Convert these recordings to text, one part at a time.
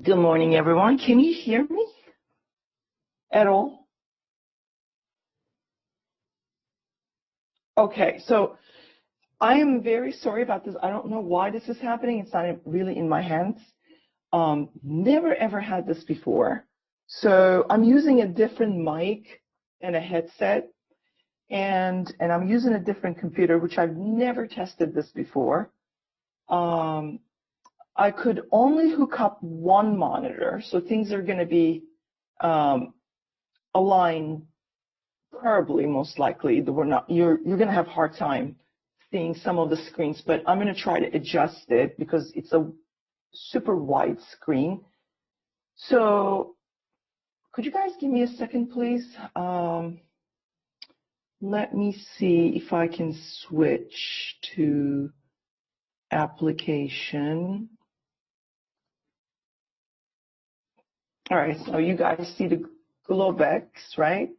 Good morning, everyone. Can you hear me at all? Okay, so I am very sorry about this. I don't know why this is happening. It's not really in my hands. Never ever had this before. So I'm using a different mic and a headset, and I'm using a different computer, which I've never tested this before. I could only hook up one monitor, so things are going to be aligned terribly, most likely. You're going to have a hard time seeing some of the screens, but I'm going to try to adjust it because it's a super wide screen. So could you guys give me a second, please? Let me see if I can switch to application. All right, so you guys see the Globex, right?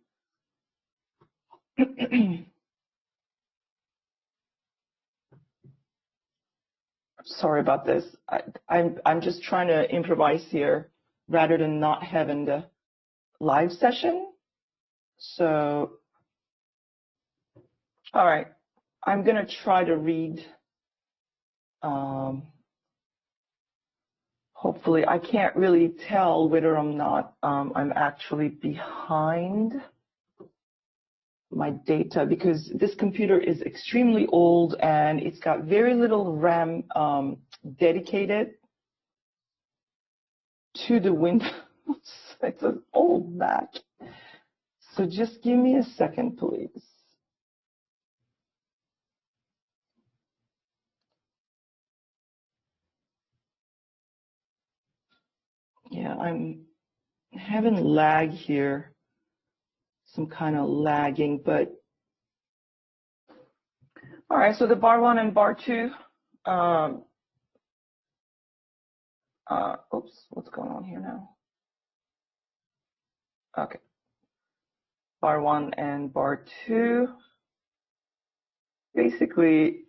Sorry about this. I'm just trying to improvise here rather than not having the live session. So, all right, I'm gonna try to read. Hopefully, I can't really tell whether I'm actually behind my data because this computer is extremely old and it's got very little RAM dedicated to the Windows. It's an old Mac. So just give me a second, please. Yeah, I'm having lag here, some kind of lagging, but all right, so the bar one and bar two, oops, what's going on here now? Okay, bar one and bar two, basically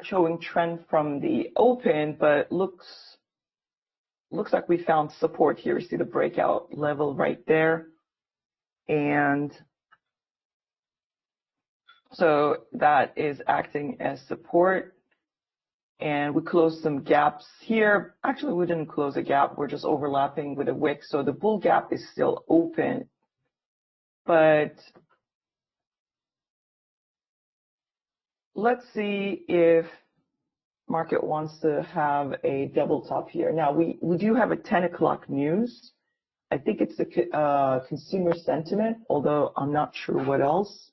showing trend from the open, but looks like we found support here. You see the breakout level right there. And so that is acting as support. And we closed some gaps here. Actually, we didn't close a gap. We're just overlapping with a wick. So the bull gap is still open. But let's see if market wants to have a double top here. Now, we do have a 10 o'clock news. I think it's the consumer sentiment, although I'm not sure what else.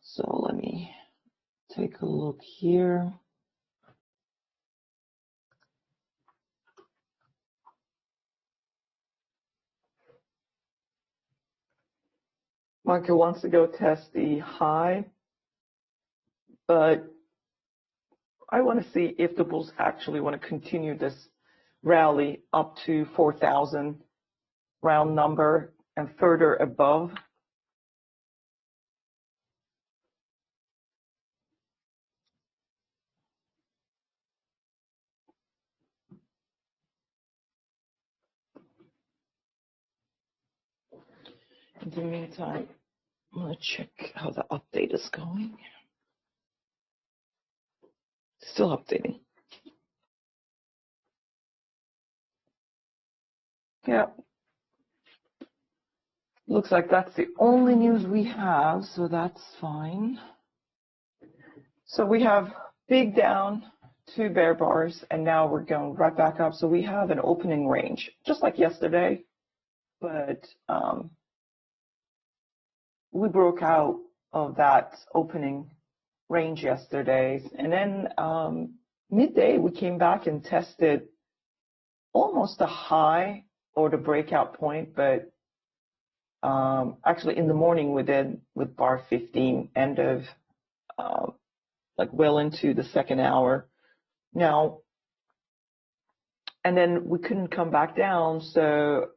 So let me take a look here. Market wants to go test the high, but I want to see if the bulls actually want to continue this rally up to 4,000 round number and further above. In the meantime, I'm going to check how the update is going. Still updating. Yeah. Looks like that's the only news we have, so that's fine. So we have big down, 2 bear bars, and now we're going right back up. So we have an opening range, just like yesterday, but we broke out of that opening range yesterday. And then midday, we came back and tested almost a high or the breakout point, but actually in the morning we did with bar 15, end of like well into the second hour. Now, and then we couldn't come back down, so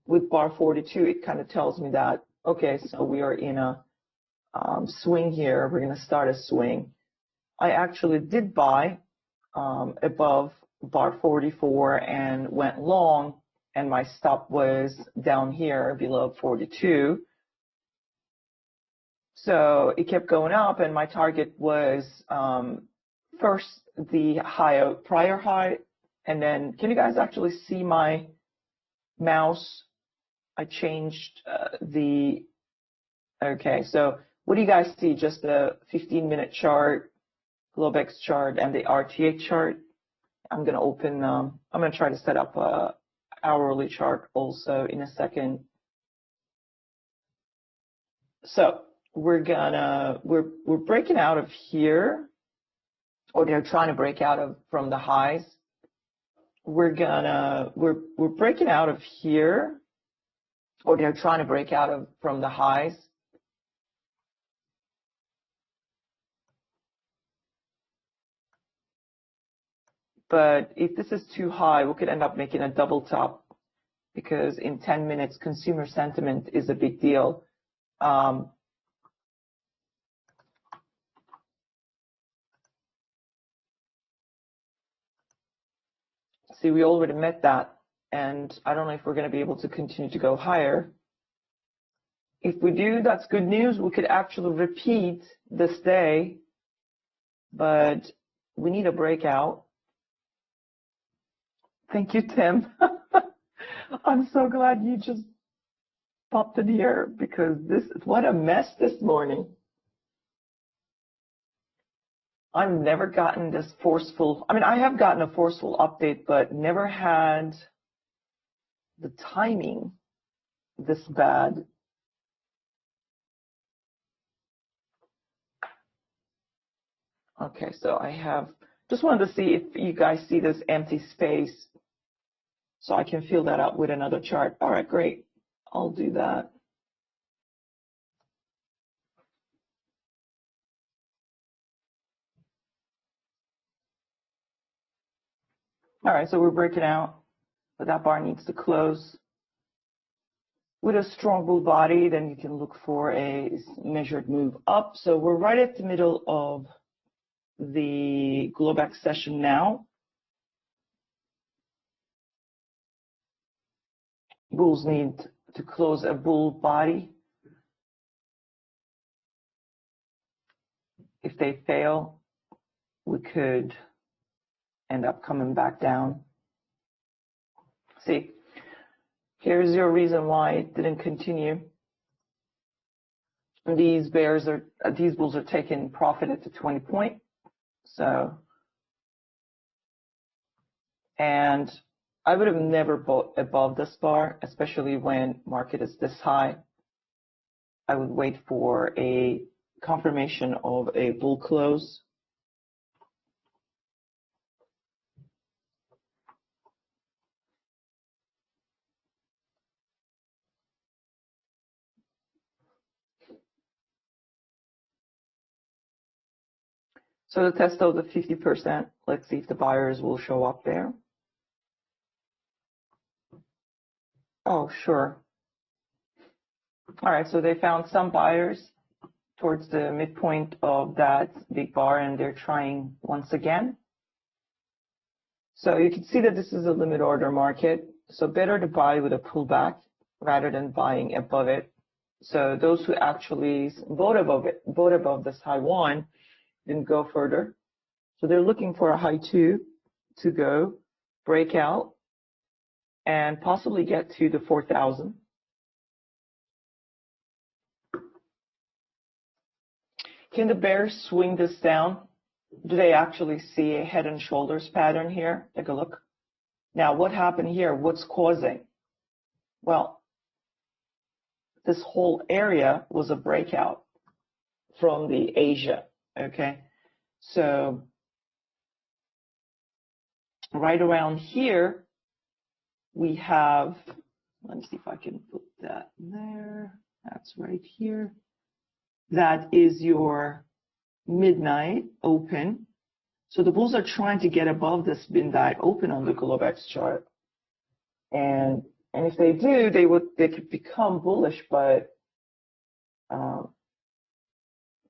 with bar 42, it kind of tells me that, okay, so we are in a swing here. We're going to start a swing. I actually did buy above bar 44 and went long, and my stop was down here below 42. So it kept going up, and my target was first the high, prior high, and then, can you guys actually see my mouse? I changed okay, so what do you guys see? Just the 15-minute chart, Globex chart, and the RTA chart. I'm going to open, I'm going to try to set up a hourly chart also in a second. So we're breaking out of here, or they're trying to break out of from the highs. We're breaking out of here, or they're trying to break out of from the highs. But if this is too high, we could end up making a double top, because in 10 minutes, consumer sentiment is a big deal. See, we already met that, and I don't know if we're going to be able to continue to go higher. If we do, that's good news. We could actually repeat this day, but we need a breakout. Thank you, Tim. I'm so glad you just popped in here, because what a mess this morning. I've never gotten this forceful. I mean, I have gotten a forceful update, but never had the timing this bad. Okay, so I just wanted to see if you guys see this empty space, so I can fill that up with another chart. All right, great. I'll do that. All right, so we're breaking out, but that bar needs to close. With a strong bull body, then you can look for a measured move up. So we're right at the middle of the Globex session now. Bulls need to close a bull body. If they fail, we could end up coming back down. See, here's your reason why it didn't continue. These bulls are taking profit at the 20 point. So, and I would have never bought above this bar, especially when market is this high. I would wait for a confirmation of a bull close. So the test of the 50%, let's see if the buyers will show up there. Oh, sure. All right, so they found some buyers towards the midpoint of that big bar, and they're trying once again. So you can see that this is a limit order market, so better to buy with a pullback rather than buying above it. So those who actually bought above this high one didn't go further. So they're looking for a high two to go, break out, and possibly get to the 4,000. Can the bears swing this down? Do they actually see a head and shoulders pattern here? Take a look. Now, what happened here? What's causing? Well, this whole area was a breakout from the Asia, okay? So right around here, we have, let me see if I can put that there. That's right here. That is your midnight open. So the bulls are trying to get above this midnight open on the Globex chart. And if they do, they could become bullish, but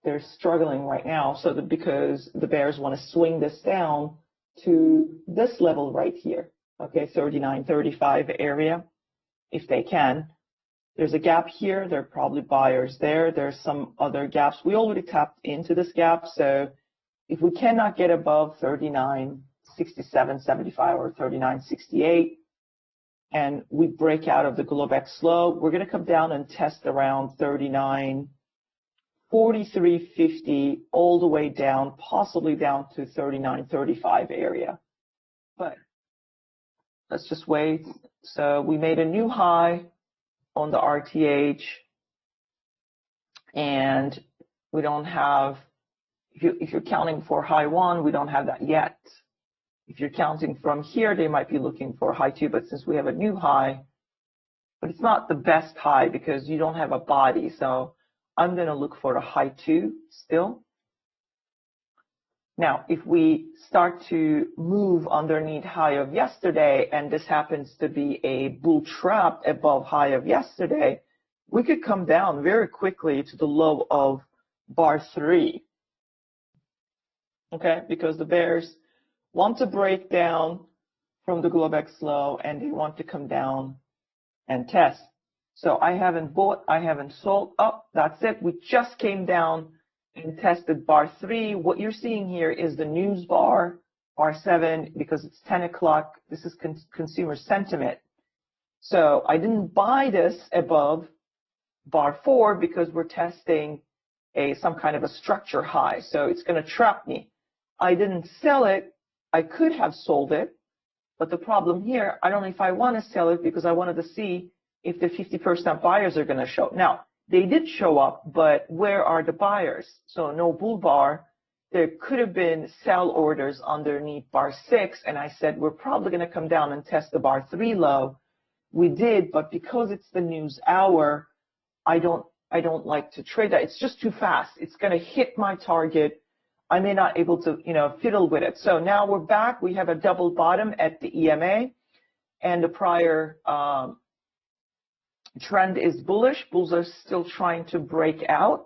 they're struggling right now. So because the bears want to swing this down to this level right here, okay, 39.35 area, if they can. There's a gap here. There are probably buyers there. There's some other gaps. We already tapped into this gap, so if we cannot get above 39.6775 or 39.68, and we break out of the Globex low, we're going to come down and test around 39.4350 all the way down, possibly down to 39.35 area. But let's just wait. So we made a new high on the RTH, and we don't have, if you're counting for high 1, we don't have that yet. If you're counting from here, they might be looking for high 2, but since we have a new high, but it's not the best high because you don't have a body, so I'm going to look for a high 2 still. Now, if we start to move underneath high of yesterday, and this happens to be a bull trap above high of yesterday, we could come down very quickly to the low of bar 3. Okay, because the bears want to break down from the Globex low, and they want to come down and test. So I haven't bought, I haven't sold. Oh, that's it. We just came down and tested bar 3. What you're seeing here is the news bar, bar 7, because it's 10 o'clock. This is consumer sentiment. So I didn't buy this above bar 4 because we're testing some kind of a structure high. So it's going to trap me. I didn't sell it. I could have sold it. But the problem here, I don't know if I want to sell it because I wanted to see if the 50% buyers are going to show. Now, they did show up, but where are the buyers? So no bull bar. There could have been sell orders underneath bar 6, and I said we're probably going to come down and test the bar 3 low. We did, but because it's the news hour, I don't like to trade that. It's just too fast. It's going to hit my target. I may not able to, fiddle with it. So now we're back. We have a double bottom at the EMA, and the prior trend is bullish. Bulls are still trying to break out.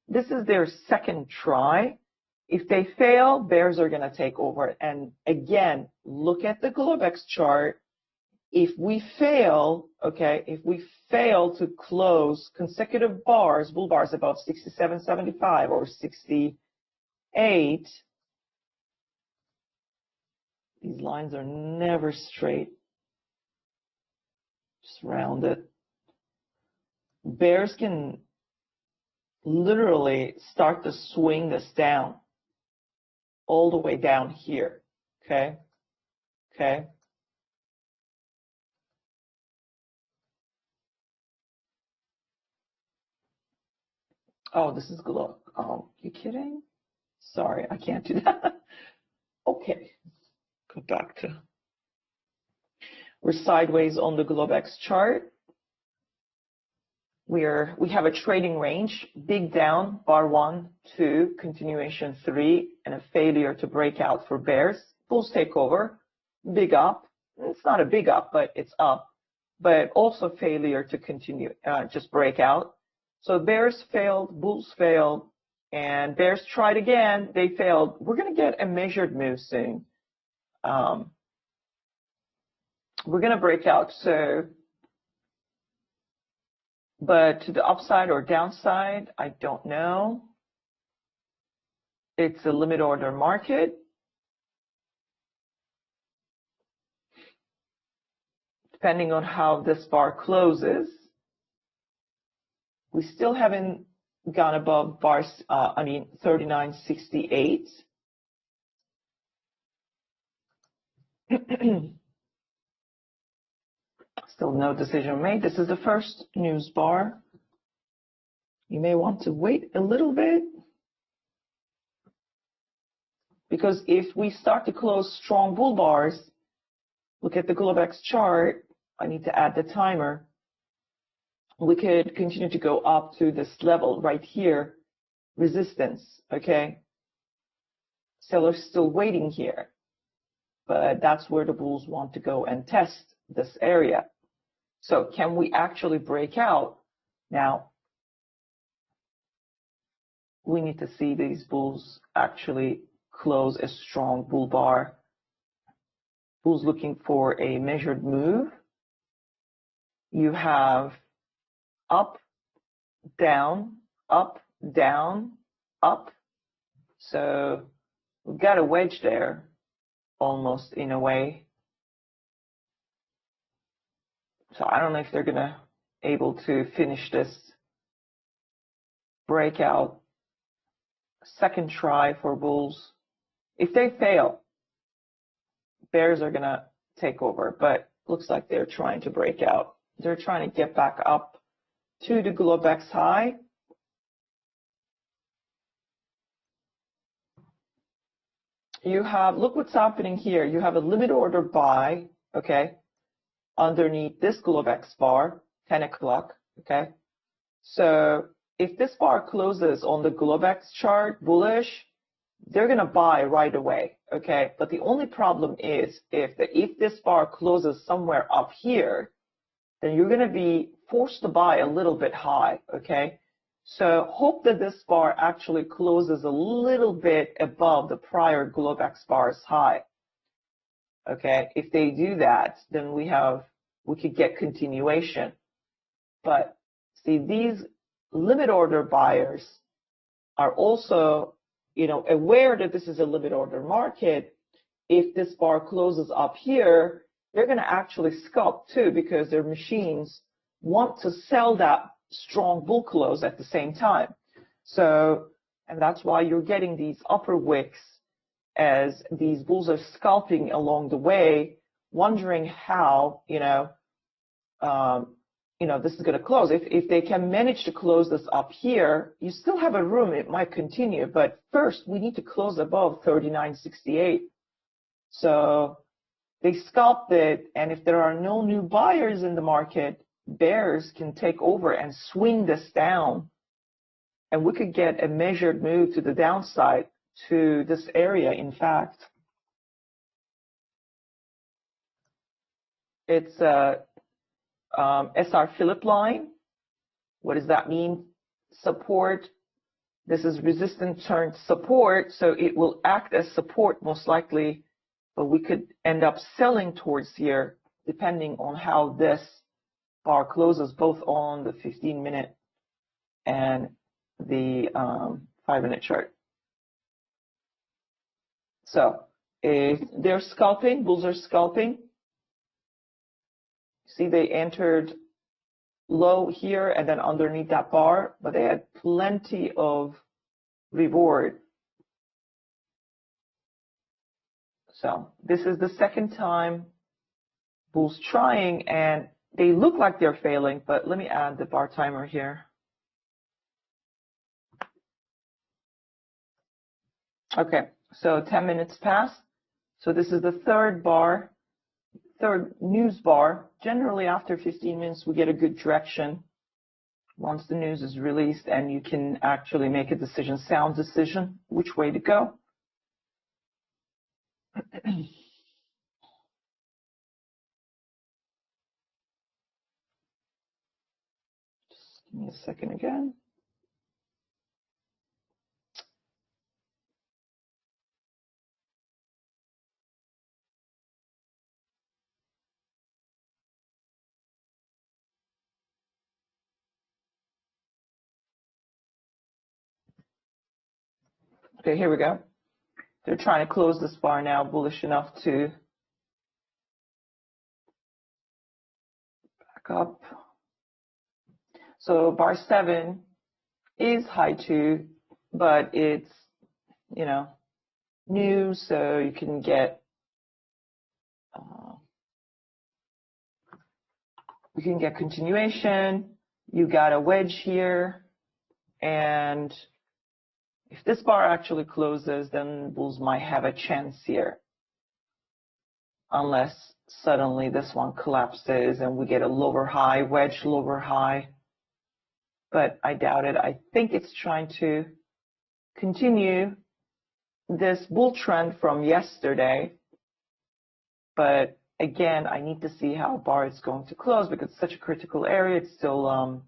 This is their second try. If they fail, bears are going to take over. And again, look at the Globex chart. If we fail, okay, if we fail to close consecutive bars, bull bars above 67.75 or 68, these lines are never straight, just rounded. Bears can literally start to swing this down all the way down here, okay? Okay. Oh, this is glow. Oh, you kidding? Sorry, I can't do that. Okay, go back to, we're sideways on the Globex chart. We have a trading range, big down, bar 1, 2, continuation 3, and a failure to break out for bears. Bulls take over, big up. It's not a big up, but it's up. But also failure to continue, just break out. So bears failed, bulls failed, and bears tried again. They failed. We're going to get a measured move soon. We're going to break out. So, but to the upside or downside, I don't know. It's a limit order market. Depending on how this bar closes, we still haven't gone above bars, 39.68. Still no decision made. This is the first news bar. You may want to wait a little bit, because if we start to close strong bull bars, look at the Globex chart. I need to add the timer. We could continue to go up to this level right here, resistance, okay? Sellers still waiting here, but that's where the bulls want to go and test this area. So can we actually break out? Now, we need to see these bulls actually close a strong bull bar Bull's looking for a measured move. You have up, down, up, down, up. So we've got a wedge there, almost in a way. So I don't know if they're gonna able to finish this breakout. Second try for bulls. If they fail, bears are gonna take over, but looks like they're trying to break out. They're trying to get back up to the Globex high. You have, look what's happening here. You have a limit order buy, okay, underneath this Globex bar, 10 o'clock, okay? So if this bar closes on the Globex chart bullish, they're going to buy right away, okay? But the only problem is if this bar closes somewhere up here, then you're going to be forced to buy a little bit high, okay? So hope that this bar actually closes a little bit above the prior Globex bar's high, okay? If they do that, then we could get continuation. But see, these limit order buyers are also, you know, aware that this is a limit order market. If this bar closes up here, they're going to actually scalp too, because their machines want to sell that strong bull close at the same time. So, and that's why you're getting these upper wicks as these bulls are scalping along the way, wondering how, this is going to close. If they can manage to close this up here, you still have a room. It might continue, but first we need to close above 39.68. So they scalped it, and if there are no new buyers in the market, bears can take over and swing this down, and we could get a measured move to the downside to this area. In fact, it's a SR Phillip line. What does that mean? Support. This is resistance turned support, so it will act as support most likely, but we could end up selling towards here depending on how this bar closes, both on the 15-minute and the 5-minute chart. So if they're scalping, bulls are scalping. See, they entered low here and then underneath that bar, but they had plenty of reward. So this is the second time bulls trying, and they look like they're failing, but let me add the bar timer here. Okay, so 10 minutes passed. So this is the third news bar. Generally after 15 minutes, we get a good direction once the news is released, and you can actually make a decision, sound decision, which way to go. Just give me a second again. Okay, here we go. They're trying to close this bar now, bullish enough to back up. So bar 7 is high 2, but it's, new, so you can get continuation. You got a wedge here, and if this bar actually closes, then bulls might have a chance here, unless suddenly this one collapses and we get a lower high, wedge lower high. But I doubt it. I think it's trying to continue this bull trend from yesterday. But again, I need to see how bar is going to close, because it's such a critical area. It's still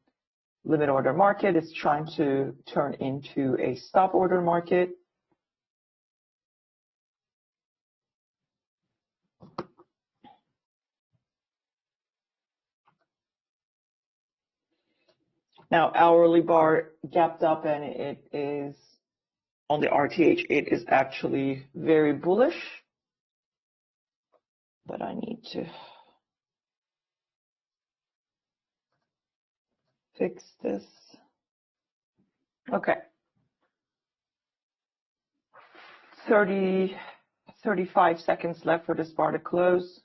limit order market. It's trying to turn into a stop order market. Now, hourly bar gapped up, and it is on the RTH, it is actually very bullish. But I need to fix this. Okay. 35 seconds left for this bar to close.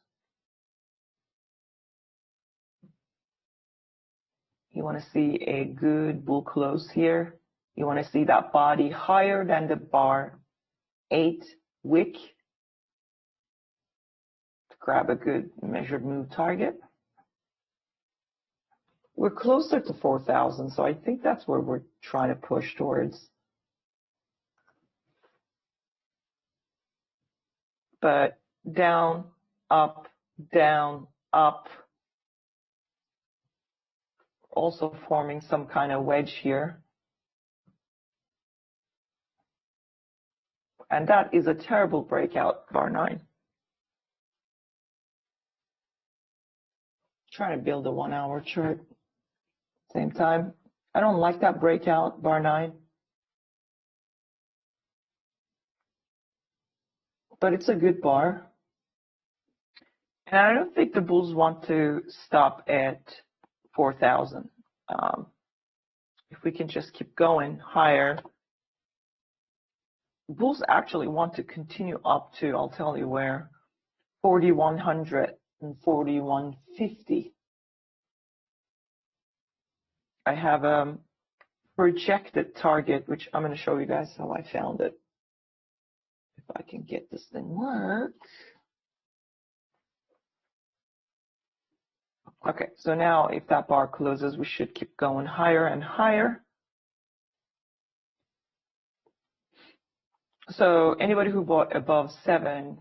You want to see a good bull close here. You want to see that body higher than the bar 8 wick to grab a good measured move target. We're closer to 4,000, so I think that's where we're trying to push towards. But down, up, also forming some kind of wedge here. And that is a terrible breakout, bar 9. Trying to build a 1-hour chart. Same time, I don't like that breakout, bar 9. But it's a good bar. And I don't think the bulls want to stop at 4,000. If we can just keep going higher, bulls actually want to continue up to, I'll tell you where, 4,100 and 4,150. I have a projected target, which I'm going to show you guys how I found it. If I can get this thing work. Okay, so now if that bar closes, we should keep going higher and higher. So anybody who bought above 7,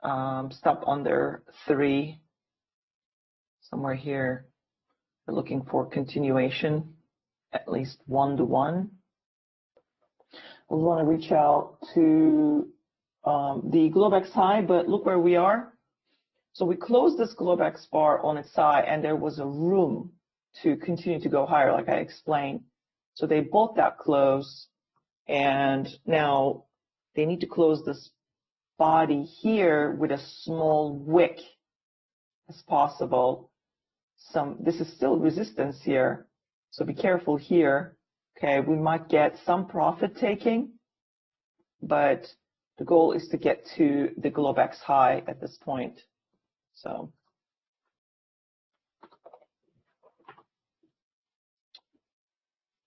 stop under 3, somewhere here. We're looking for continuation, at least 1-to-1. We want to reach out to the Globex high, but look where we are. So we closed this Globex bar on its side, and there was a room to continue to go higher, like I explained. So they bought that close, and now they need to close this body here with a small wick as possible. This is still resistance here, so be careful here. Okay, we might get some profit taking, but the goal is to get to the Globex high at this point. So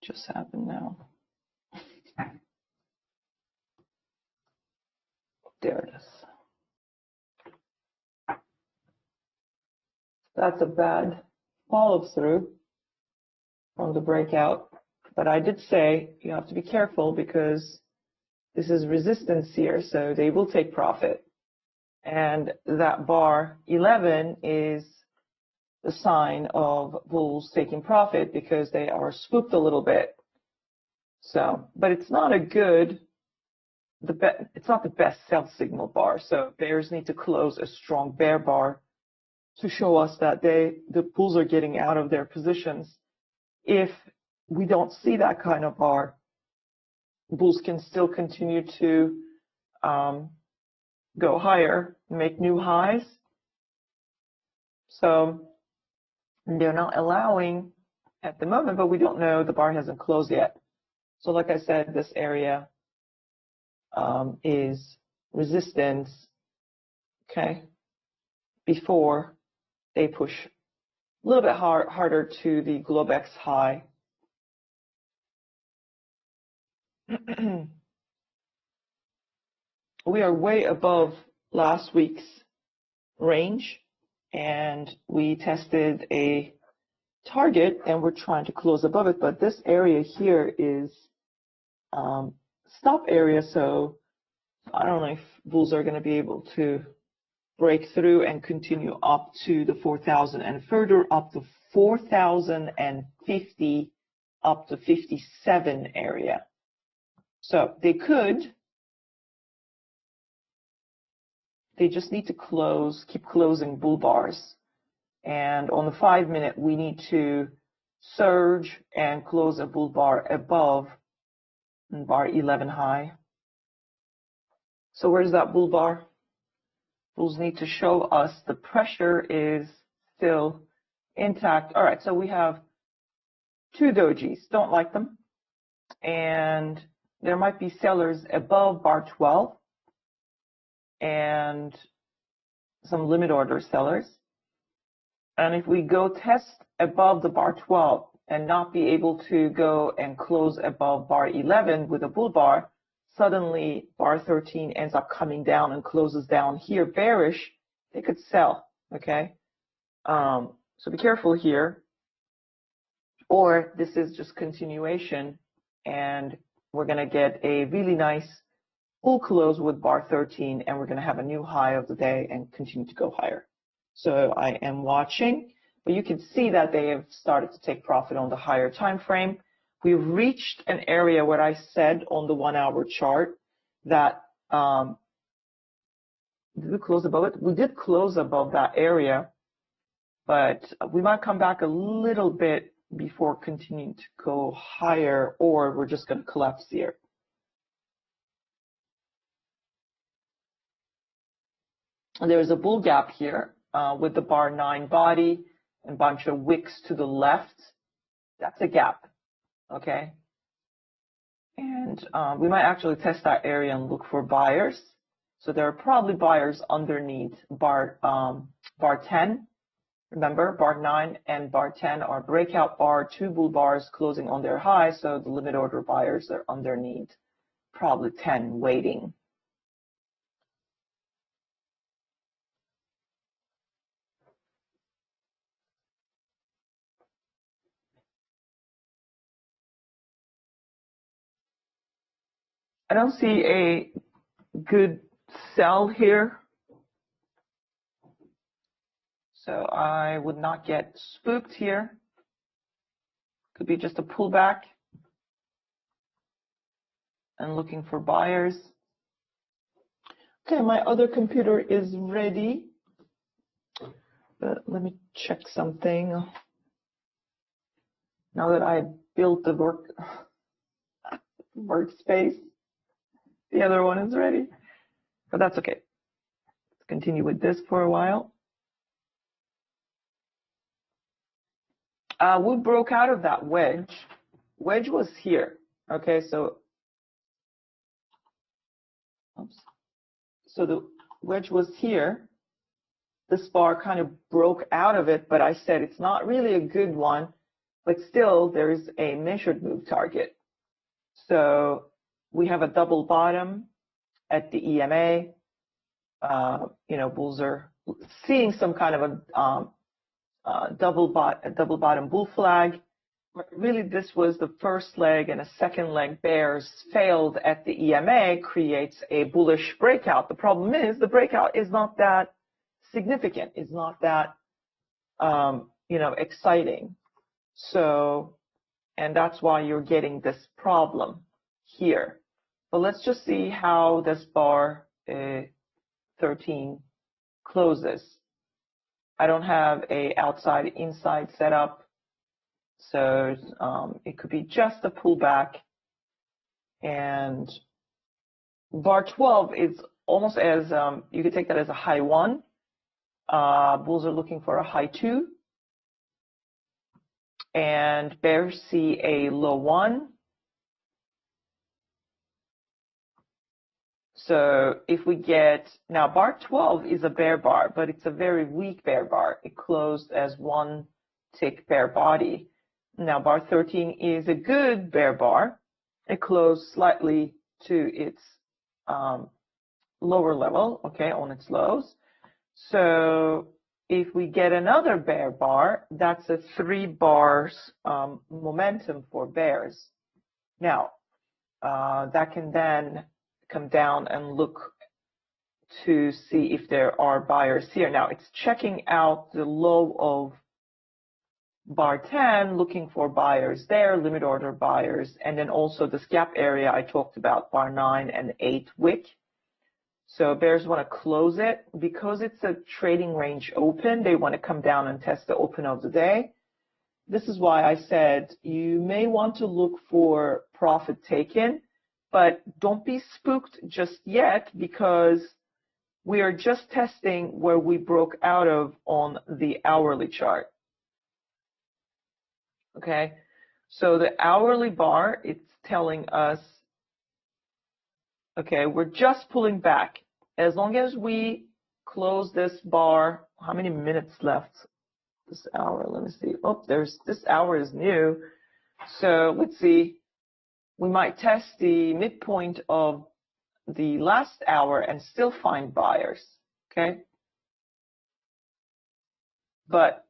just happened now. There it is. That's a bad follow through from the breakout, but I did say you have to be careful because this is resistance here, so they will take profit. And that bar 11 is the sign of bulls taking profit because they are spooked a little bit. So, but it's not a good, it's not the best sell signal bar. So bears need to close a strong bear bar to show us that the bulls are getting out of their positions. If we don't see that kind of bar, bulls can still continue to go higher, make new highs. So they're not allowing at the moment, but we don't know. The bar hasn't closed yet. So like I said, this area is resistance, okay, before they push a little bit harder to the Globex high. We are way above last week's range, and we tested a target, and we're trying to close above it, but this area here is stop area, so I don't know if bulls are going to be able to break through and continue up to the 4,000 and further up to 4,050 up to 57 area. So they could. They just need to close, keep closing bull bars. And on the 5-minute, we need to surge and close a bull bar above bar 11 high. So where's that bull bar? Bulls need to show us the pressure is still intact. All right, so we have two dojis, don't like them. And there might be sellers above bar 12 and some limit order sellers. And if we go test above the bar 12 and not be able to go and close above bar 11 with a bull bar, suddenly bar 13 ends up coming down and closes down here bearish, they could sell, okay? So be careful here. Or this is just continuation and we're going to get a really nice bull close with bar 13 and we're going to have a new high of the day and continue to go higher. So I am watching, but you can see that they have started to take profit on the higher time frame. We've reached an area where I said on the 1 hour chart that, did we close above it? We did close above that area, but we might come back a little bit before continuing to go higher, or we're just going to collapse here. And there's a bull gap here with the bar 9 body and bunch of wicks to the left. That's a gap, okay? And we might actually test that area and look for buyers. So there are probably buyers underneath bar 10. Remember, bar 9 and bar 10 are breakout bar, two bull bars closing on their high, so the limit order buyers are underneath, probably 10 waiting. I don't see a good sell here. So I would not get spooked here. Could be just a pullback and looking for buyers. Okay, my other computer is ready. But let me check something. Now that I built the workspace, the other one is ready. But that's okay. Let's continue with this for a while. We broke out of that wedge. Wedge was here. Okay, so the wedge was here. This bar kind of broke out of it, but I said it's not really a good one, but still there is a measured move target. So we have a double bottom at the EMA. Bulls are seeing some kind of a double bottom bull flag. Really, this was the first leg, and a second leg bears failed at the EMA, creates a bullish breakout. The problem is the breakout is not that significant. It's not that exciting. So, and that's why you're getting this problem here. But let's just see how this bar 13 closes. I don't have a outside inside setup, so it could be just a pullback. And bar 12 is almost as you could take that as a high 1. Bulls are looking for a high 2, and bears see a low 1. So if we get, now bar 12 is a bear bar, but it's a very weak bear bar. It closed as one tick bear body. Now bar 13 is a good bear bar. It closed slightly to its lower level, okay, on its lows. So if we get another bear bar, that's a 3 bars momentum for bears. Now, that can then come down and look to see if there are buyers here. Now, it's checking out the low of bar 10, looking for buyers there, limit order buyers, and then also this gap area I talked about, bar 9 and 8 wick. So bears want to close it. Because it's a trading range open, they want to come down and test the open of the day. this is why I said you may want to look for profit taken, but don't be spooked just yet because we are just testing where we broke out of on the hourly chart. Okay, so the hourly bar, it's telling us, okay, we're just pulling back. As long as we close this bar, how many minutes left? This hour, let me see. Oh, this hour is new. So let's see. We might test the midpoint of the last hour and still find buyers. Okay. But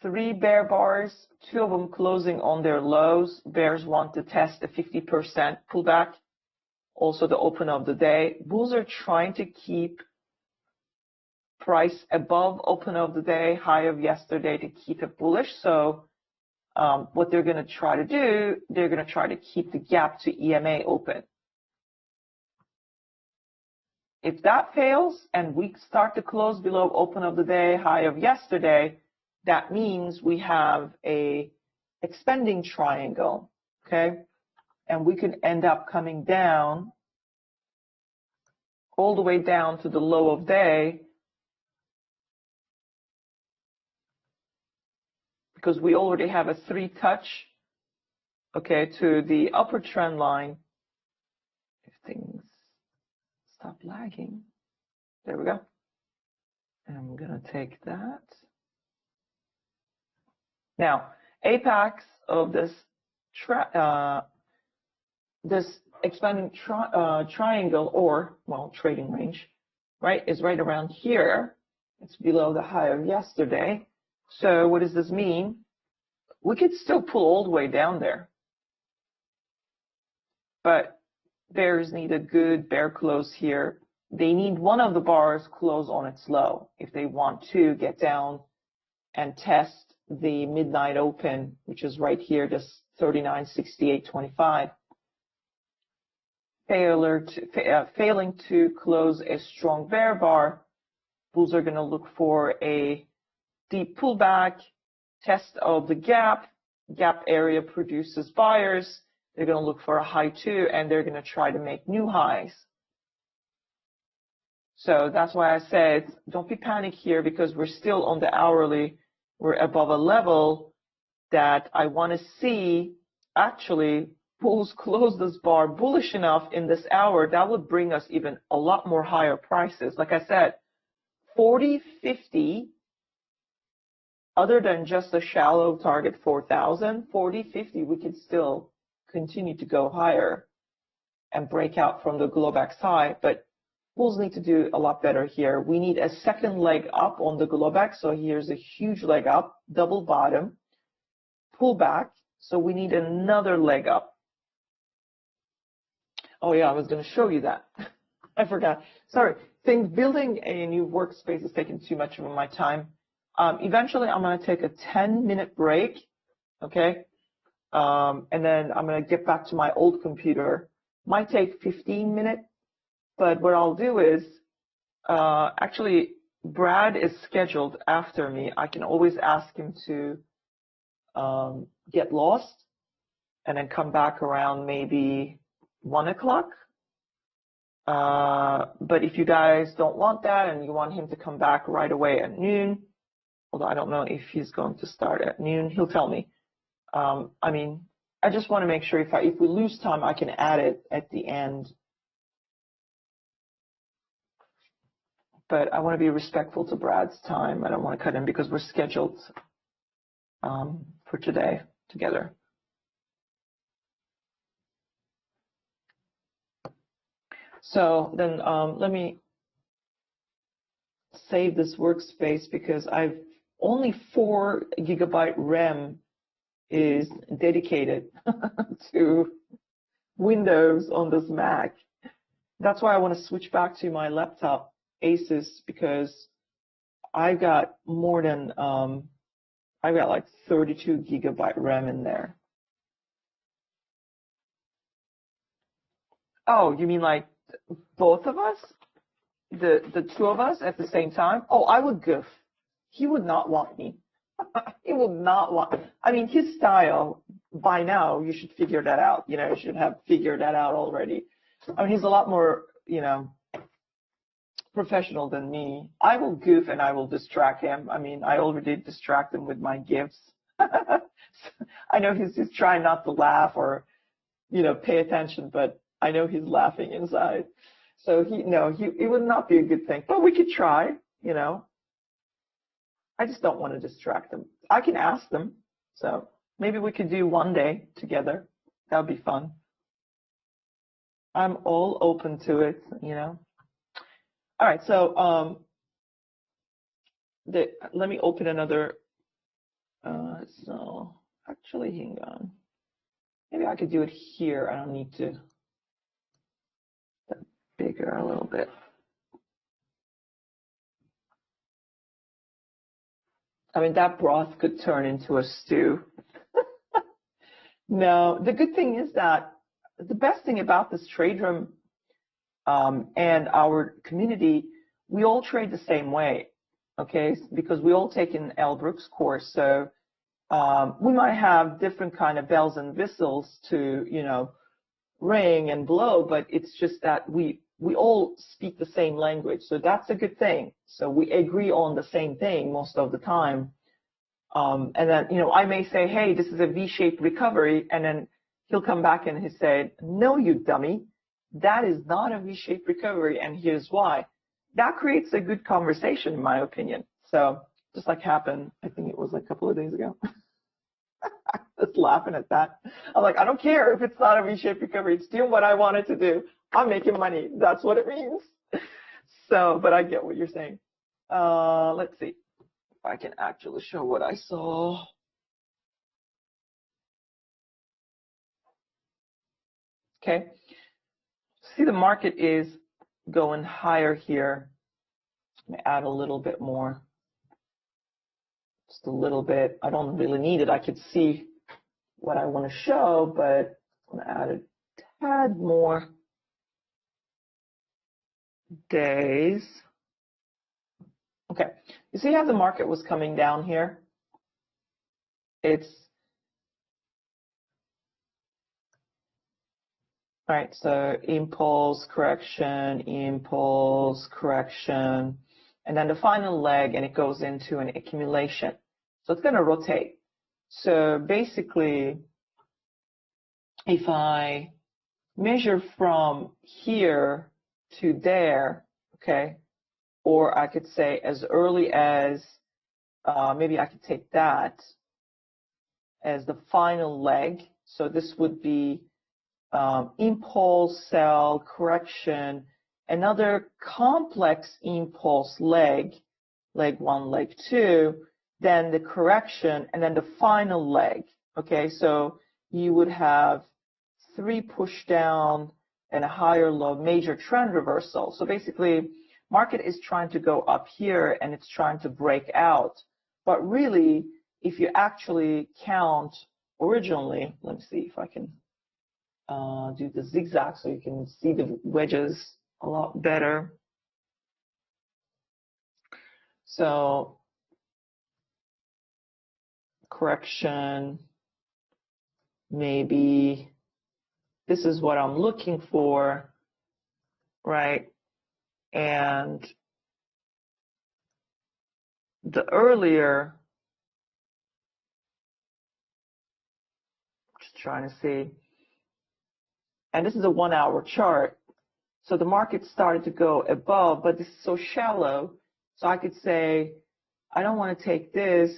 3 bear bars, 2 of them closing on their lows. Bears want to test a 50% pullback. Also the open of the day. Bulls are trying to keep price above open of the day, high of yesterday to keep it bullish. So what they're going to try to do, they're going to try to keep the gap to EMA open. If that fails and we start to close below open of the day, high of yesterday, that means we have a expanding triangle, okay? And we could end up coming down all the way down to the low of day because we already have a 3 touch, okay, to the upper trend line. If things stop lagging, there we go. And I'm gonna take that. Now, apex of this expanding triangle, or well, trading range, right, is right around here. It's below the high of yesterday. So what does this mean? We could still pull all the way down there, but bears need a good bear close here. They need one of the bars close on its low if they want to get down and test the midnight open, which is right here, this 39.6825. Failing to close a strong bear bar, bulls are going to look for a deep pullback, test of the gap. Gap area produces buyers. They're going to look for a high too, and they're going to try to make new highs. So that's why I said don't be panicked here because we're still on the hourly. We're above a level that I want to see actually bulls close this bar bullish enough in this hour. That would bring us even a lot more higher prices. Like I said, 40, 50, other than just a shallow target 4,000, 40, 50, we could still continue to go higher and break out from the Globex high. But bulls need to do a lot better here. We need a second leg up on the Globex. So here's a huge leg up, double bottom, pull back. So we need another leg up. Oh yeah, I was going to show you that. I forgot. Sorry. Building a new workspace is taking too much of my time. Eventually, I'm going to take a 10-minute break, okay? And then I'm going to get back to my old computer. Might take 15 minutes, but what I'll do is, actually, Brad is scheduled after me. I can always ask him to get lost and then come back around maybe 1 o'clock. But if you guys don't want that and you want him to come back right away at noon, although I don't know if he's going to start at noon, he'll tell me. I mean, I just want to make sure if we lose time, I can add it at the end. But I want to be respectful to Brad's time. I don't want to cut him because we're scheduled for today together. So then let me save this workspace because I've only 4 GB RAM is dedicated to Windows on this Mac. That's why I want to switch back to my laptop, Asus, because I've got more than, I've got like 32 GB RAM in there. Oh, you mean like both of us? The 2 of us at the same time? Oh, I would goof. He would not want me. He will not want, I mean, his style, by now, you should figure that out. You know, you should have figured that out already. I mean, he's a lot more, you know, professional than me. I will goof and I will distract him. I mean, I already distract him with my gifts. I know he's just trying not to laugh or, you know, pay attention, but I know he's laughing inside. So it would not be a good thing, but we could try, you know. I just don't want to distract them. I can ask them. So maybe we could do one day together. That would be fun. I'm all open to it, you know. All right, so let me open another. So actually, hang on. Maybe I could do it here. I don't need to. That bigger a little bit. I mean, that broth could turn into a stew. No, the good thing is that the best thing about this trade room and our community, we all trade the same way, okay? Because we all take an L. Brooks course, so we might have different kind of bells and whistles to, you know, ring and blow, but it's just that we all speak the same language, so that's a good thing. So we agree on the same thing most of the time. And then, you know, I may say, hey, this is a V-shaped recovery, and then he'll come back and he said, no, you dummy, that is not a V-shaped recovery, and here's why. That creates a good conversation, in my opinion. So just like happened, I think it was like a couple of days ago. Just laughing at that. I'm like, I don't care if it's not a V-shaped recovery. It's doing what I wanted to do. I'm making money. That's what it means. So, but I get what you're saying. Let's see if I can actually show what I saw. Okay. See, the market is going higher here. Let me add a little bit more. Just a little bit. I don't really need it. I could see what I want to show, but I'm going to add a tad more days. Okay. You see how the market was coming down here? It's all right. So impulse, correction, and then the final leg, and it goes into an accumulation. So it's going to rotate. So basically, if I measure from here to there, okay, or I could say as early as, maybe I could take that as the final leg. So this would be impulse, sell, correction, another complex impulse leg, leg 1, leg 2, then the correction, and then the final leg. Okay, so you would have 3 push down and a higher low, major trend reversal. So basically, market is trying to go up here and it's trying to break out. But really, if you actually count originally, let me see if I can do the zigzag so you can see the wedges a lot better. So correction, maybe this is what I'm looking for, right? And the earlier, just trying to see, and this is a 1 hour chart. So the market started to go above, but this is so shallow. So I could say, I don't want to take this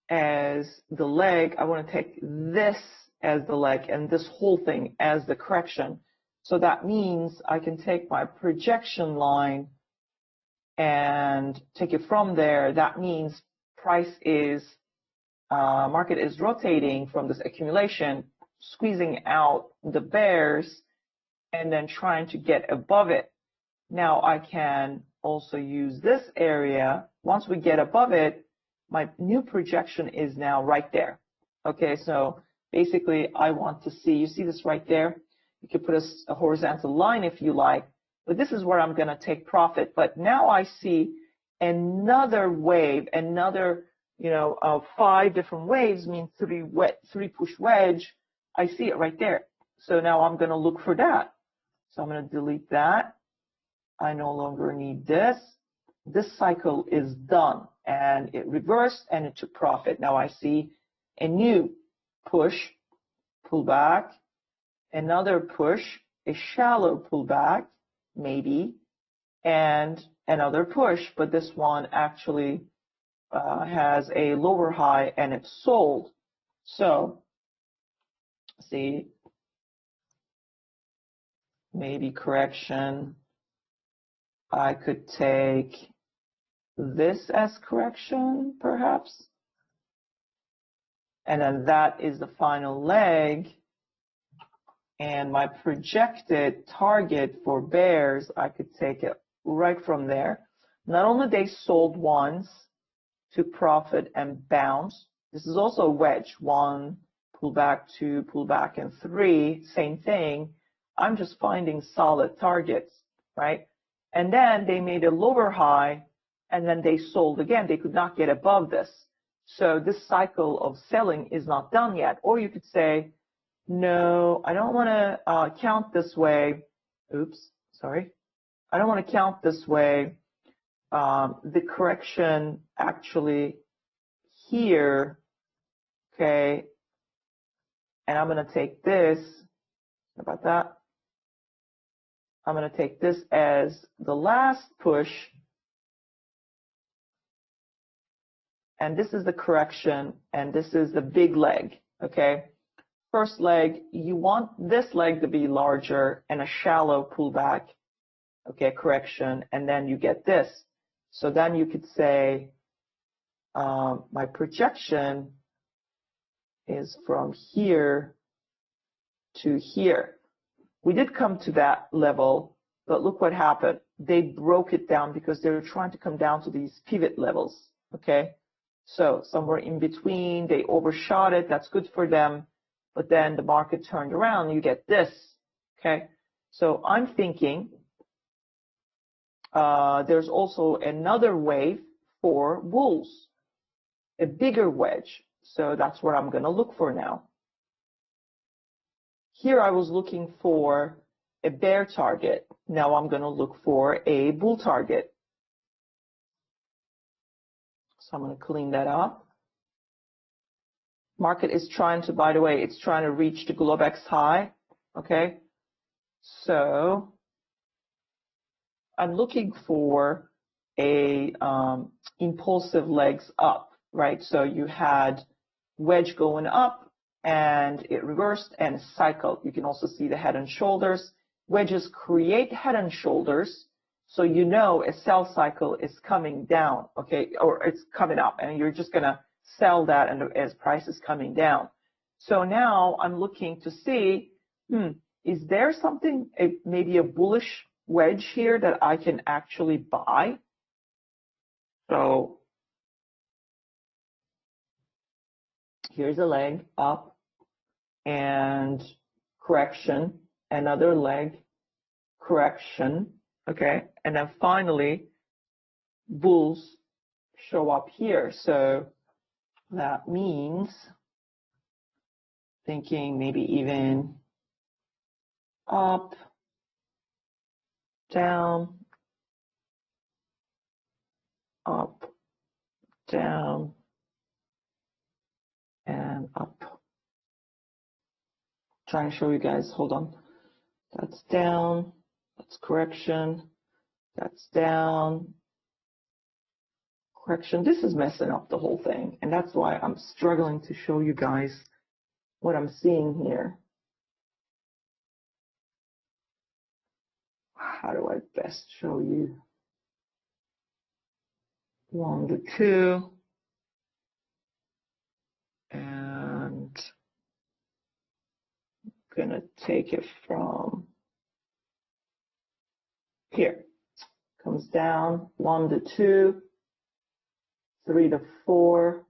as the leg. I want to take this as the leg and this whole thing as the correction. So that means I can take my projection line and take it from there. That means price is, market is rotating from this accumulation, squeezing out the bears, and then trying to get above it. Now I can also use this area. Once we get above it, my new projection is now right there. Okay, so basically I want to see, you see this right there? You can put a horizontal line if you like, but this is where I'm going to take profit. But now I see another wave, another 5 different waves means 3 push wedge. I see it right there. So now I'm going to look for that. So I'm going to delete that. I no longer need this. This cycle is done, and it reversed and it took profit. Now I see a new push, pullback, another push, a shallow pullback, maybe, and another push, but this one actually has a lower high and it's sold. So, see, maybe correction. I could take this as correction, perhaps. And then that is the final leg. And my projected target for bears, I could take it right from there. Not only they sold once, took profit and bounced. This is also a wedge. 1, pullback, 2, pullback, and 3. Same thing. I'm just finding solid targets, right? And then they made a lower high, and then they sold again. They could not get above this. So this cycle of selling is not done yet. Or you could say, no, I don't want to count this way. Oops, sorry. I don't want to count this way. The correction actually here, okay, and I'm going to take this, how about that? I'm going to take this as the last push, and this is the correction, and this is the big leg, okay? First leg, you want this leg to be larger and a shallow pullback, okay, correction, and then you get this. So then you could say my projection is from here to here. We did come to that level, but look what happened. They broke it down because they were trying to come down to these pivot levels, okay? So somewhere in between, they overshot it. That's good for them. But then the market turned around, you get this, okay? So I'm thinking there's also another wave for bulls, a bigger wedge. So that's what I'm going to look for now. Here I was looking for a bear target. Now I'm going to look for a bull target. So I'm going to clean that up. Market is trying to, by the way, it's trying to reach the Globex high. Okay. So I'm looking for a impulsive legs up, right? So you had wedge going up and it reversed and cycled. You can also see the head and shoulders. Wedges create head and shoulders, so you know a sell cycle is coming down, okay, or it's coming up, and you're just gonna sell that and as price is coming down. So now I'm looking to see, is there something, maybe a bullish wedge here that I can actually buy? So here's a leg up and correction, another leg, correction, okay, and then finally bulls show up here. So that means thinking maybe even up, down, up, down, and up. Trying to show you guys, hold on. That's down, that's correction, that's down, correction. This is messing up the whole thing, and that's why I'm struggling to show you guys what I'm seeing here. How do I best show you? 1 to 2, and I'm gonna take it from here. Comes down 1 to 2, 3 to 4,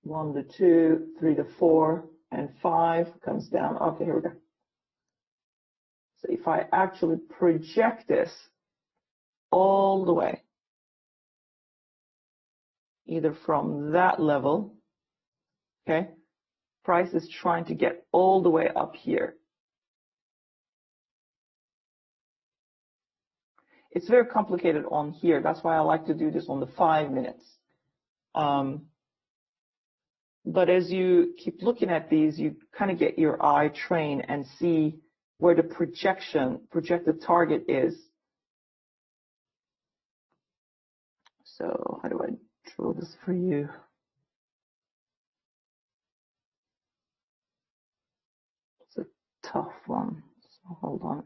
1 to 2, 3 to 4, and 5 comes down. Okay, here we go. So if I actually project this all the way, either from that level, okay? Price is trying to get all the way up here. It's very complicated on here. That's why I like to do this on the 5 minutes. But as you keep looking at these, you kind of get your eye trained and see where the projected target is. So how do I draw this for you? It's a tough one. So hold on.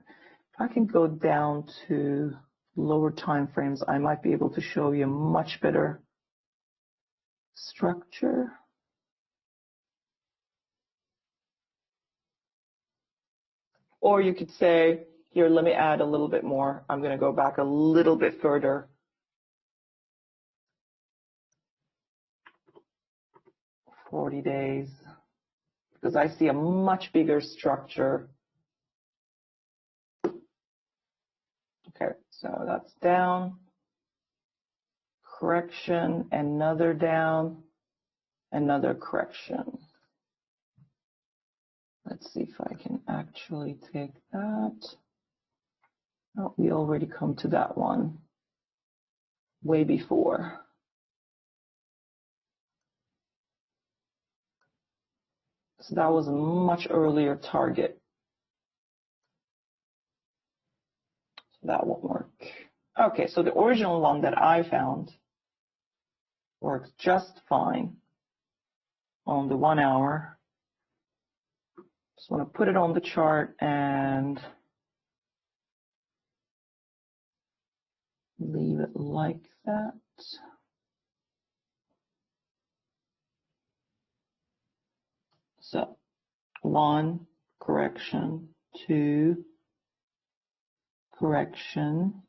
If I can go down to lower time frames, I might be able to show you a much better structure. Or you could say, here, let me add a little bit more. I'm going to go back a little bit further. $40 days, because I see a much bigger structure. Okay, so that's down, correction, another down, another correction. Let's see if I can actually take that. Oh, we already come to that one way before. So that was a much earlier target. So that won't work. Okay, so the original one that I found works just fine on the 1 hour. Just want to put it on the chart and leave it like that. So 1, correction, 2, correction.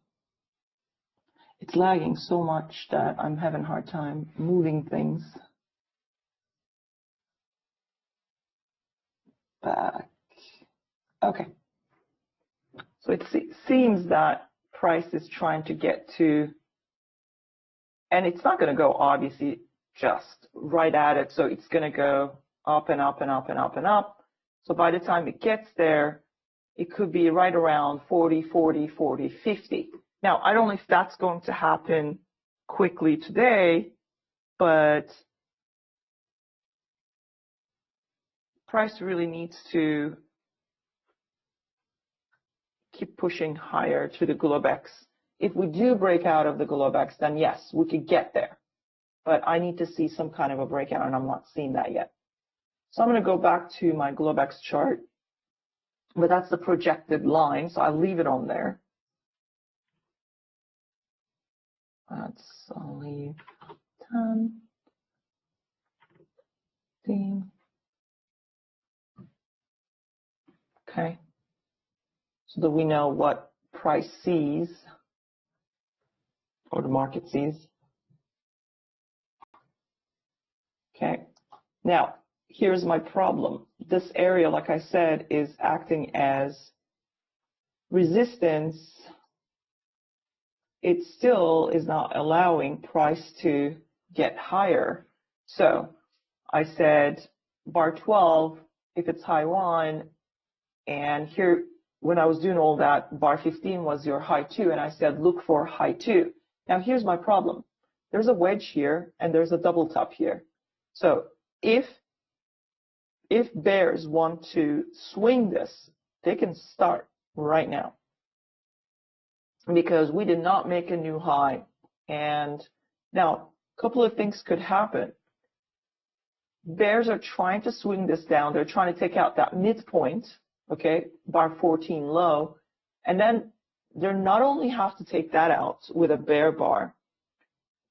It's lagging so much that I'm having a hard time moving things. Back. Okay. So it seems that price is trying to get to, and it's not going to go obviously just right at it. So it's going to go up and up and up and up and up. So by the time it gets there, it could be right around 40, 40, 40, 50. Now, I don't know if that's going to happen quickly today, but price really needs to keep pushing higher to the Globex. If we do break out of the Globex, then yes, we could get there. But I need to see some kind of a breakout, and I'm not seeing that yet. So I'm going to go back to my Globex chart, but that's the projected line, so I'll leave it on there. I'll leave 10, 15. Okay. So that we know what price sees, or the market sees. Okay. Now, here's my problem. This area, like I said, is acting as resistance. It still is not allowing price to get higher. So I said bar 12, if it's high 1, and here, when I was doing all that, bar 15 was your high 2, and I said look for high 2. Now here's my problem. There's a wedge here, and there's a double top here. So if bears want to swing this, they can start right now, because we did not make a new high. And now a couple of things could happen. Bears are trying to swing this down. They're trying to take out that midpoint, okay, bar 14 low, and then they not only have to take that out with a bear bar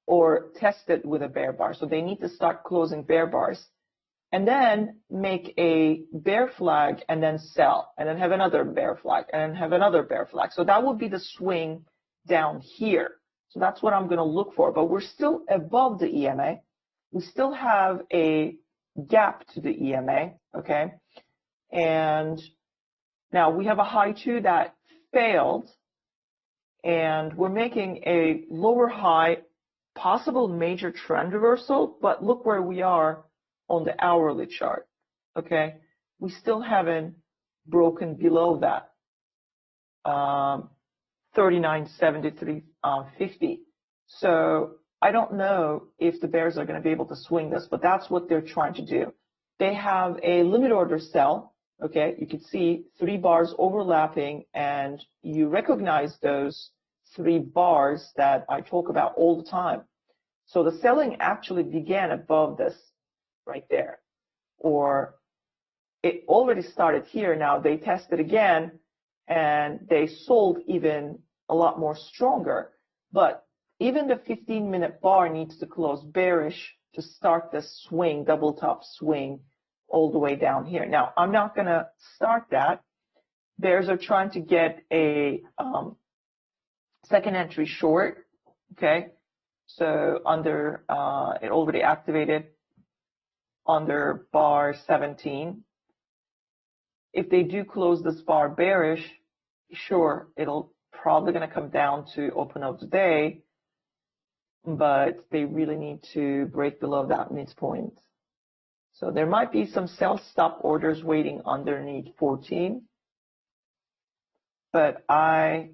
or test it with a bear bar, so they need to start closing bear bars, and then make a bear flag and then sell, and then have another bear flag, and then have another bear flag. So that would be the swing down here. So that's what I'm going to look for. But we're still above the EMA. We still have a gap to the EMA, okay? And now we have a high 2 that failed, and we're making a lower high possible major trend reversal, but look where we are on the hourly chart, okay? We still haven't broken below that 39.7350. So I don't know if the bears are going to be able to swing this, but that's what they're trying to do. They have a limit order sell, okay? You can see 3 bars overlapping, and you recognize those 3 bars that I talk about all the time. So the selling actually began above this right there, or it already started here. Now they tested again and they sold even a lot more stronger. But even the 15-minute bar needs to close bearish to start this swing, double top swing all the way down here. Now I'm not going to start that. Bears are trying to get a second entry short, okay? So under, it already activated under bar 17. If they do close this bar bearish, sure, it'll probably going to come down to open of the day, but they really need to break below that midpoint. So there might be some sell stop orders waiting underneath 14, but I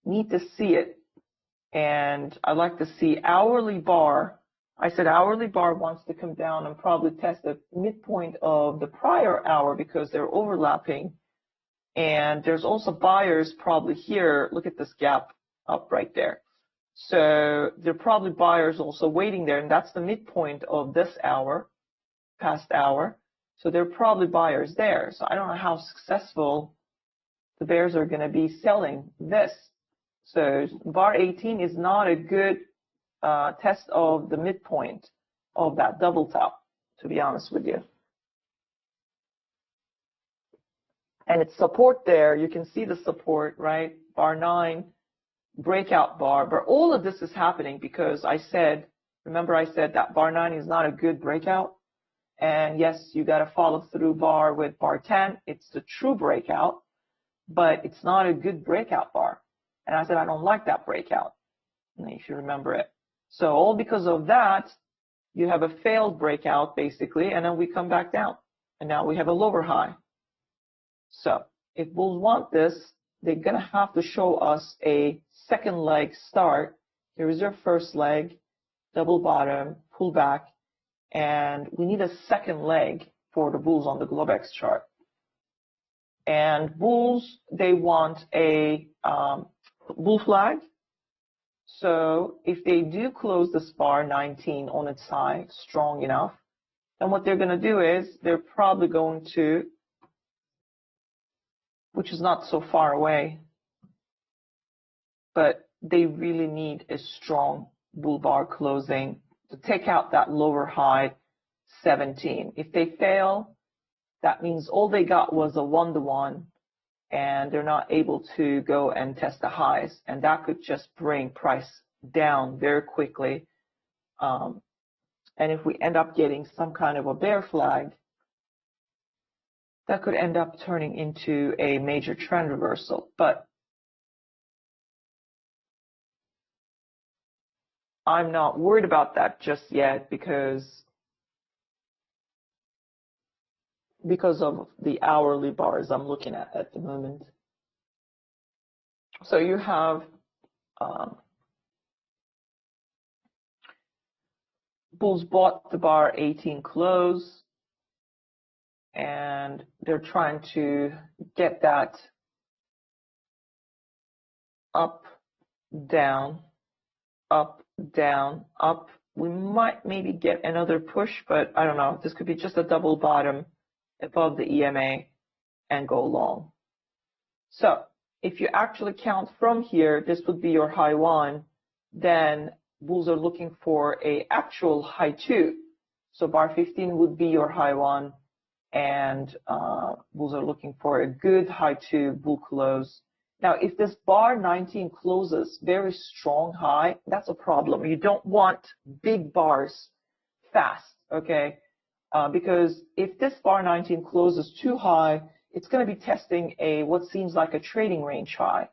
need to see it. And I like to see hourly bar. I said hourly bar wants to come down and probably test the midpoint of the prior hour because they're overlapping. And there's also buyers probably here. Look at this gap up right there. So there are probably buyers also waiting there, and that's the midpoint of this hour, past hour. So there are probably buyers there. So I don't know how successful the bears are going to be selling this. So bar 18 is not a good test of the midpoint of that double top, to be honest with you. And it's support there. You can see the support, right? Bar 9, breakout bar. But all of this is happening because I said, remember I said that bar 9 is not a good breakout. And yes, you got to follow through bar with bar 10. It's the true breakout, but it's not a good breakout bar. And I said, I don't like that breakout, if you remember it. So all because of that, you have a failed breakout, basically, and then we come back down. And now we have a lower high. So if bulls want this, they're going to have to show us a second leg start. Here is your first leg, double bottom, pull back, and we need a second leg for the bulls on the Globex chart. And bulls, they want a bull flag. So if they do close this bar 19 on its high strong enough, then what they're going to do is they're probably going to, which is not so far away, but they really need a strong bull bar closing to take out that lower high 17. If they fail, that means all they got was a 1-to-1, and they're not able to go and test the highs, and that could just bring price down very quickly. And if we end up getting some kind of a bear flag, that could end up turning into a major trend reversal. But I'm not worried about that just yet because of the hourly bars I'm looking at the moment. So you have bulls bought the bar 18 close, and they're trying to get that up, down, up, down, up. We might maybe get another push, but I don't know. This could be just a double bottom above the EMA and go long. So if you actually count from here, this would be your high 1. Then bulls are looking for a actual high 2. So bar 15 would be your high 1, and bulls are looking for a good high 2 bull close. Now, if this bar 19 closes very strong high, that's a problem. You don't want big bars fast, okay? Because if this bar 19 closes too high, it's going to be testing a what seems like a trading range high.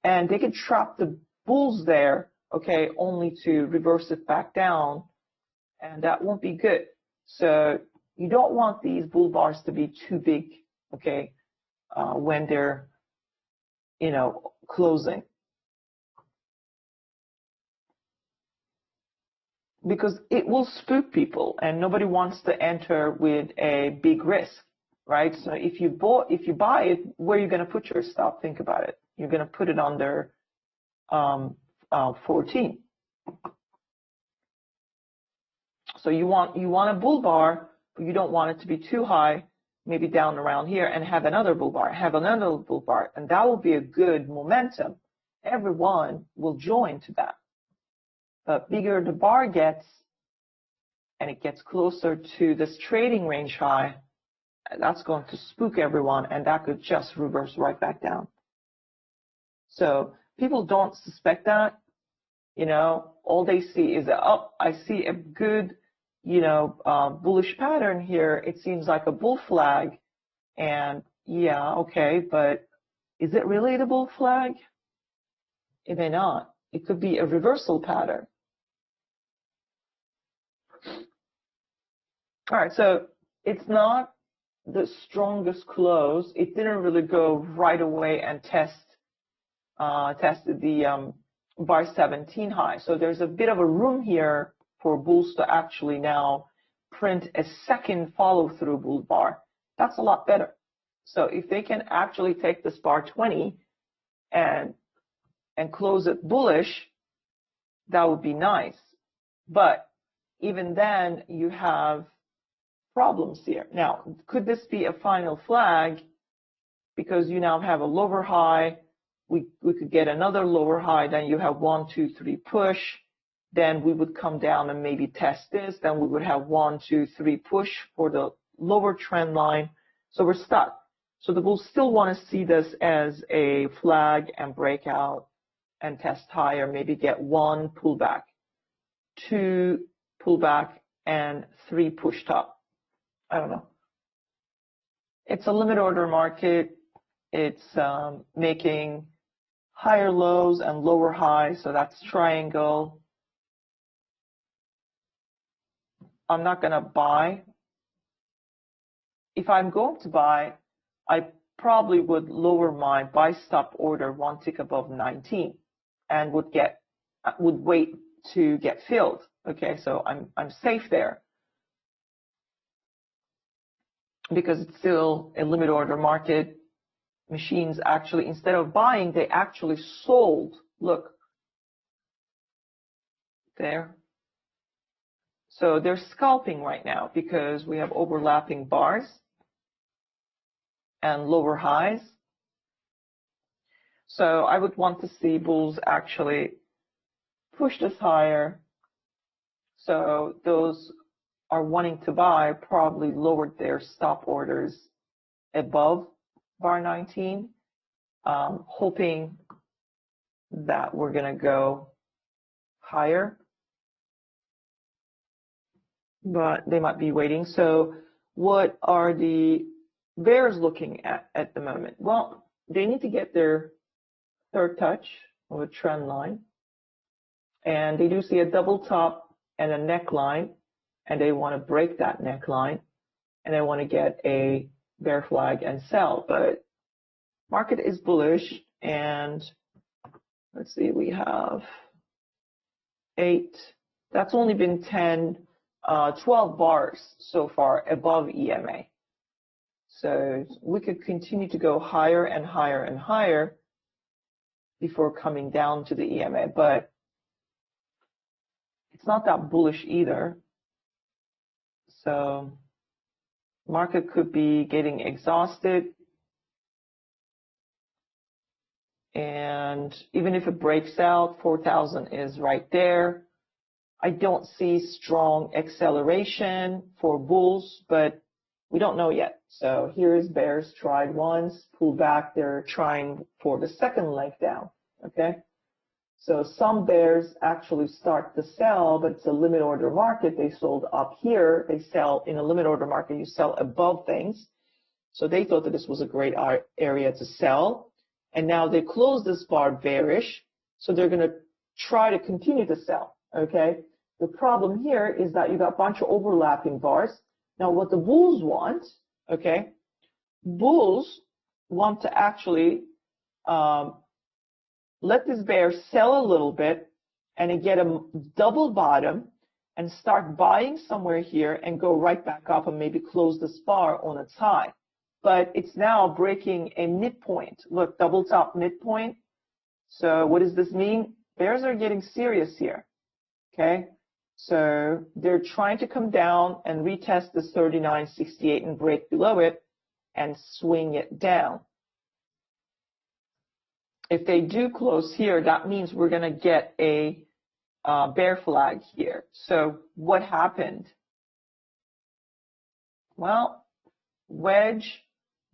And they can trap the bulls there okay, only to reverse it back down, and that won't be good. So you don't want these bull bars to be too big, okay, when they're, you know, closing. Because it will spook people, and nobody wants to enter with a big risk, right? So if you buy it, where are you going to put your stop? Think about it. You're going to put it under 14. So you want a bull bar, but you don't want it to be too high, maybe down around here, and have another bull bar, and that will be a good momentum. Everyone will join to that. But bigger the bar gets, and it gets closer to this trading range high, that's going to spook everyone, and that could just reverse right back down. So people don't suspect that. You know, all they see is that, oh, I see a good, you know, bullish pattern here. It seems like a bull flag, and yeah, okay, but is it really the bull flag? It may not. It could be a reversal pattern. All right, so it's not the strongest close. It didn't really go right away and tested the bar 17 high. So there's a bit of a room here for bulls to actually now print a second follow-through bull bar. That's a lot better. So if they can actually take this bar 20 and close it bullish, that would be nice. But even then, you have problems here. Now, could this be a final flag? Because you now have a lower high, we could get another lower high, then you have 1, 2, 3 push, then we would come down and maybe test this, then we would have 1, 2, 3 push for the lower trend line. So we're stuck. So the bulls still want to see this as a flag and break out and test higher, maybe get 1 pullback, 2 pullback, and 3 push top. I don't know. It's a limit order market. It's making higher lows and lower highs, so that's triangle. I'm not going to buy. If I'm going to buy, I probably would lower my buy stop order 1 tick above 19 and would wait to get filled. Okay, so I'm safe there. Because it's still a limit order market. Machines actually, instead of buying, they actually sold. Look, there. So they're scalping right now because we have overlapping bars and lower highs. So I would want to see bulls actually push this higher. So those are wanting to buy probably lowered their stop orders above bar 19, hoping that we're going to go higher, but they might be waiting. So what are the bears looking at the moment? Well, they need to get their third touch of a trend line, and they do see a double top and a neckline, and they want to break that neckline, and they want to get a bear flag and sell. But market is bullish, and let's see, we have 8. That's only been 12 bars so far above EMA. So we could continue to go higher and higher and higher before coming down to the EMA, but it's not that bullish either. So market could be getting exhausted. And even if it breaks out, 4,000 is right there. I don't see strong acceleration for bulls, but we don't know yet. So here is bears tried once, pulled back. They're trying for the second leg down, okay? So some bears actually start to sell, but it's a limit order market. They sold up here. They sell in a limit order market. You sell above things. So they thought that this was a great area to sell. And now they closed this bar bearish. So they're going to try to continue to sell, okay? The problem here is that you got a bunch of overlapping bars. Now what the bulls want, okay, bulls want to actually let this bear sell a little bit and get a double bottom and start buying somewhere here and go right back up and maybe close this bar on its high. But it's now breaking a midpoint. Look, double top midpoint. So what does this mean? Bears are getting serious here, okay? So they're trying to come down and retest this 39.68 and break below it and swing it down. If they do close here, that means we're going to get a bear flag here. So what happened? Well, wedge,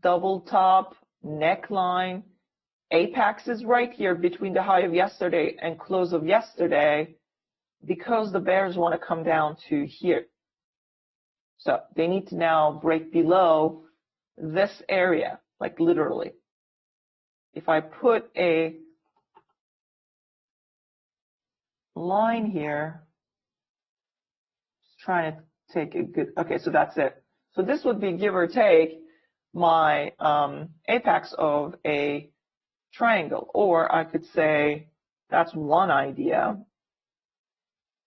double top, neckline, apex is right here between the high of yesterday and close of yesterday because the bears want to come down to here. So they need to now break below this area, like literally. If I put a line here, just trying to take a good, okay, so that's it. So this would be, give or take, my apex of a triangle. Or I could say that's one idea.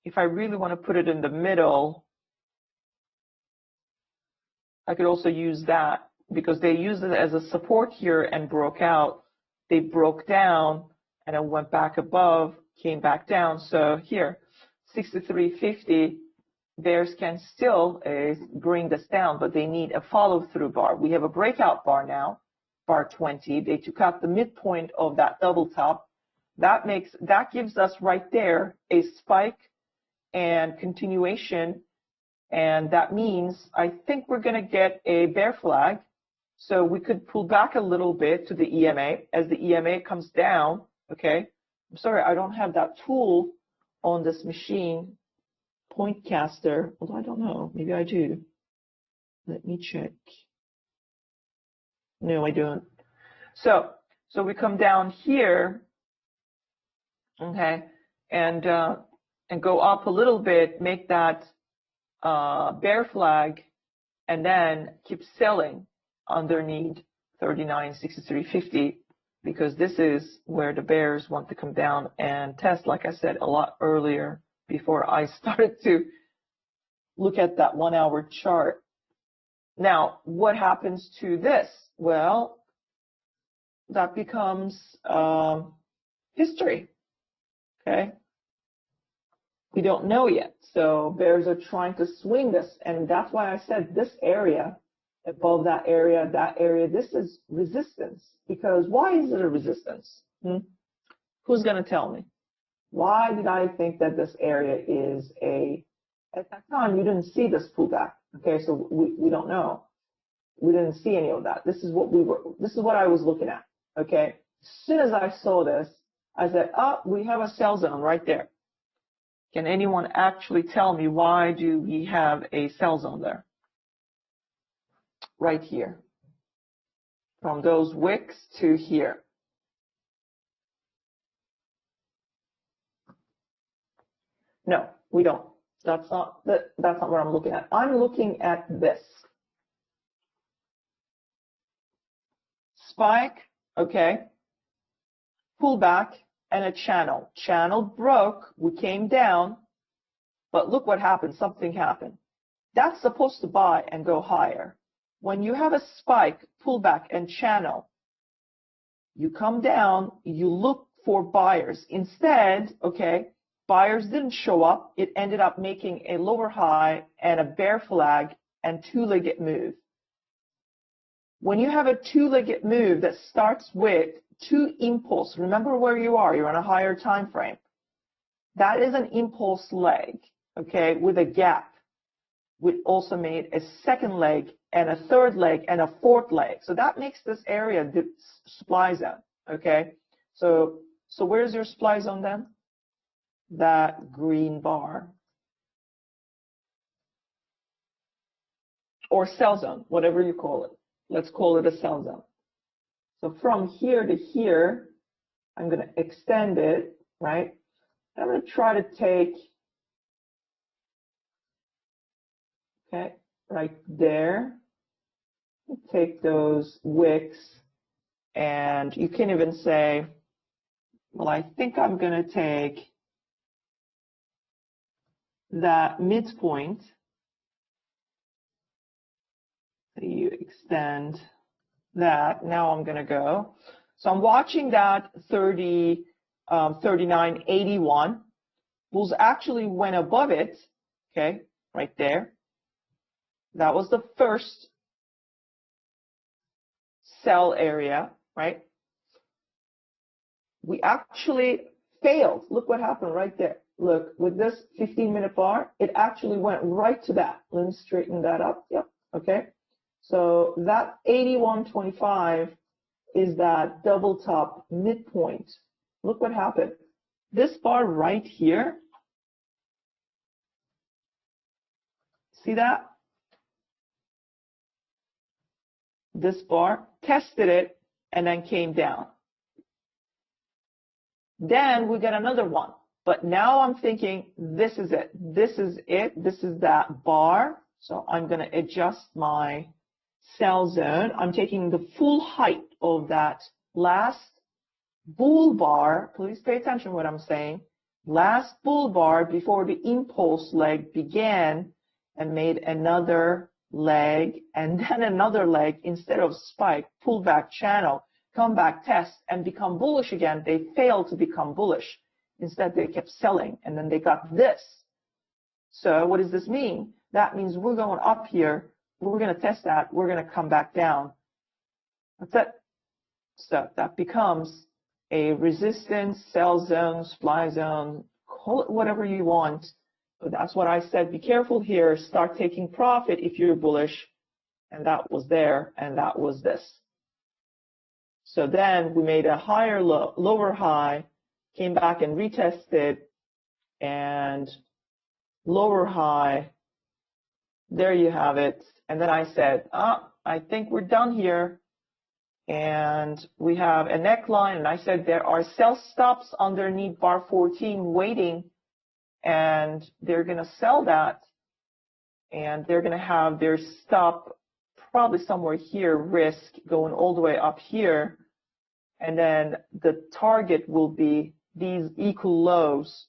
If I really want to put it in the middle, I could also use that because they used it as a support here and broke out. They broke down and it went back above, came back down. So here, 63.50, bears can still bring this down, but they need a follow-through bar. We have a breakout bar now, bar 20. They took out the midpoint of that double top. That gives us right there a spike and continuation, and that means I think we're going to get a bear flag. So we could pull back a little bit to the EMA as the EMA comes down. Okay, I'm sorry, I don't have that tool on this machine, point caster, although I don't know, maybe I do. Let me check. No, I don't. So we come down here, okay, and go up a little bit, make that bear flag, and then keep selling underneath 39.63.50 because this is where the bears want to come down and test, like I said, a lot earlier before I started to look at that 1 hour chart. Now, what happens to this? Well, that becomes history, okay? We don't know yet. So bears are trying to swing this, and that's why I said this area, above that area, this is resistance. Because why is it a resistance? Who's going to tell me? Why did I think that this area is at that time, you didn't see this pullback. Okay, so we don't know. We didn't see any of that. This is what I was looking at. Okay, as soon as I saw this, I said, oh, we have a sell zone right there. Can anyone actually tell me why do we have a sell zone there? Right here. From those wicks to here. No, we don't. That's not what I'm looking at. I'm looking at this. Spike, okay. Pullback and a channel. Channel broke, we came down, but look what happened, something happened. That's supposed to buy and go higher. When you have a spike, pullback, and channel, you come down, you look for buyers. Instead, okay, buyers didn't show up. It ended up making a lower high and a bear flag and two-legged move. When you have a two-legged move that starts with two impulse, remember where you are, you're on a higher time frame. That is an impulse leg, okay, with a gap. We also made a second leg and a third leg and a fourth leg. So that makes this area the supply zone, okay? So where's your supply zone then? That green bar. Or sell zone, whatever you call it. Let's call it a sell zone. So from here to here, I'm going to extend it, right? I'm going to try to take, okay, right there, take those wicks, and you can even say, well, I think I'm going to take that midpoint. So you extend that. Now I'm going to go. So I'm watching that 39.81. Bulls actually went above it, okay, right there. That was the first sell area, right? We actually failed. Look what happened right there. Look, with this 15-minute bar, it actually went right to that. Let me straighten that up. Yep, okay. So that 81.25 is that double top midpoint. Look what happened. This bar right here, see that? This bar tested it and then came down. Then we got another one. But now I'm thinking, this is it. This is it. This is that bar. So I'm going to adjust my sell zone. I'm taking the full height of that last bull bar. Please pay attention to what I'm saying. Last bull bar before the impulse leg began and made another leg and then another leg instead of spike, pullback channel, come back test and become bullish again. They failed to become bullish. Instead, they kept selling and then they got this. So what does this mean? That means we're going up here. We're going to test that. We're going to come back down. That's it. So that becomes a resistance, sell zone, supply zone, call it whatever you want. But that's what I said. Be careful here. Start taking profit if you're bullish. And that was there, and that was this. So then we made a higher low, lower high, came back and retested, and lower high. There you have it. And then I said, I think we're done here. And we have a neckline, and I said there are sell stops underneath bar 14 waiting, and they're going to sell that, and they're going to have their stop probably somewhere here, risk going all the way up here, and then the target will be these equal lows.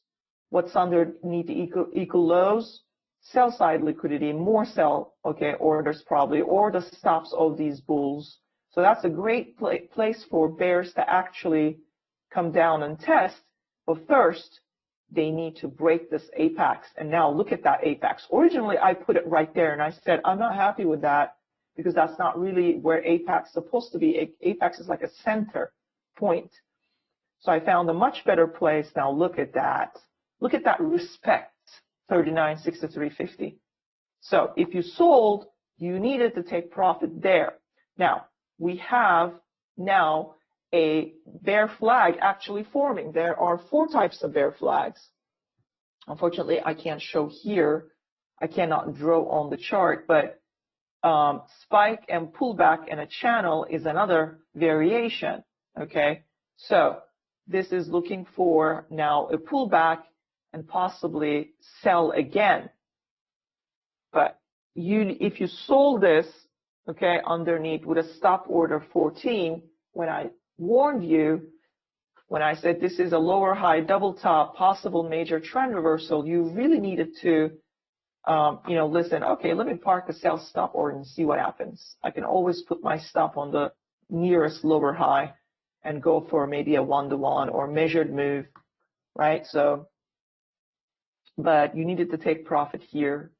What's underneath the equal lows? Sell side liquidity, more sell, okay, orders probably, or the stops of these bulls. So that's a great place for bears to actually come down and test. But first, they need to break this apex. And now look at that apex. Originally, I put it right there, and I said, I'm not happy with that because that's not really where apex is supposed to be. Apex is like a center point. So I found a much better place. Now look at that. Look at that respect, 39.6350. So if you sold, you needed to take profit there. Now, we have now a bear flag actually forming. There are 4 types of bear flags. Unfortunately, I can't show here. I cannot draw on the chart, but spike and pullback in a channel is another variation, okay? So this is looking for now a pullback and possibly sell again. But if you sold this, okay, underneath with a stop order 14, when I warned you, when I said this is a lower high double top, possible major trend reversal, you really needed to, listen, okay, let me park a sell stop order and see what happens. I can always put my stop on the nearest lower high and go for maybe a 1-to-1 or measured move, right? So, but you needed to take profit here.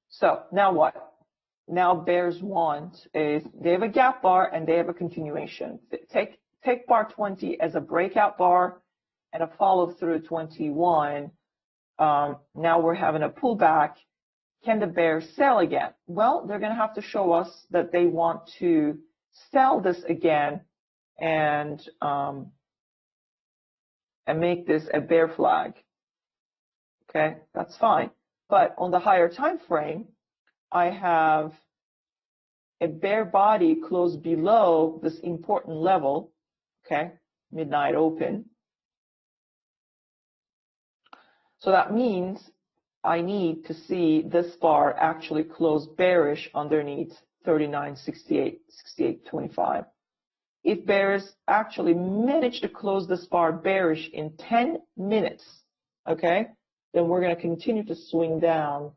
So now what? Now bears want is they have a gap bar and they have a continuation. Take bar 20 as a breakout bar and a follow through 21. Now we're having a pullback. Can the bears sell again? Well, they're going to have to show us that they want to sell this again and make this a bear flag. Okay, that's fine. But on the higher time frame, I have a bear body close below this important level, okay, midnight open. So that means I need to see this bar actually close bearish underneath 39.68, 68.25. If bears actually manage to close this bar bearish in 10 minutes, okay, then we're going to continue to swing down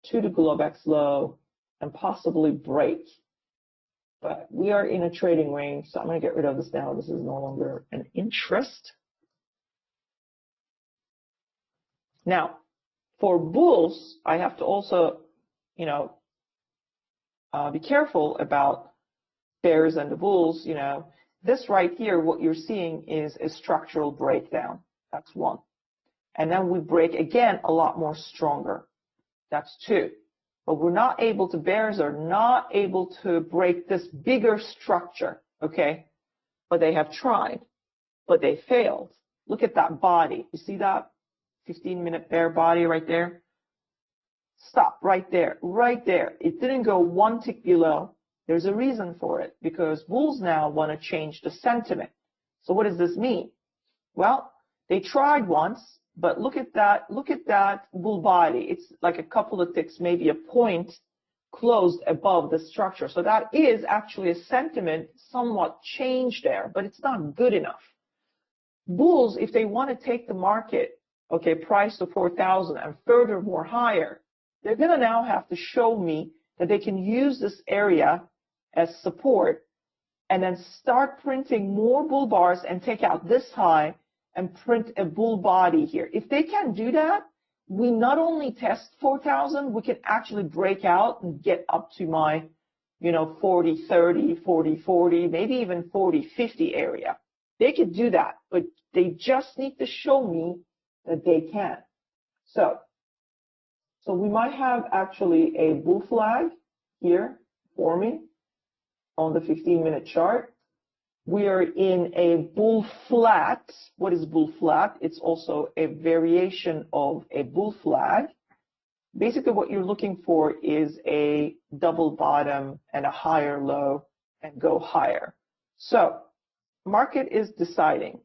to the Globex low and possibly break. But we are in a trading range, so I'm going to get rid of this now. This is no longer an interest. Now, for bulls, I have to also, be careful about bears and the bulls. This right here, what you're seeing is a structural breakdown. That's one. And then we break again a lot more stronger. That's two. But we're not able to, bears are not able to break this bigger structure, okay? But they have tried, but they failed. Look at that body. You see that 15-minute bear body right there? Stop right there, right there. It didn't go one tick below. There's a reason for it, because bulls now want to change the sentiment. So what does this mean? Well, they tried once, but look at that bull body. It's like a couple of ticks, maybe a point closed above the structure. So that is actually a sentiment somewhat changed there, but it's not good enough. Bulls, if they want to take the market, okay, price to 4,000 and furthermore higher, they're going to now have to show me that they can use this area as support and then start printing more bull bars and take out this high and print a bull body here. If they can do that, we not only test 4,000, we can actually break out and get up to my, 40-30, 40-40, maybe even 40-50 area. They could do that, but they just need to show me that they can. So we might have actually a bull flag here forming on the 15-minute chart. We are in a bull flat. What is bull flat? It's also a variation of a bull flag. Basically, what you're looking for is a double bottom and a higher low and go higher. So market is deciding,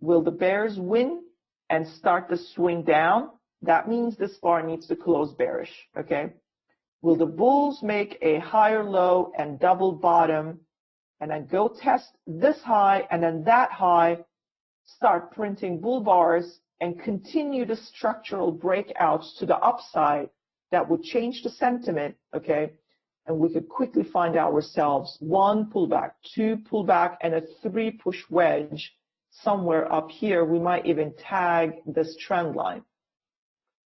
will the bears win and start to swing down? That means this bar needs to close bearish, okay? Will the bulls make a higher low and double bottom and then go test this high and then that high, start printing bull bars and continue the structural breakouts to the upside that would change the sentiment, okay? And we could quickly find ourselves 1 pullback, 2 pullback, and a 3 push wedge somewhere up here. We might even tag this trend line.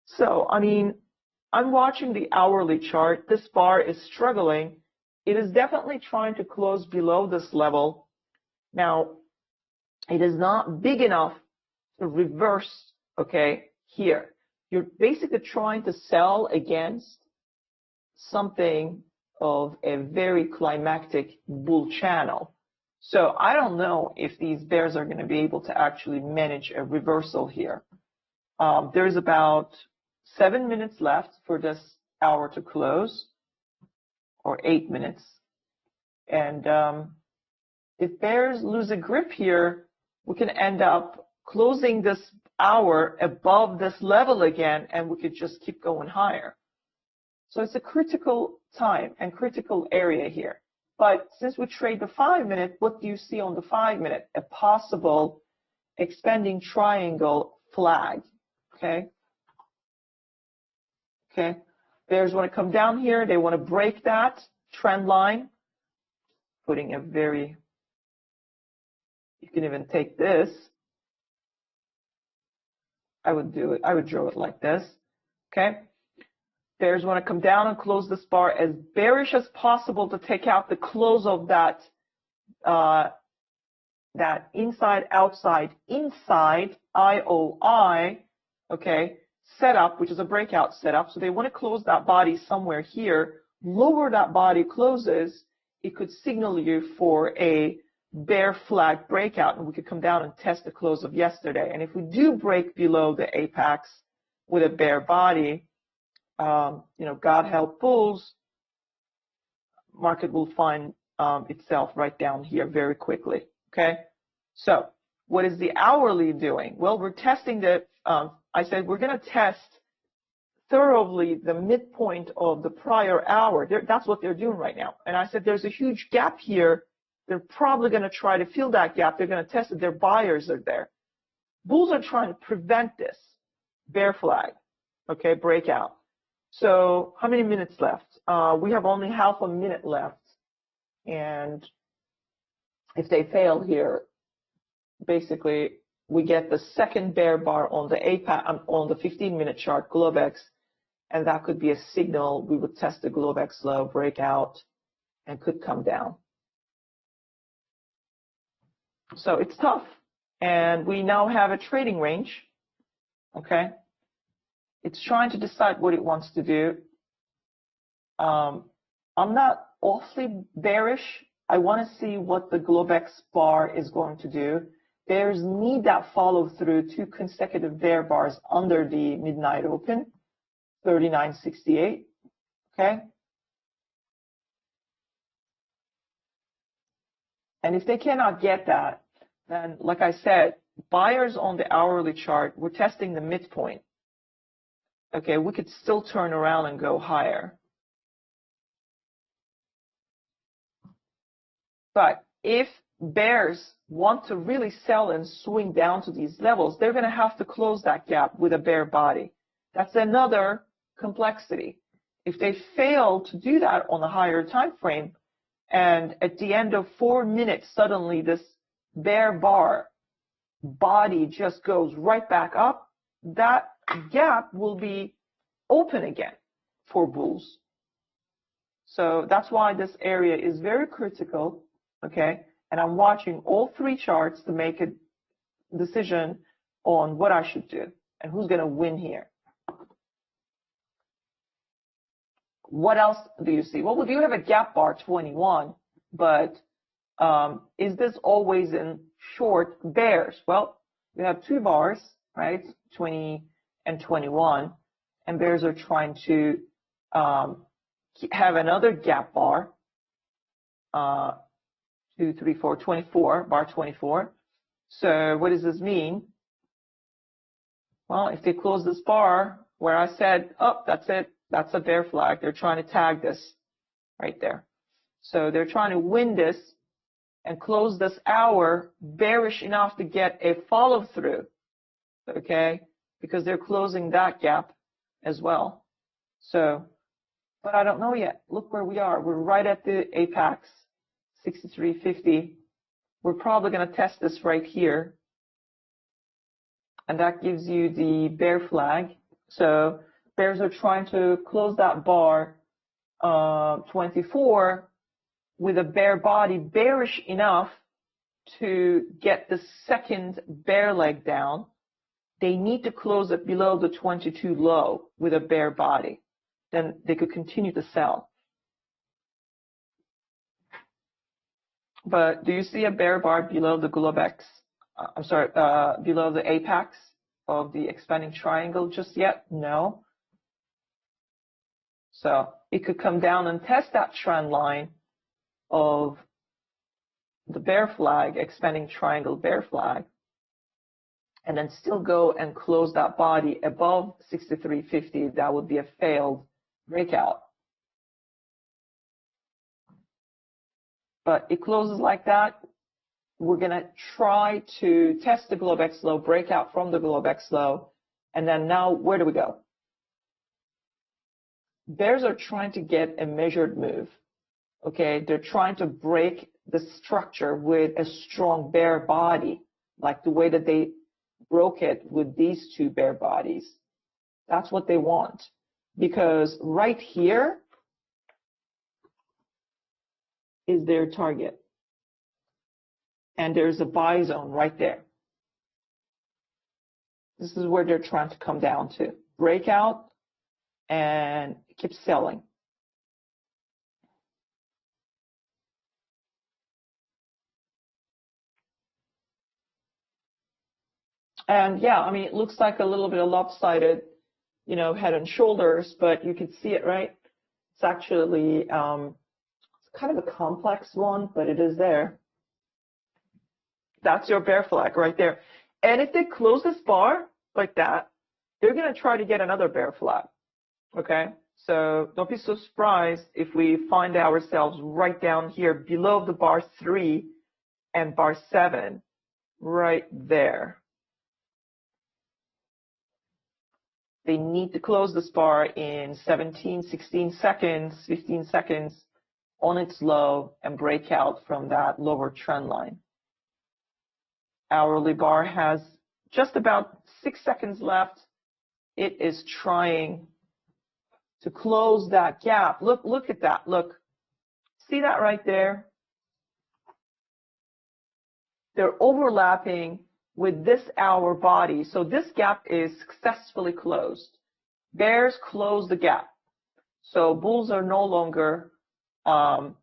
So, I'm watching the hourly chart. This bar is struggling. It is definitely trying to close below this level. Now, it is not big enough to reverse, okay, here. You're basically trying to sell against something of a very climactic bull channel. So I don't know if these bears are going to be able to actually manage a reversal here. There's about 7 minutes left for this hour to close, or 8 minutes. And if bears lose a grip here, we can end up closing this hour above this level again, and we could just keep going higher. So it's a critical time and critical area here. But since we trade the 5-minute, what do you see on the 5-minute? A possible expanding triangle flag, okay? Okay, bears want to come down here. They want to break that trend line. Putting a very, you can even take this. I would do it. I would draw it like this. Okay. Bears want to come down and close this bar as bearish as possible to take out the close of that that inside, outside, inside IOI. Okay. Setup, which is a breakout setup. So they want to close that body somewhere here. Lower that body closes, it could signal you for a bear flag breakout, and we could come down and test the close of yesterday. And if we do break below the apex with a bear body, God help bulls, market will find itself right down here very quickly. Okay, so what is the hourly doing? Well, we're testing the I said, we're going to test thoroughly the midpoint of the prior hour. That's what they're doing right now. And I said, there's a huge gap here. They're probably going to try to fill that gap. They're going to test it. Their buyers are there. Bulls are trying to prevent this. Bear flag, okay, breakout. So how many minutes left? We have only half a minute left. And if they fail here, basically we get the second bear bar on the on the 15-minute chart, Globex, and that could be a signal. We would test the Globex low, breakout, and could come down. So it's tough. And we now have a trading range, okay? It's trying to decide what it wants to do. I'm not awfully bearish. I want to see what the Globex bar is going to do. Bears need that follow through 2 consecutive bear bars under the midnight open, 39.68, okay? And if they cannot get that, then, like I said, buyers on the hourly chart, we're testing the midpoint. Okay, we could still turn around and go higher. But if bears want to really sell and swing down to these levels, they're going to have to close that gap with a bear body. That's another complexity. If they fail to do that on a higher time frame, and at the end of 4 minutes, suddenly this bear bar body just goes right back up, that gap will be open again for bulls. So that's why this area is very critical, okay? And I'm watching all 3 charts to make a decision on what I should do and who's going to win here. What else do you see? Well, we do have a gap bar 21, but is this always in short bears? Well, we have 2 bars, right? 20 and 21, and bears are trying to have another gap bar, 2, 3, 4, 24, bar 24. So what does this mean? Well, if they close this bar where I said, oh, that's it, that's a bear flag. They're trying to tag this right there. So they're trying to win this and close this hour bearish enough to get a follow through, okay? Because they're closing that gap as well. So, but I don't know yet. Look where we are. We're right at the apex, 63.50. We're probably going to test this right here. And that gives you the bear flag. So bears are trying to close that bar 24 with a bear body bearish enough to get the second bear leg down. They need to close it below the 22 low with a bear body. Then they could continue to sell. But do you see a bear bar below the Globex? Below the apex of the expanding triangle just yet? No. So it could come down and test that trend line of the bear flag, expanding triangle bear flag, and then still go and close that body above 63.50. That would be a failed breakout. But it closes like that. We're going to try to test the Globex low, break out from the Globex low, and then now where do we go? Bears are trying to get a measured move. Okay, they're trying to break the structure with a strong bear body, like the way that they broke it with these 2 bear bodies. That's what they want. Because right here is their target. And there's a buy zone right there. This is where they're trying to come down to. Break out and keep selling. And yeah, I mean, it looks like a little bit of lopsided, you know, head and shoulders, but you can see it, right? It's actually it's kind of a complex one, but it is there. That's your bear flag right there. And if they close this bar like that, they're going to try to get another bear flag. Okay, so don't be so surprised if we find ourselves right down here below the bar 3 and bar 7, right there. They need to close this bar in 17, 16 seconds, 15 seconds on its low and break out from that lower trend line. Hourly bar has just about 6 seconds left. It is trying to close that gap. Look at that. Look. See that right there? They're overlapping with this hour body. So this gap is successfully closed. Bears close the gap. So bulls are no longer, they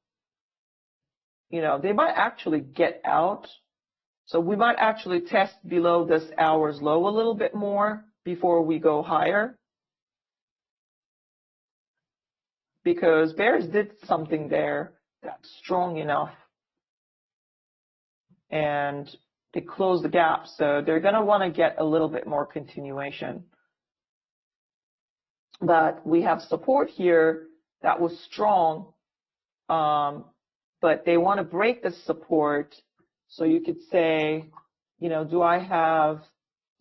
might actually get out. So we might actually test below this hour's low a little bit more before we go higher. Because bears did something there that's strong enough. And they close the gap, so they're going to want to get a little bit more continuation. But we have support here that was strong, but they want to break the support. So you could say, do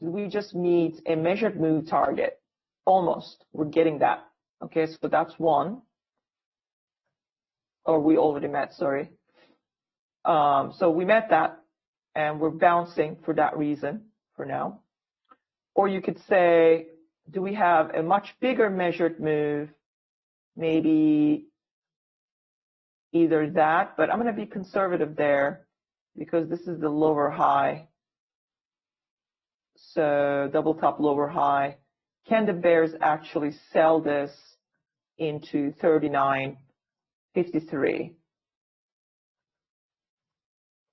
we just meet a measured move target? Almost, we're getting that. Okay, so that's one. Or we already met, sorry. So we met that. And we're bouncing for that reason for now. Or you could say, do we have a much bigger measured move? Maybe either that, but I'm going to be conservative there because this is the lower high. So double top lower high. Can the bears actually sell this into 39.53?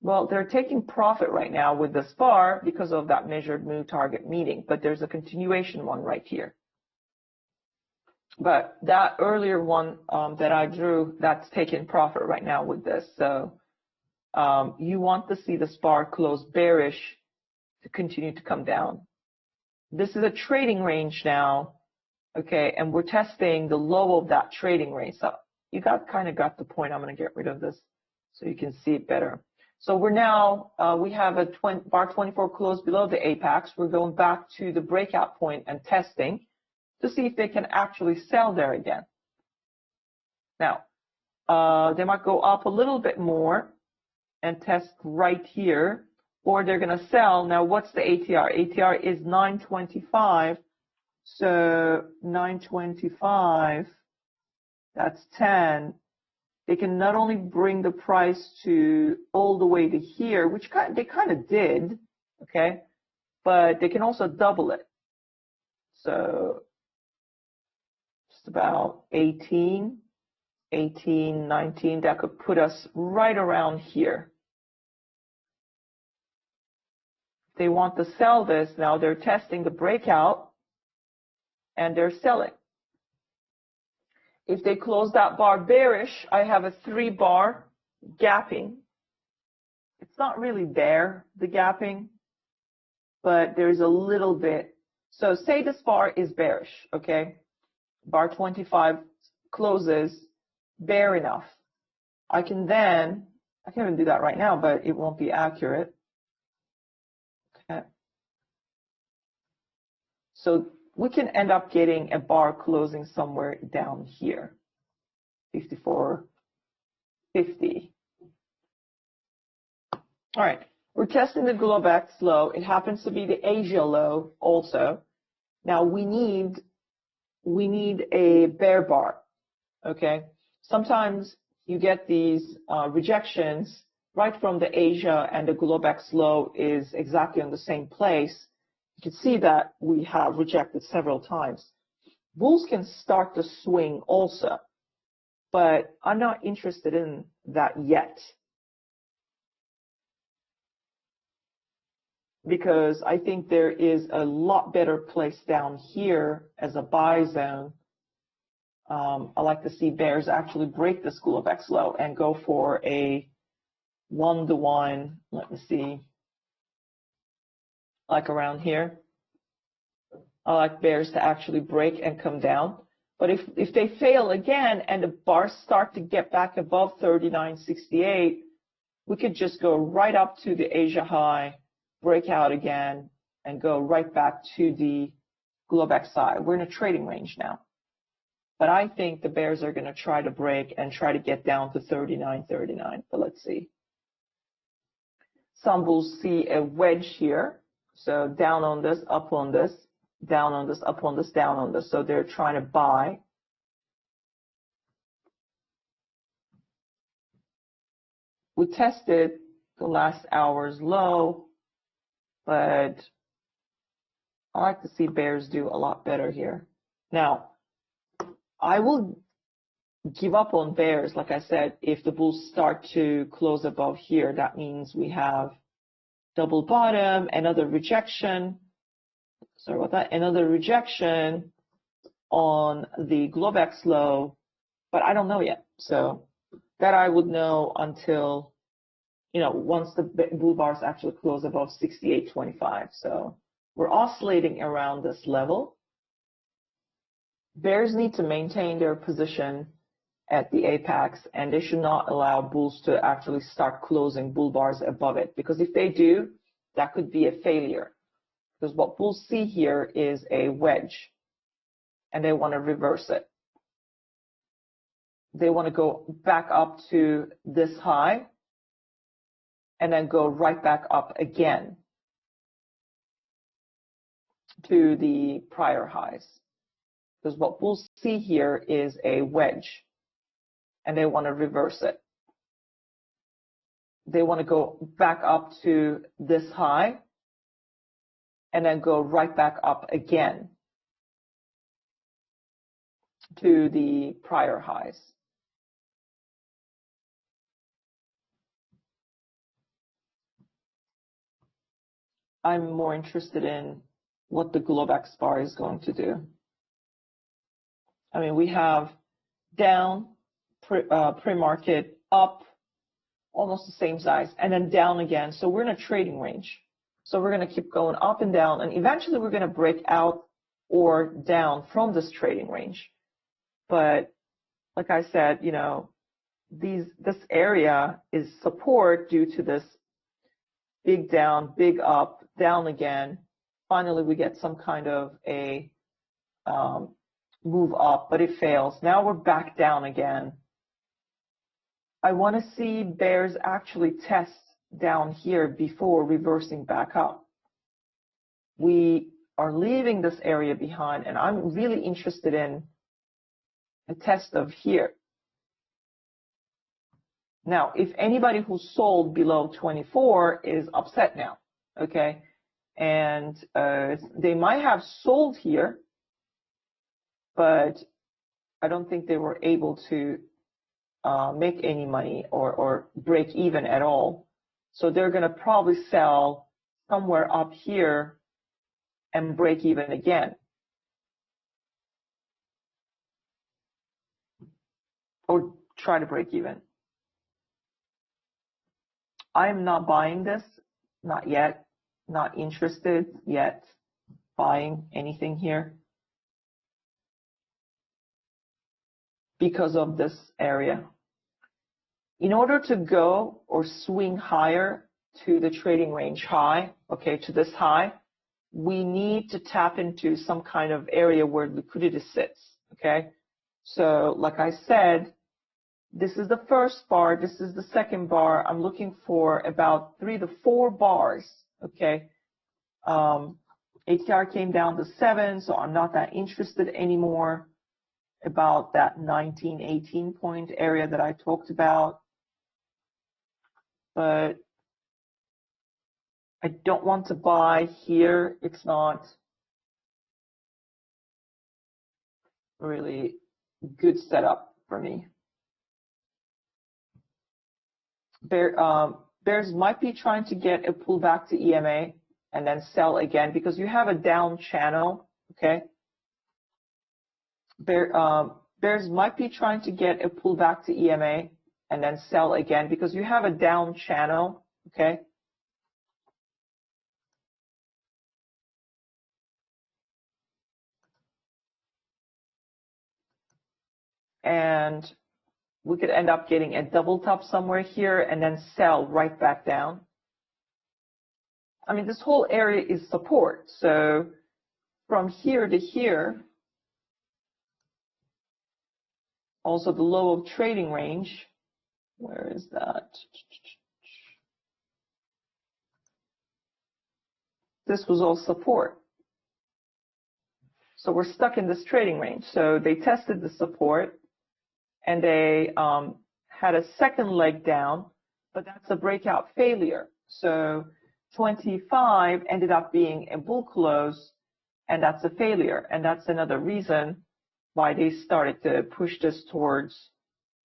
Well, they're taking profit right now with this bar because of that measured move target meeting, but there's a continuation one right here. But that earlier one that I drew, that's taking profit right now with this. So you want to see this bar close bearish to continue to come down. This is a trading range now, okay, and we're testing the low of that trading range. So you kind of got the point. I'm going to get rid of this so you can see it better. So we're now, we have a bar 24 close below the apex. We're going back to the breakout point and testing to see if they can actually sell there again. Now, they might go up a little bit more and test right here, or they're going to sell. Now, what's the ATR? ATR is 925. So 925, that's 10. They can not only bring the price to all the way to here, which they kind of did, okay, but they can also double it. So just about 18, 19, that could put us right around here. They want to sell this. Now they're testing the breakout and they're selling. If they close that bar bearish, I have a 3-bar gapping. It's not really there, the gapping, but there's a little bit. So say this bar is bearish, okay? Bar 25 closes bare enough. I can even do that right now, but it won't be accurate. Okay. So we can end up getting a bar closing somewhere down here, 54.50. All right, we're testing the Globex low. It happens to be the Asia low also. Now we need a bear bar, okay? Sometimes you get these rejections right from the Asia, and the Globex low is exactly on the same place. You can see that we have rejected several times. Bulls can start to swing also, but I'm not interested in that yet, because I think there is a lot better place down here as a buy zone. I like to see bears actually break the Globex low and go for a 1-to-1. Let me see. Like around here. I like bears to actually break and come down. But if they fail again and the bars start to get back above 39.68, we could just go right up to the Asia high, break out again, and go right back to the Globex high. We're in a trading range now. But I think the bears are going to try to break and try to get down to 39.39. But let's see. Some bulls see a wedge here. So down on this, up on this, down on this, up on this, down on this. So they're trying to buy. We tested the last hour's low, but I like to see bears do a lot better here. Now, I will give up on bears, like I said, if the bulls start to close above here. That means we have double bottom, another rejection. Sorry about that, another rejection on the Globex low, but I don't know yet. So that I would know until, once the bull bars actually close above 68.25. So we're oscillating around this level. Bears need to maintain their position at the apex, and they should not allow bulls to actually start closing bull bars above it, because if they do, that could be a failure. Because what bulls see here is a wedge, and they want to reverse it. They want to go back up to this high, and then go right back up again to the prior highs. Because what bulls see here is a wedge, and they want to reverse it. They want to go back up to this high, and then go right back up again to the prior highs. I'm more interested in what the Globex bar is going to do. I mean, we have down, pre-market, up, almost the same size, and then down again. So we're in a trading range. So we're going to keep going up and down, and eventually we're going to break out or down from this trading range. But like I said, this area is support due to this big down, big up, down again. Finally, we get some kind of a move up, but it fails. Now we're back down again. I want to see bears actually test down here before reversing back up. We are leaving this area behind, and I'm really interested in a test of here. Now, if anybody who sold below 24 is upset now, okay, and they might have sold here, but I don't think they were able to make any money or break even at all. So they're going to probably sell somewhere up here and break even again. Or try to break even. I'm not buying this, not yet, not interested yet buying anything here because of this area. In order to go or swing higher to the trading range high, okay, to this high, we need to tap into some kind of area where liquidity sits, okay? So like I said, this is the first bar, this is the second bar. I'm looking for about 3 to 4 bars, okay? ATR came down to 7, so I'm not that interested anymore about that 19, 18 point area that I talked about. But I don't want to buy here. It's not really good setup for me. Bears might be trying to get a pullback to EMA and then sell again because you have a down channel, okay? Bears might be trying to get a pullback to EMA and then sell again because you have a down channel, okay? and we could end up getting a double top somewhere here and then sell right back down. I mean, this whole area is support. So from here to here, also the low of trading range, where is that? This was all support. So we're stuck in this trading range. So they tested the support and they had a second leg down, but that's a breakout failure. So 25 ended up being a bull close, and that's a failure. And that's another reason why they started to push this towards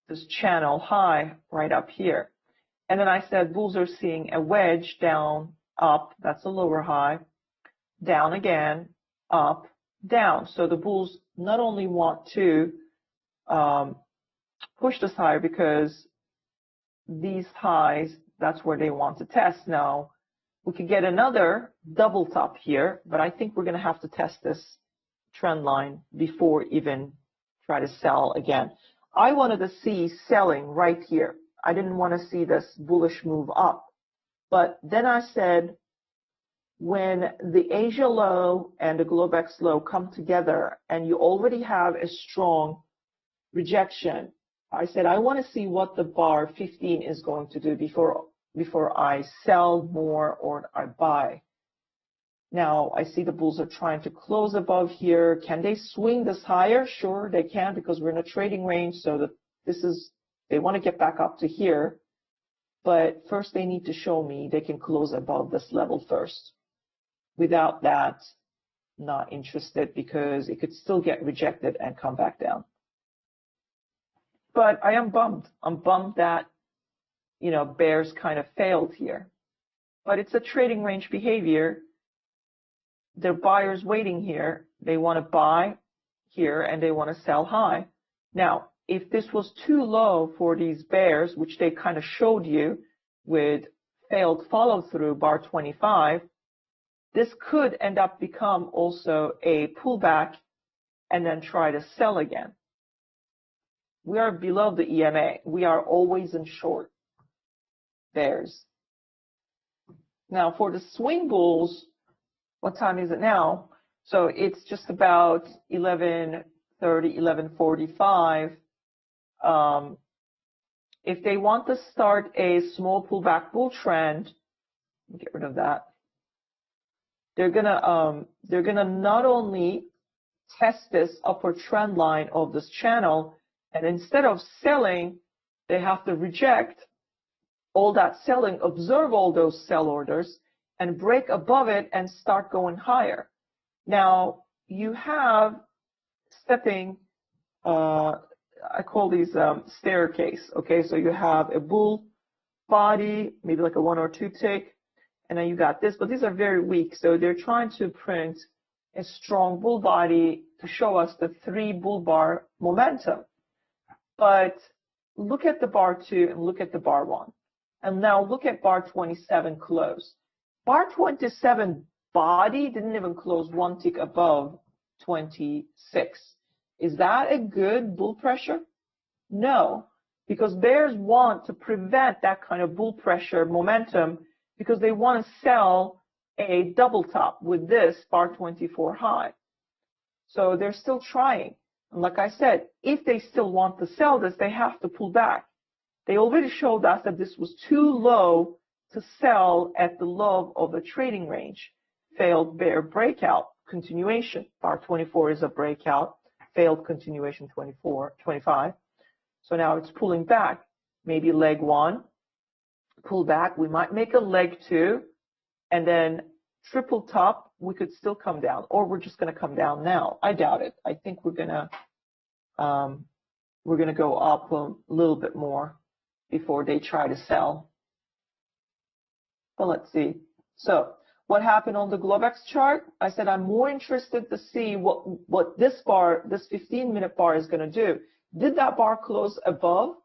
this channel high right up here. And then I said bulls are seeing a wedge down, up, that's a lower high, down again, up, down. So the bulls not only want to push this higher because these highs, that's where they want to test. Now, we could get another double top here, but I think we're going to have to test this trend line before even try to sell again. I wanted to see selling right here. I didn't want to see this bullish move up. But then I said, when the Asia low and the Globex low come together and you already have a strong rejection, I said, I want to see what the bar 15 is going to do before I sell more or I buy. Now, I see the bulls are trying to close above here. Can they swing this higher? Sure, they can, because we're in a trading range. So that they want to get back up to here. But first, they need to show me they can close above this level first. Without that, not interested, because it could still get rejected and come back down. But I am bummed. I'm bummed that, you know, bears kind of failed here. But it's a trading range behavior. There are buyers waiting here. They want to buy here and they want to sell high. Now, if this was too low for these bears, which they kind of showed you with failed follow through bar 25, this could end up become also a pullback and then try to sell again. We are below the EMA. We are always in short bears. Now for the swing bulls, what time is it now? So it's just about 11:30, 11:45. If they want to start a small pullback bull trend, get rid of that. They're gonna not only test this upper trend line of this channel, and instead of selling, they have to reject all that selling, observe all those sell orders, and break above it and start going higher. Now, you have stepping, I call these staircase, okay? So you have a bull body, maybe like a 1 or 2 tick, and then you got this, but these are very weak. So they're trying to print a strong bull body to show us the 3 bull bar momentum. But look at the bar 2 and look at the bar 1. And now look at bar 27 close. Bar 27 body didn't even close 1 tick above 26. Is that a good bull pressure? No, because bears want to prevent that kind of bull pressure momentum because they want to sell a double top with this bar 24 high. So they're still trying. And like I said, if they still want to sell this, they have to pull back. They already showed us that this was too low to sell at the low of the trading range. Failed bear breakout, continuation. Bar 24 is a breakout. Failed continuation 25. So now it's pulling back. Maybe leg 1, pull back. We might make a leg 2, and then triple top, we could still come down, or we're just going to come down now. I doubt it. I think we're going to go up a little bit more before they try to sell. But let's see. So what happened on the Globex chart? I said I'm more interested to see what this bar, this 15-minute bar is going to do. Did that bar close above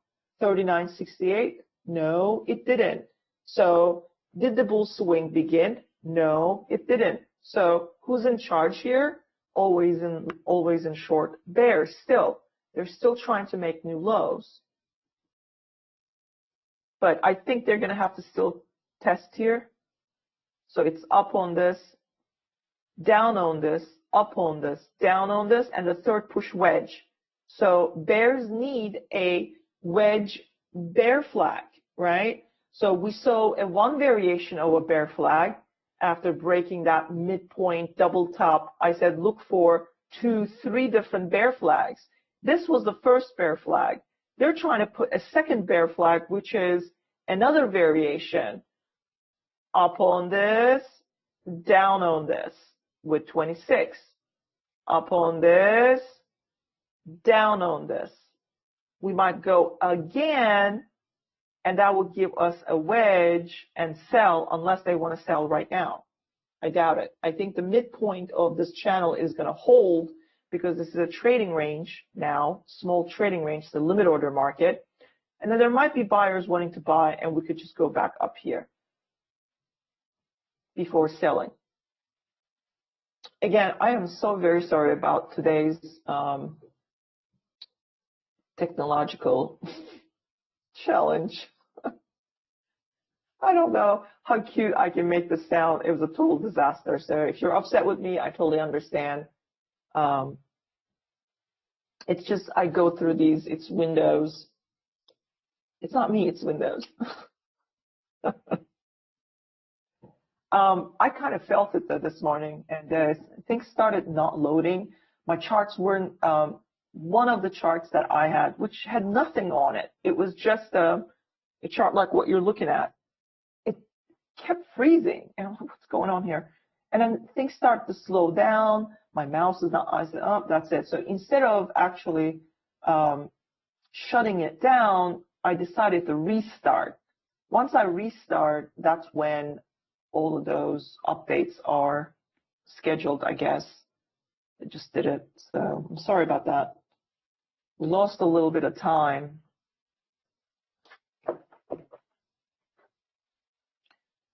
39.68? No, it didn't. So did the bull swing begin? No, it didn't. So who's in charge here? Always in short bears still. They're still trying to make new lows. But I think they're going to have to still test here. So it's up on this, down on this, up on this, down on this, and the third push wedge. So bears need a wedge bear flag, right? So we saw one variation of a bear flag after breaking that midpoint double top. I said look for 2, 3 different bear flags. This was the first bear flag. They're trying to put a second bear flag, which is another variation. Up on this, down on this with 26. Up on this, down on this. We might go again, and that will give us a wedge and sell unless they want to sell right now. I doubt it. I think the midpoint of this channel is going to hold because this is a trading range now, small trading range, the limit order market. And then there might be buyers wanting to buy, and we could just go back up here before selling. Again, I am so very sorry about today's technological challenge. I don't know how cute I can make this sound. It was a total disaster. So if you're upset with me, I totally understand. It's just I go through these. It's Windows. It's not me. It's Windows. I kind of felt it this morning, and things started not loading. My charts weren't. One of the charts that I had, which had nothing on it, it was just a chart like what you're looking at. It kept freezing, and I'm like, what's going on here? And then things start to slow down. My mouse is not. I said, oh, that's it. So instead of actually shutting it down, I decided to restart. Once I restart, that's when all of those updates are scheduled, I guess. I just did it, so I'm sorry about that. We lost a little bit of time.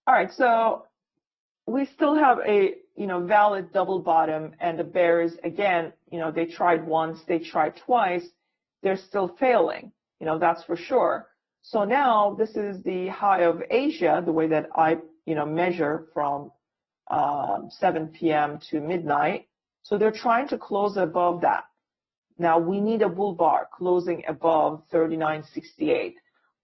All right, so we still have a valid double bottom, and the bears, again, they tried once, they tried twice, they're still failing, that's for sure. So now this is the high of Asia, the way that I measure from 7 p.m. to midnight. So they're trying to close above that. Now we need a bull bar closing above 39.68.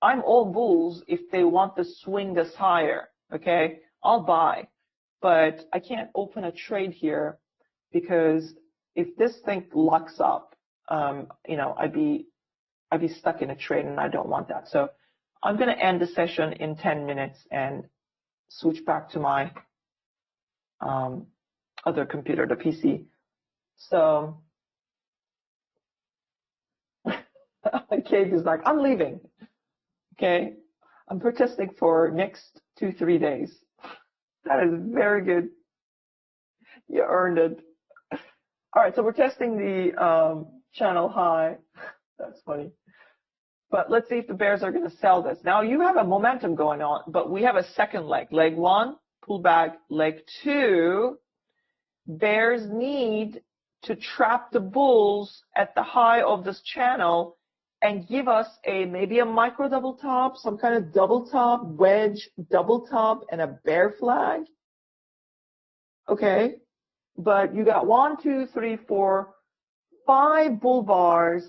I'm all bulls if they want to swing this higher, okay? I'll buy, but I can't open a trade here because if this thing locks up, I'd be stuck in a trade, and I don't want that. So I'm going to end the session in 10 minutes and switch back to my other computer, the PC. So Kate is like, I'm leaving. Okay, I'm protesting for next 2-3 days. That is very good. You earned it. All right, so we're testing the channel high. That's funny. But let's see if the bears are going to sell this. Now you have a momentum going on, but we have a second leg. Leg 1, pull back. Leg 2, bears need to trap the bulls at the high of this channel and give us maybe a micro double top, some kind of double top, wedge double top, and a bear flag. Okay, but you got 1, 2, 3, 4, 5 bull bars.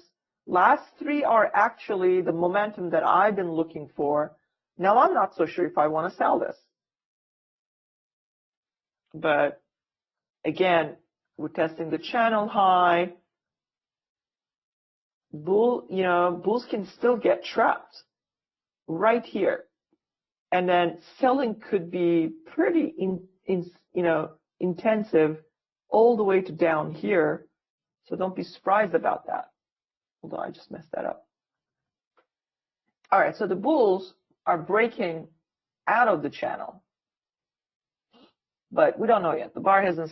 Last 3 are actually the momentum that I've been looking for. Now I'm not so sure if I want to sell this. But again, we're testing the channel high. Bulls can still get trapped right here. And then selling could be pretty intensive all the way to down here. So don't be surprised about that. Hold on, I just messed that up. All right, so the bulls are breaking out of the channel. But we don't know yet. The bar hasn't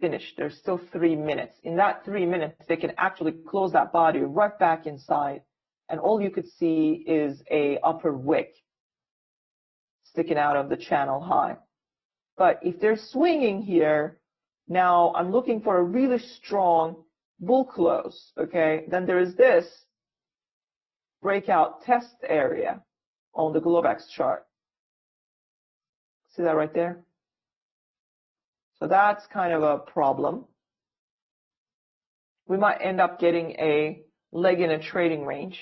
finished. There's still 3 minutes. In that 3 minutes, they can actually close that body right back inside. And all you could see is a upper wick sticking out of the channel high. But if they're swinging here, now I'm looking for a really strong bull close, okay? Then there is this breakout test area on the Globex chart. See that right there? So that's kind of a problem. We might end up getting a leg in a trading range,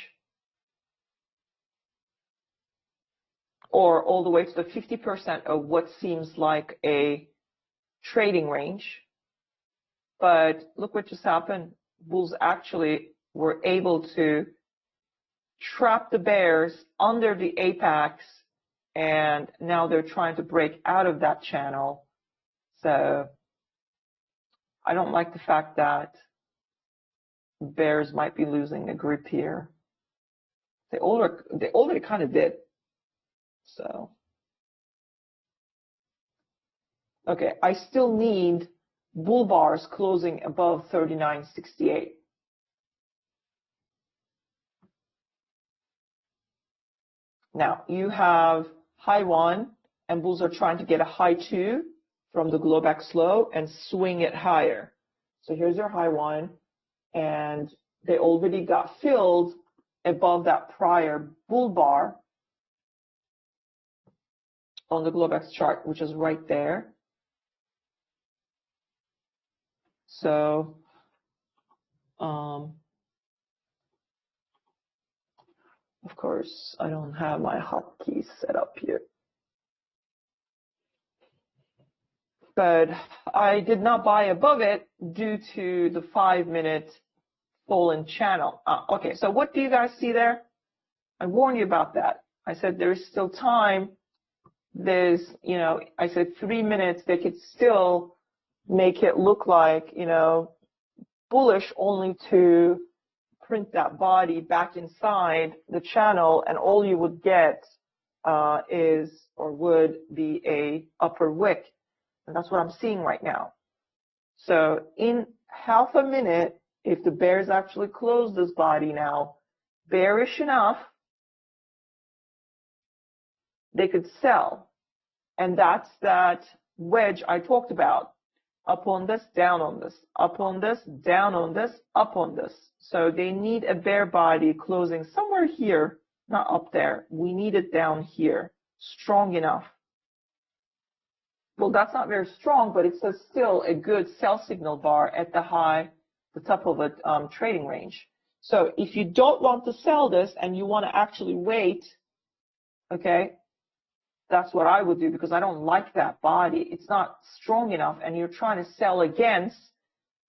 or all the way to the 50% of what seems like a trading range. But look what just happened. Bulls actually were able to trap the bears under the apex, and now they're trying to break out of that channel. So I don't like the fact that bears might be losing a grip here. They already kind of did. So, okay, I still need bull bars closing above 39.68. Now, you have high 1, and bulls are trying to get a high 2 from the Globex low and swing it higher. So here's your high 1, and they already got filled above that prior bull bar on the Globex chart, which is right there. So, of course, I don't have my hotkeys set up here. But I did not buy above it due to the 5-minute fallen channel. Okay, so what do you guys see there? I warned you about that. I said there is still time. There's, you know, I said 3 minutes, they could still make it look like, you know, bullish, only to print that body back inside the channel, and all you would get is, or would be, a upper wick. And that's what I'm seeing right now. So in half a minute, if the bears actually close this body now, bearish enough, they could sell. And that's that wedge I talked about. Up on this, down on this, up on this, down on this, up on this. So they need a bear body closing somewhere here, not up there. We need it down here, strong enough. Well, that's not very strong, but it's still a good sell signal bar at the high, the top of a trading range. So if you don't want to sell this and you want to actually wait, okay, that's what I would do, because I don't like that body. It's not strong enough, and you're trying to sell against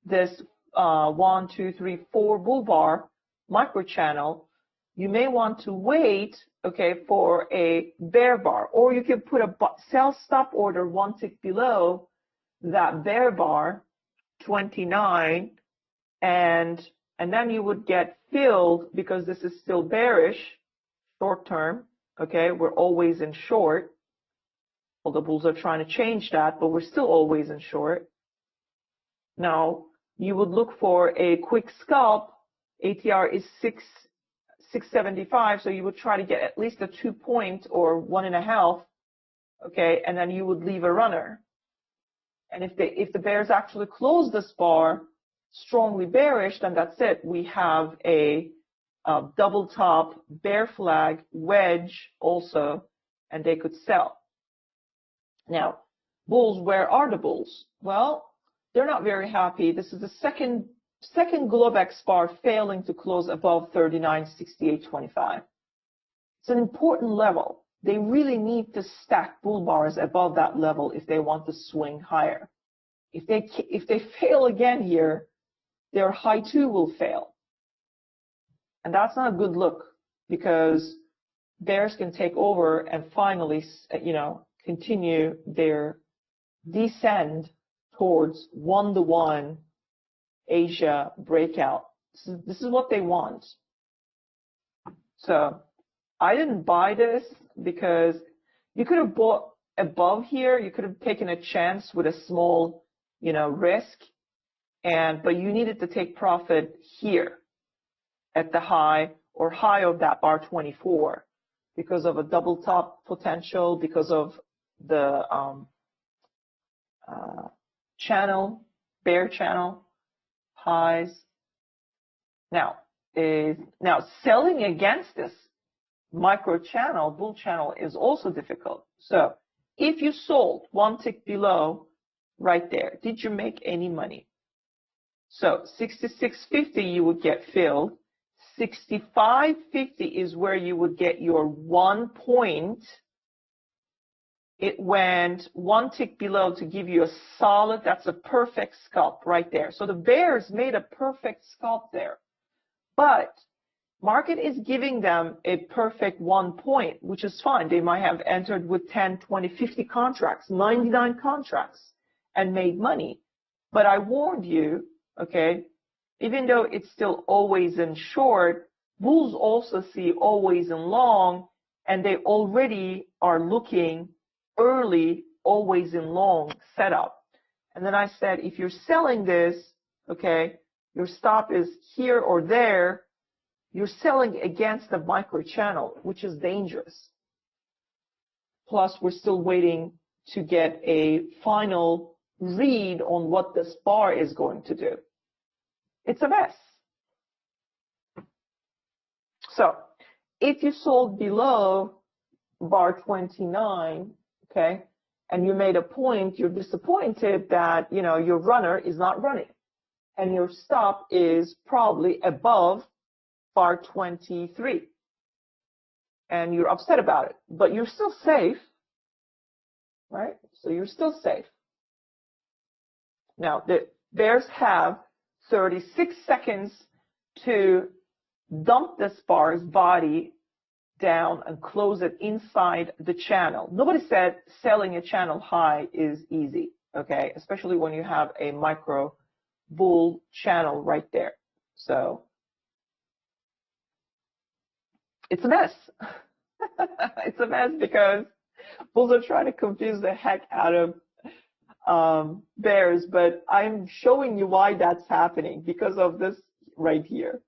this 1, 2, 3, 4 bull bar micro channel. You may want to wait, okay, for a bear bar, or you can put a sell stop order 1 tick below that bear bar, 29, and then you would get filled, because this is still bearish short term. Okay, we're always in short. Well, the bulls are trying to change that, but we're still always in short. Now, you would look for a quick scalp. ATR is 675, so you would try to get at least a 2 point or 1.5, okay, and then you would leave a runner. And if the bears actually close this bar strongly bearish, then that's it. We have a double top bear flag wedge also, and they could sell. Now, bulls, where are the bulls? Well, they're not very happy. This is the second Globex bar failing to close above 39.6825. It's an important level. They really need to stack bull bars above that level if they want to swing higher. If they fail again here, their high 2 will fail. And that's not a good look, because bears can take over and finally, you know, continue their descend towards 1-to-1 Asia breakout. This is what they want. So I didn't buy this, because you could have bought above here. You could have taken a chance with a small, you know, risk, but you needed to take profit here at the high or high of that bar 24, because of a double top potential, because of the channel, bear channel highs Now, selling against this micro channel, bull channel, is also difficult. So if you sold one tick below right there, did you make any money? So 66.50 you would get filled. 65.50 is where you would get your 1 point. It went one tick below to give you a solid, that's a perfect scalp right there. So the bears made a perfect scalp there. But market is giving them a perfect 1 point, which is fine. They might have entered with 10, 20, 50 contracts, 99 contracts, and made money. But I warned you, okay, even though it's still always in short, bulls also see always in long, and they already are looking early, always in long setup. And then I said, if you're selling this, okay, your stop is here or there, you're selling against the micro channel, which is dangerous. Plus, we're still waiting to get a final read on what this bar is going to do. It's a mess. So, if you sold below bar 29, okay, and you made a point, you're disappointed that, you know, your runner is not running, and your stop is probably above bar 23, and you're upset about it, but you're still safe, right? So you're still safe. Now, the bears have 36 seconds to dump this bar's body down and close it inside the channel. Nobody said selling a channel high is easy, okay? Especially when you have a micro bull channel right there. So it's a mess. It's a mess because bulls are trying to confuse the heck out of bears, but I'm showing you why that's happening because of this right here.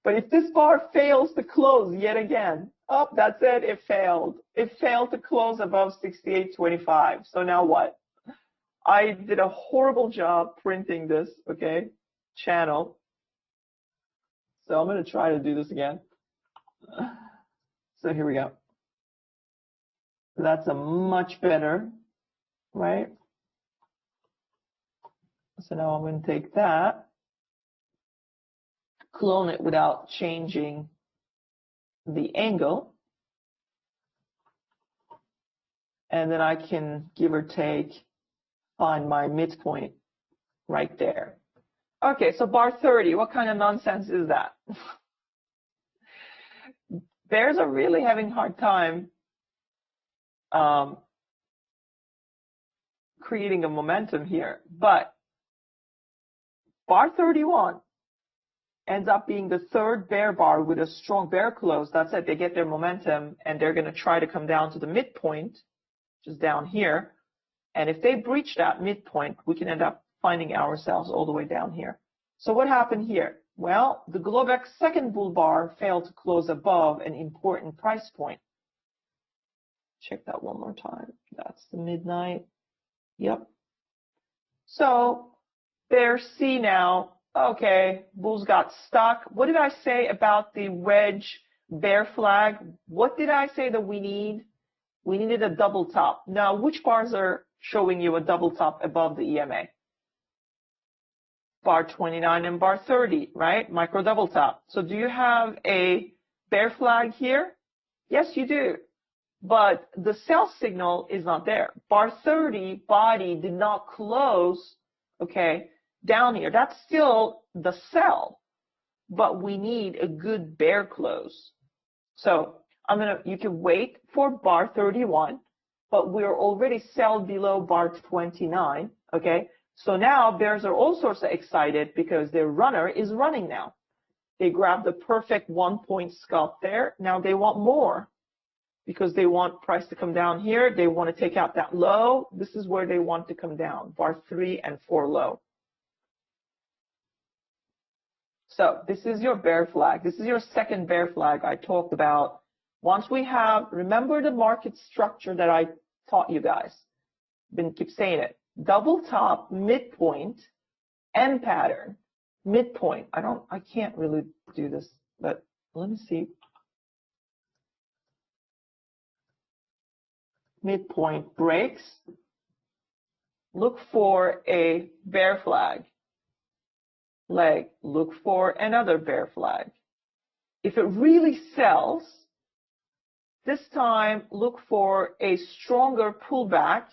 But if this bar fails to close yet again, oh, that's it, it failed. It failed to close above 68.25. So now what? I did a horrible job printing this, okay, channel. So I'm going to try to do this again. So here we go. That's a much better, right? So now I'm going to take that, clone it without changing the angle, and then I can give or take find my midpoint right there. Okay, so bar 30, what kind of nonsense is that? Bears are really having a hard time creating a momentum here, but bar 31 ends up being the third bear bar with a strong bear close. That's it. They get their momentum, and they're going to try to come down to the midpoint, which is down here. And if they breach that midpoint, we can end up finding ourselves all the way down here. So what happened here? Well, the Globex second bull bar failed to close above an important price point. Check that one more time. That's the midnight. Yep. So bears see now, okay, bulls got stuck. What did I say about the wedge bear flag? What did I say that we need? We needed a double top. Now, which bars are showing you a double top above the EMA? Bar 29 and bar 30, right? Micro double top. So do you have a bear flag here? Yes, you do. But the sell signal is not there. Bar 30 body did not close, okay, down here. That's still the sell, but we need a good bear close. So you can wait for bar 31, but we're already sell below bar 29, okay? So now bears are all sorts of excited because their runner is running now. They grabbed the perfect 1 point scalp there. Now they want more because they want price to come down here. They want to take out that low. This is where they want to come down, bar 3 and 4 low. So this is your bear flag. This is your second bear flag I talked about. Once we have, remember the market structure that I taught you guys. Been keep saying it. Double top, midpoint, M pattern. midpoint. I can't really do this, but let me see. Midpoint breaks. Look for a bear flag. Leg, look for another bear flag. If it really sells, this time look for a stronger pullback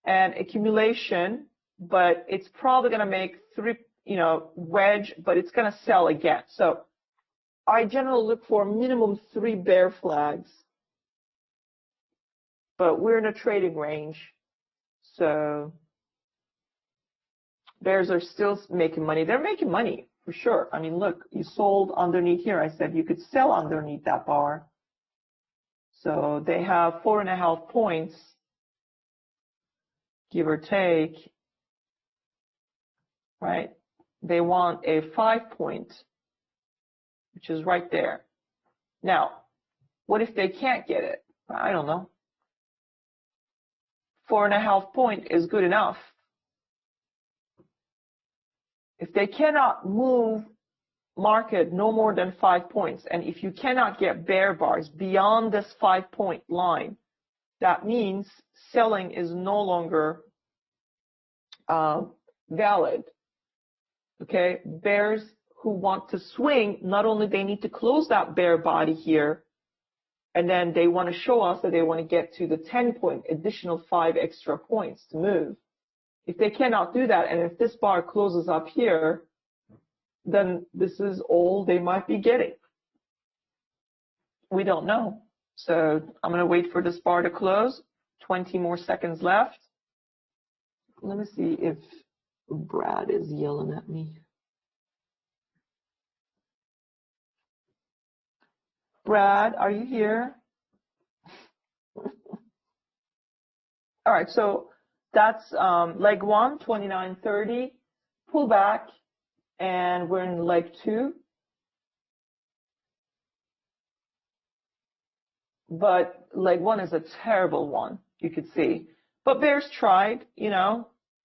and accumulation, but it's probably going to make wedge, but it's going to sell again. So I generally look for minimum 3 bear flags, but we're in a trading range, so bears are still making money. They're making money for sure. I mean, look, you sold underneath here. I said you could sell underneath that bar. So they have 4.5 points, give or take, right? They want a 5 point, which is right there. Now, what if they can't get it? I don't know. 4.5 point is good enough. If they cannot move market no more than 5 points, and if you cannot get bear bars beyond this 5 point line, that means selling is no longer valid. Okay, bears who want to swing, not only they need to close that bear body here, and then they want to show us that they want to get to the 10 point, additional 5 extra points to move. If they cannot do that, and if this bar closes up here, then this is all they might be getting. We don't know. So I'm going to wait for this bar to close. 20 more seconds left. Let me see if Brad is yelling at me. Brad, are you here? All right, so that's leg 1, 29.30, pull back, and we're in leg 2. But leg 1 is a terrible one, you could see. But bears tried,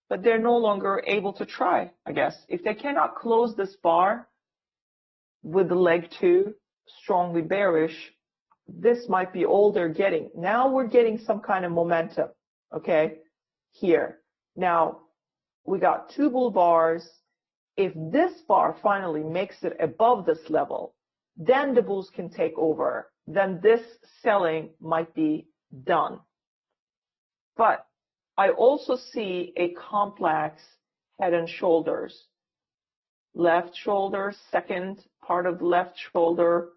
but they're no longer able to try, I guess. If they cannot close this bar with the leg 2, strongly bearish, this might be all they're getting. Now we're getting some kind of momentum, okay, here. Now, we got 2 bull bars. If this bar finally makes it above this level, then the bulls can take over. Then this selling might be done. But I also see a complex head and shoulders. Left shoulder, second part of the left shoulder,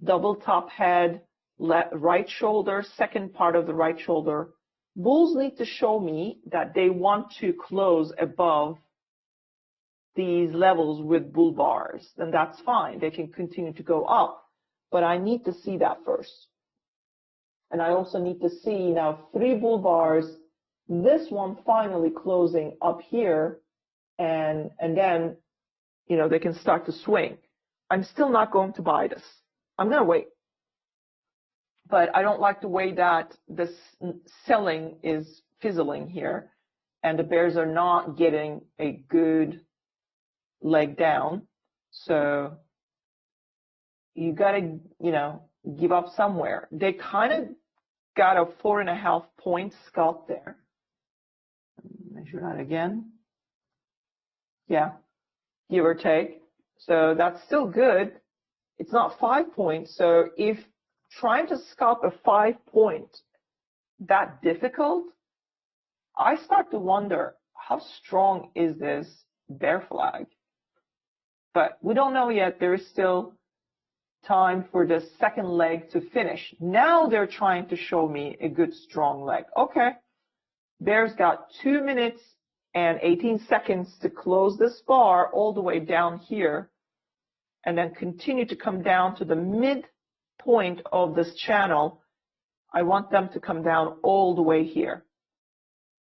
double top head, right shoulder, second part of the right shoulder. Bulls need to show me that they want to close above these levels with bull bars. Then that's fine. They can continue to go up. But I need to see that first. And I also need to see now 3 bull bars, this one finally closing up here, and then, they can start to swing. I'm still not going to buy this. I'm going to wait. But I don't like the way that this selling is fizzling here, and the bears are not getting a good leg down. So you got to, give up somewhere. They kind of got a 4.5 point scalp there. Measure that again. Yeah, give or take. So that's still good. It's not 5 points. So if trying to scalp a 5 point that difficult, I start to wonder how strong is this bear flag. But we don't know yet. There is still time for the second leg to finish. Now they're trying to show me a good strong leg. Okay, bears got 2 minutes and 18 seconds to close this bar all the way down here, and then continue to come down to the midpoint of this channel. I want them to come down all the way here.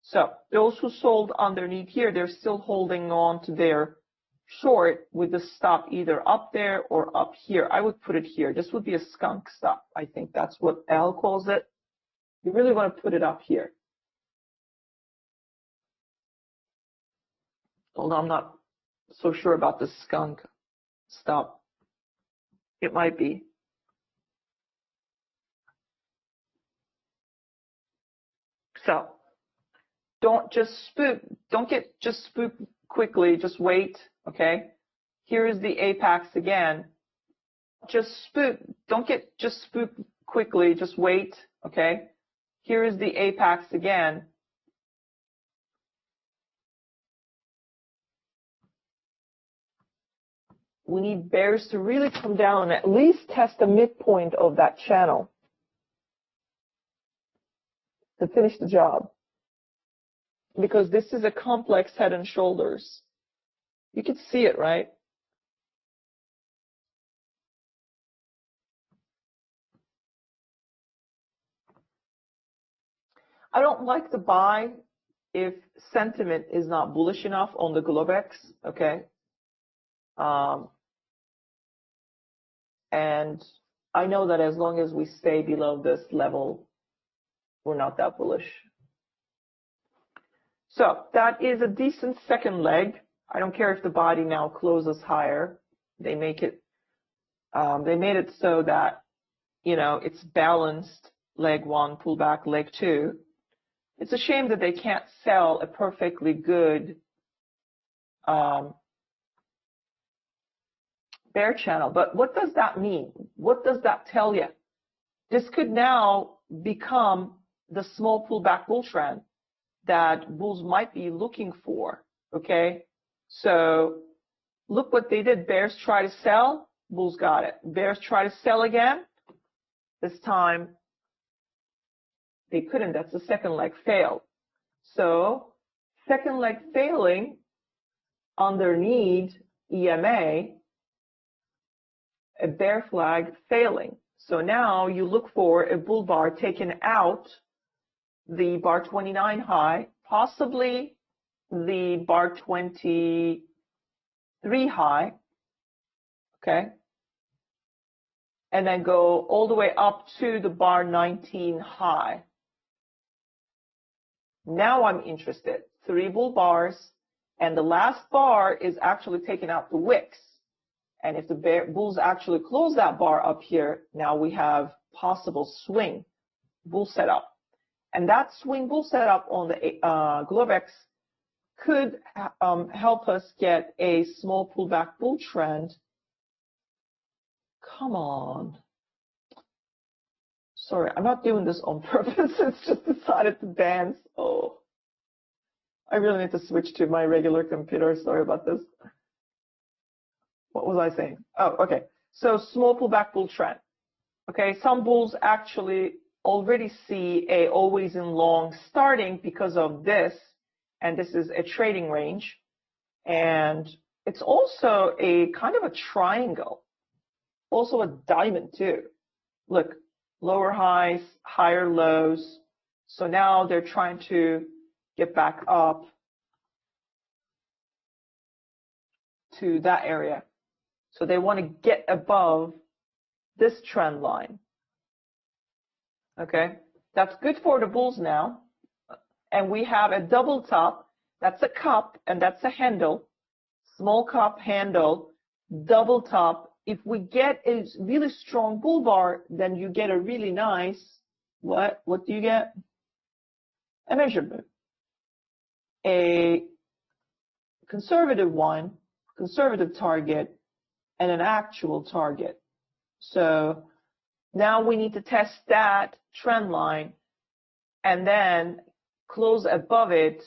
So those who sold underneath here, they're still holding on to their short with the stop either up there or up here. I would put it here. This would be a skunk stop. I think that's what Al calls it. You really want to put it up here. Hold on, I'm not so sure about the skunk stuff. It might be. So don't just spook. Don't get just spooked quickly. Just wait. Okay. Here is the apex again. Just spook. Don't get just spooked quickly. Just wait. Okay. Here is the apex again. We need bears to really come down and at least test the midpoint of that channel to finish the job. Because this is a complex head and shoulders. You can see it, right? I don't like to buy if sentiment is not bullish enough on the Globex, okay? And I know that as long as we stay below this level, we're not that bullish. So that is a decent second leg. I don't care if the body now closes higher. They make it, they made it so that, you know, it's balanced leg one, pull back leg two. It's a shame that they can't sell a perfectly good bear channel. But what does that mean? What does that tell you? This could now become the small pullback bull trend that bulls might be looking for, okay? So look what they did. Bears try to sell, bulls got it. Bears try to sell again. This time they couldn't. That's the second leg failed. So second leg failing underneath EMA, a bear flag failing. So now you look for a bull bar taken out the bar 29 high, possibly the bar 23 high, okay? And then go all the way up to the bar 19 high. Now I'm interested. 3 bull bars, and the last bar is actually taking out the wicks. And if the bulls actually close that bar up here, now we have possible swing bull setup. And that swing bull setup on the Globex could help us get a small pullback bull trend. Come on. Sorry, I'm not doing this on purpose. It's just decided to dance. Oh, I really need to switch to my regular computer. Sorry about this. What was I saying? Oh, okay. So small pullback bull trend. Okay, some bulls actually already see a always in long starting because of this, and this is a trading range, and it's also a kind of a triangle, also a diamond too. Look, lower highs, higher lows. So now they're trying to get back up to that area. So they want to get above this trend line. Okay, that's good for the bulls now. And we have a double top. That's a cup and that's a handle. Small cup, handle, double top. If we get a really strong bull bar, then you get a really nice, what do you get? A measurement. A conservative one, conservative target, and an actual target. So now we need to test that trend line and then close above it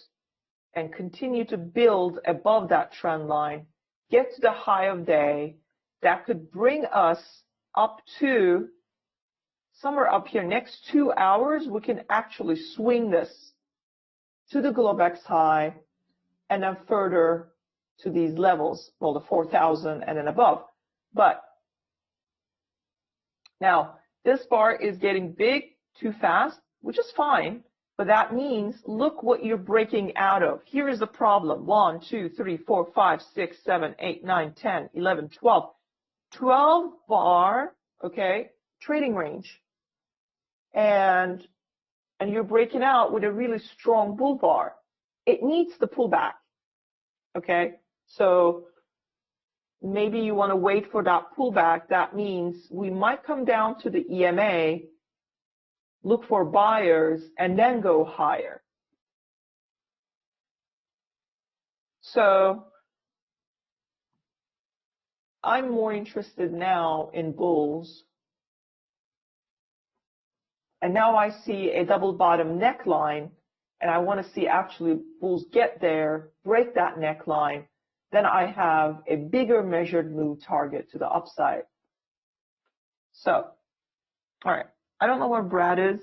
and continue to build above that trend line, get to the high of day. That could bring us up to somewhere up here. Next 2 hours, we can actually swing this to the Globex high and then further to these levels, well, the 4,000 and then above. But now this bar is getting big too fast, which is fine, but that means look what you're breaking out of. Here is the problem. 1, 2, 3, 4, 5, 6, 7, 8, 9, 10, 11, 12. 12 bar, okay, trading range. And you're breaking out with a really strong bull bar. It needs the pullback, okay? So maybe you want to wait for that pullback. That means we might come down to the EMA, look for buyers, and then go higher. So I'm more interested now in bulls. And now I see a double bottom neckline, and I want to see actually bulls get there, break that neckline. Then I have a bigger measured move target to the upside. So, all right. I don't know where Brad is.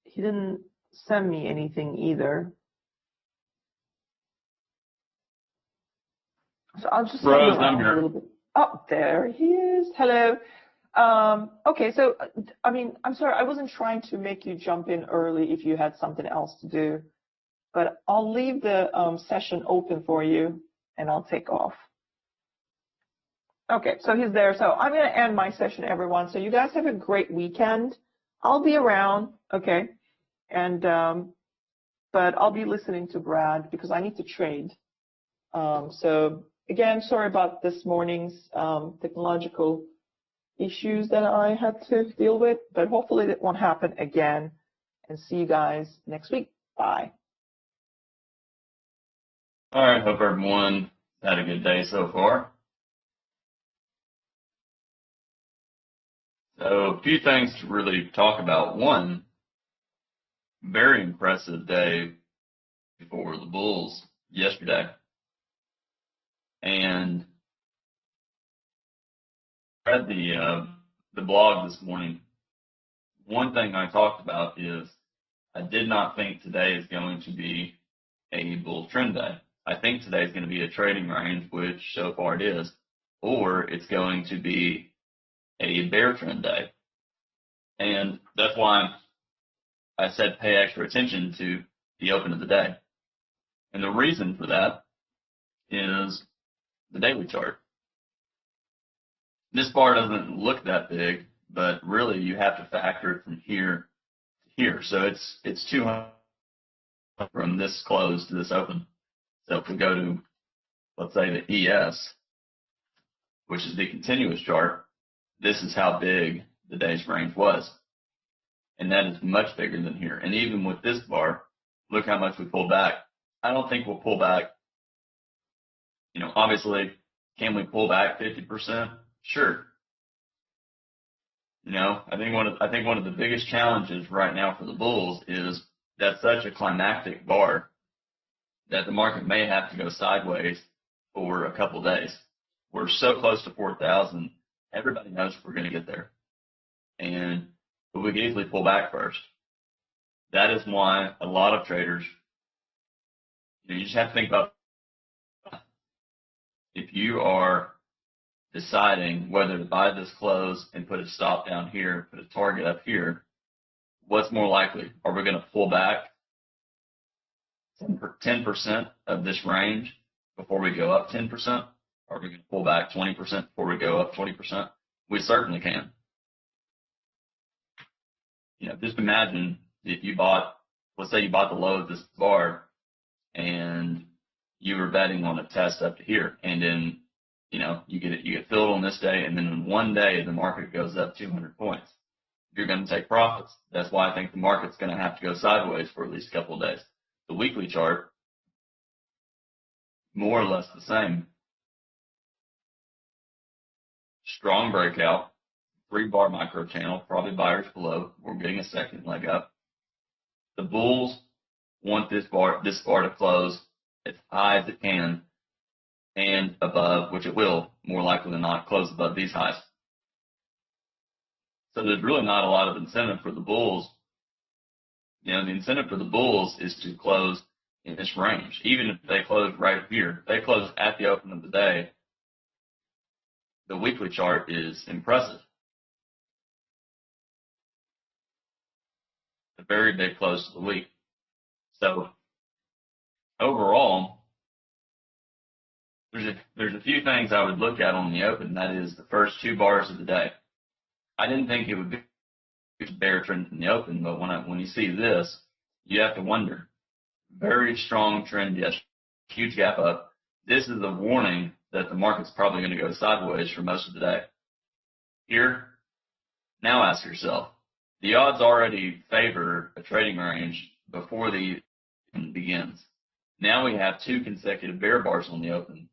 He didn't send me anything either. So I'll just send him around a little bit. Oh, there he is. Hello. Okay, so, I mean, I'm sorry, I wasn't trying to make you jump in early if you had something else to do, but I'll leave the session open for you, and I'll take off. Okay, so he's there. So I'm going to end my session, everyone. So you guys have a great weekend. I'll be around, okay, and but I'll be listening to Brad because I need to trade. So again, sorry about this morning's technological issues that I had to deal with, but hopefully it won't happen again. And see you guys next week. Bye. All right, hope everyone had a good day so far. So a few things to really talk about. One, very impressive day for the bulls yesterday. And I read the blog this morning. One thing I talked about is I did not think today is going to be a bull trend day. I think today is going to be a trading range, which so far it is, or it's going to be a bear trend day. And that's why I said pay extra attention to the open of the day. And the reason for that is the daily chart. This bar doesn't look that big, but really you have to factor it from here to here. So it's 200 from this close to this open. So if we go to, let's say, the ES, which is the continuous chart, this is how big the day's range was. And that is much bigger than here. And even with this bar, look how much we pulled back. I don't think we'll pull back. You know, obviously, can we pull back 50%? Sure. You know, I think one of the biggest challenges right now for the bulls is that's such a climactic bar that the market may have to go sideways for a couple days. We're so close to 4,000. Everybody knows we're going to get there. But we can easily pull back first. That is why a lot of traders, you just have to think about if you are deciding whether to buy this close and put a stop down here, put a target up here, what's more likely? Are we going to pull back 10% of this range before we go up 10%? Are we going to pull back 20% before we go up 20%? We certainly can. You know, just imagine if you bought, let's say you bought the low of this bar and you were betting on a test up to here, and then, you know, you get filled on this day, and then in one day the market goes up 200 points. You're going to take profits. That's why I think the market's going to have to go sideways for at least a couple of days. The weekly chart, more or less the same. Strong breakout, 3-bar micro channel, probably buyers below. We're getting a second leg up. The bulls want this bar to close as high as it can and above, which it will, more likely than not, close above these highs. So there's really not a lot of incentive for the bulls. You know, the incentive for the bulls is to close in this range. Even if they close right here, they close at the open of the day, the weekly chart is impressive. A very big close to the week. So overall, there's a few things I would look at on the open. That is the first 2 bars of the day. I didn't think it would be a bear trend in the open, but when you see this, you have to wonder. Very strong trend yesterday. huge gap up. This is a warning that the market's probably going to go sideways for most of the day. Here, now ask yourself, the odds already favor a trading range before the begins. Now we have 2 consecutive bear bars on the open.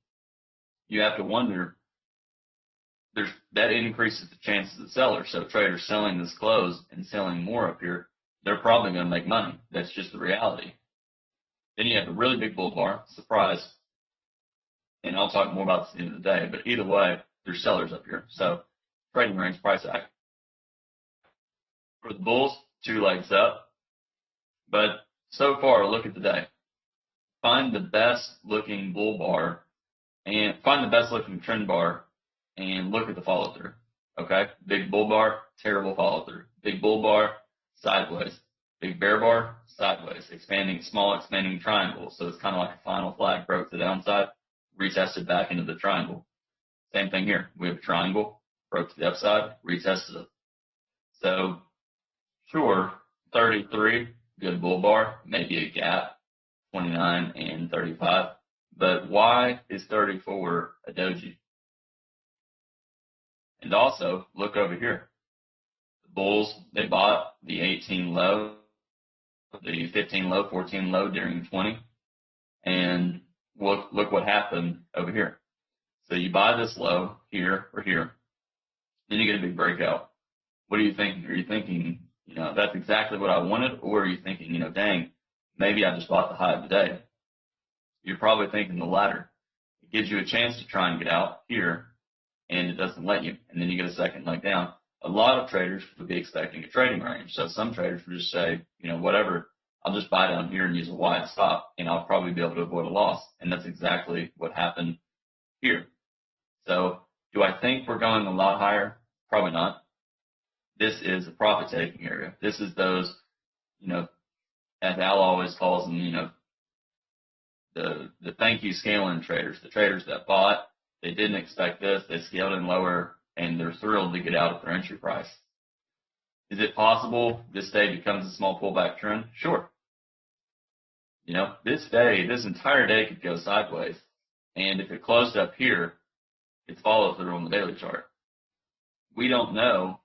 You have to wonder, that increases the chances of sellers. So traders selling this close and selling more up here, they're probably going to make money. That's just the reality. Then you have a really big bull bar, surprise. And I'll talk more about this at the end of the day, but either way, there's sellers up here. So trading range price action. For the bulls, 2 legs up. But so far, look at the day. Find the best looking bull bar and find the best looking trend bar and look at the follow through. Okay? Big bull bar, terrible follow through. Big bull bar, sideways. Big bear bar, sideways. Small expanding triangle. So it's kind of like a final flag, broke to the downside, retested back into the triangle. Same thing here. We have a triangle, broke to the upside, retested it. So sure, 33, good bull bar, maybe a gap, 29 and 35. But why is 34 a doji? And also, look over here. The bulls, they bought the 18 low, the 15 low, 14 low during 20. And look what happened over here. So you buy this low here or here. Then you get a big breakout. What are you thinking? Are you thinking, that's exactly what I wanted? Or are you thinking, dang, maybe I just bought the high of the day? You're probably thinking the latter. It gives you a chance to try and get out here, and it doesn't let you. And then you get a second leg down. A lot of traders would be expecting a trading range. So some traders would just say, whatever, I'll just buy down here and use a wide stop, and I'll probably be able to avoid a loss. And that's exactly what happened here. So do I think we're going a lot higher? Probably not. This is a profit-taking area. This is those, as Al always calls them, the thank you scaling traders, the traders that bought, they didn't expect this, they scaled in lower, and they're thrilled to get out at their entry price. Is it possible this day becomes a small pullback trend? Sure. This entire day could go sideways, and if it closed up here, it's follow through on the daily chart. We don't know.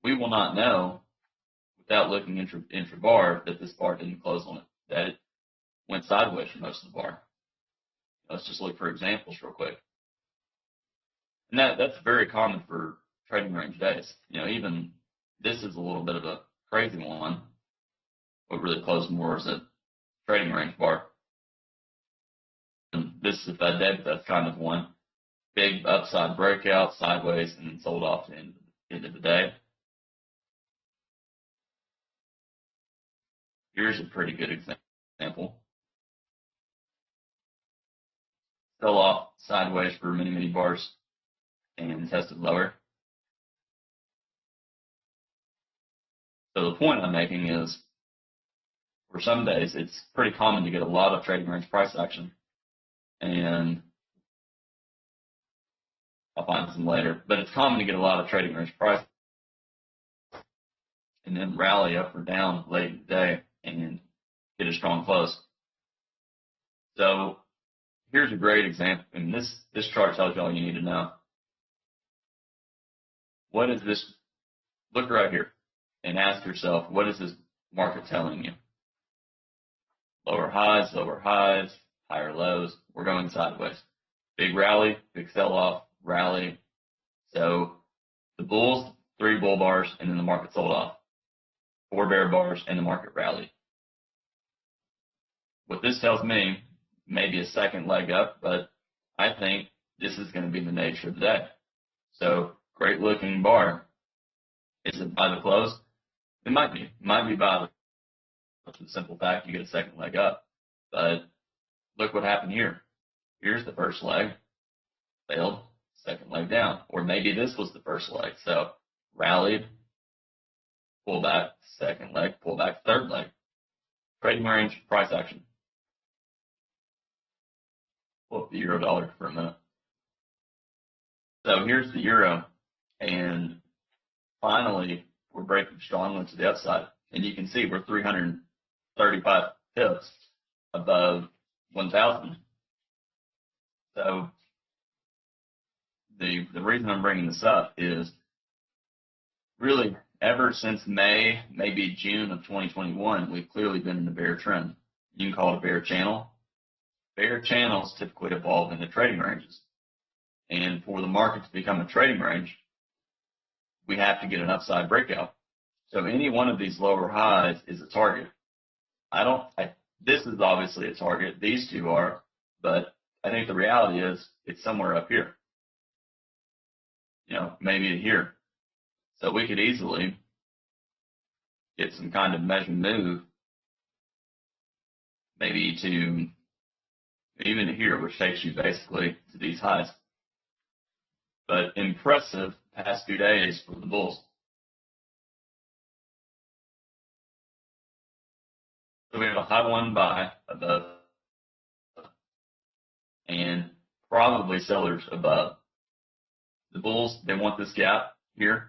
We will not know without looking intra-bar that this bar didn't close on it, that it went sideways for most of the bar. Let's just look for examples real quick. And that's very common for trading range days. Even this is a little bit of a crazy one. What really closed more is a trading range bar. And this is a Fed day, but that's kind of one. Big upside breakout, sideways, and then sold off at the end of the day. Here's a pretty good example. Fell off sideways for many bars and tested lower. So the point I'm making is, for some days, it's pretty common to get a lot of trading range price action. And I'll find some later, but it's common to get a lot of trading range price and then rally up or down late in the day and get a strong close. So here's a great example, and this chart tells you all you need to know. What is this? Look right here and ask yourself, what is this market telling you? Lower highs, higher lows. We're going sideways. Big rally, big sell-off, rally. So the bulls, 3 bull bars, and then the market sold off. 4 bear bars, and the market rallied. What this tells me, maybe a second leg up, but I think this is going to be the nature of the day. So great looking bar. Is it by the close? It might be. It might be by the simple fact you get a second leg up. But look what happened here. Here's the first leg. Failed. Second leg down. Or maybe this was the first leg. So rallied. Pull back. Second leg. Pull back. Third leg. Trading range. Price action. Pull up the euro dollar for a minute. So here's the euro. And finally, we're breaking strongly to the upside. And you can see we're 335 pips above BTR20221111. So the reason I'm bringing this up is really ever since May, maybe June of 2021, we've clearly been in a bear trend. You can call it a bear channel. Bear channels typically evolve into trading ranges. And for the market to become a trading range, we have to get an upside breakout. So any one of these lower highs is a target. This is obviously a target. These two are, but I think the reality is it's somewhere up here. Maybe here. So we could easily get some kind of measured move, maybe to even here, which takes you basically to these highs. But impressive past 2 days for the bulls. So we have a high one buy above and probably sellers above. The bulls, they want this gap here.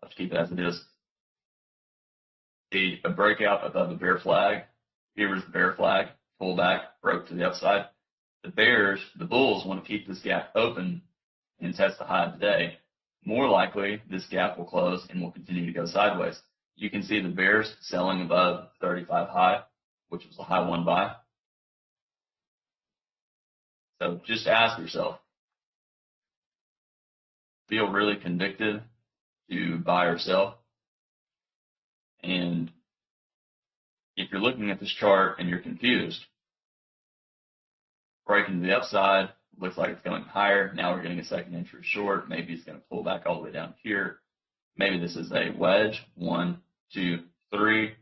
I'll just keep it as it is. A breakout above the bear flag. Here is the bear flag, pull back, broke to the upside. The bulls want to keep this gap open and test the high today. More likely, this gap will close and will continue to go sideways. You can see the bears selling above 35 high, which was a high one buy. So just ask yourself, feel really convicted to buy or sell? And if you're looking at this chart and you're confused, breaking to the upside, looks like it's going higher. Now we're getting a second entry short. Maybe it's going to pull back all the way down here. Maybe this is a wedge. 1, 2, 3.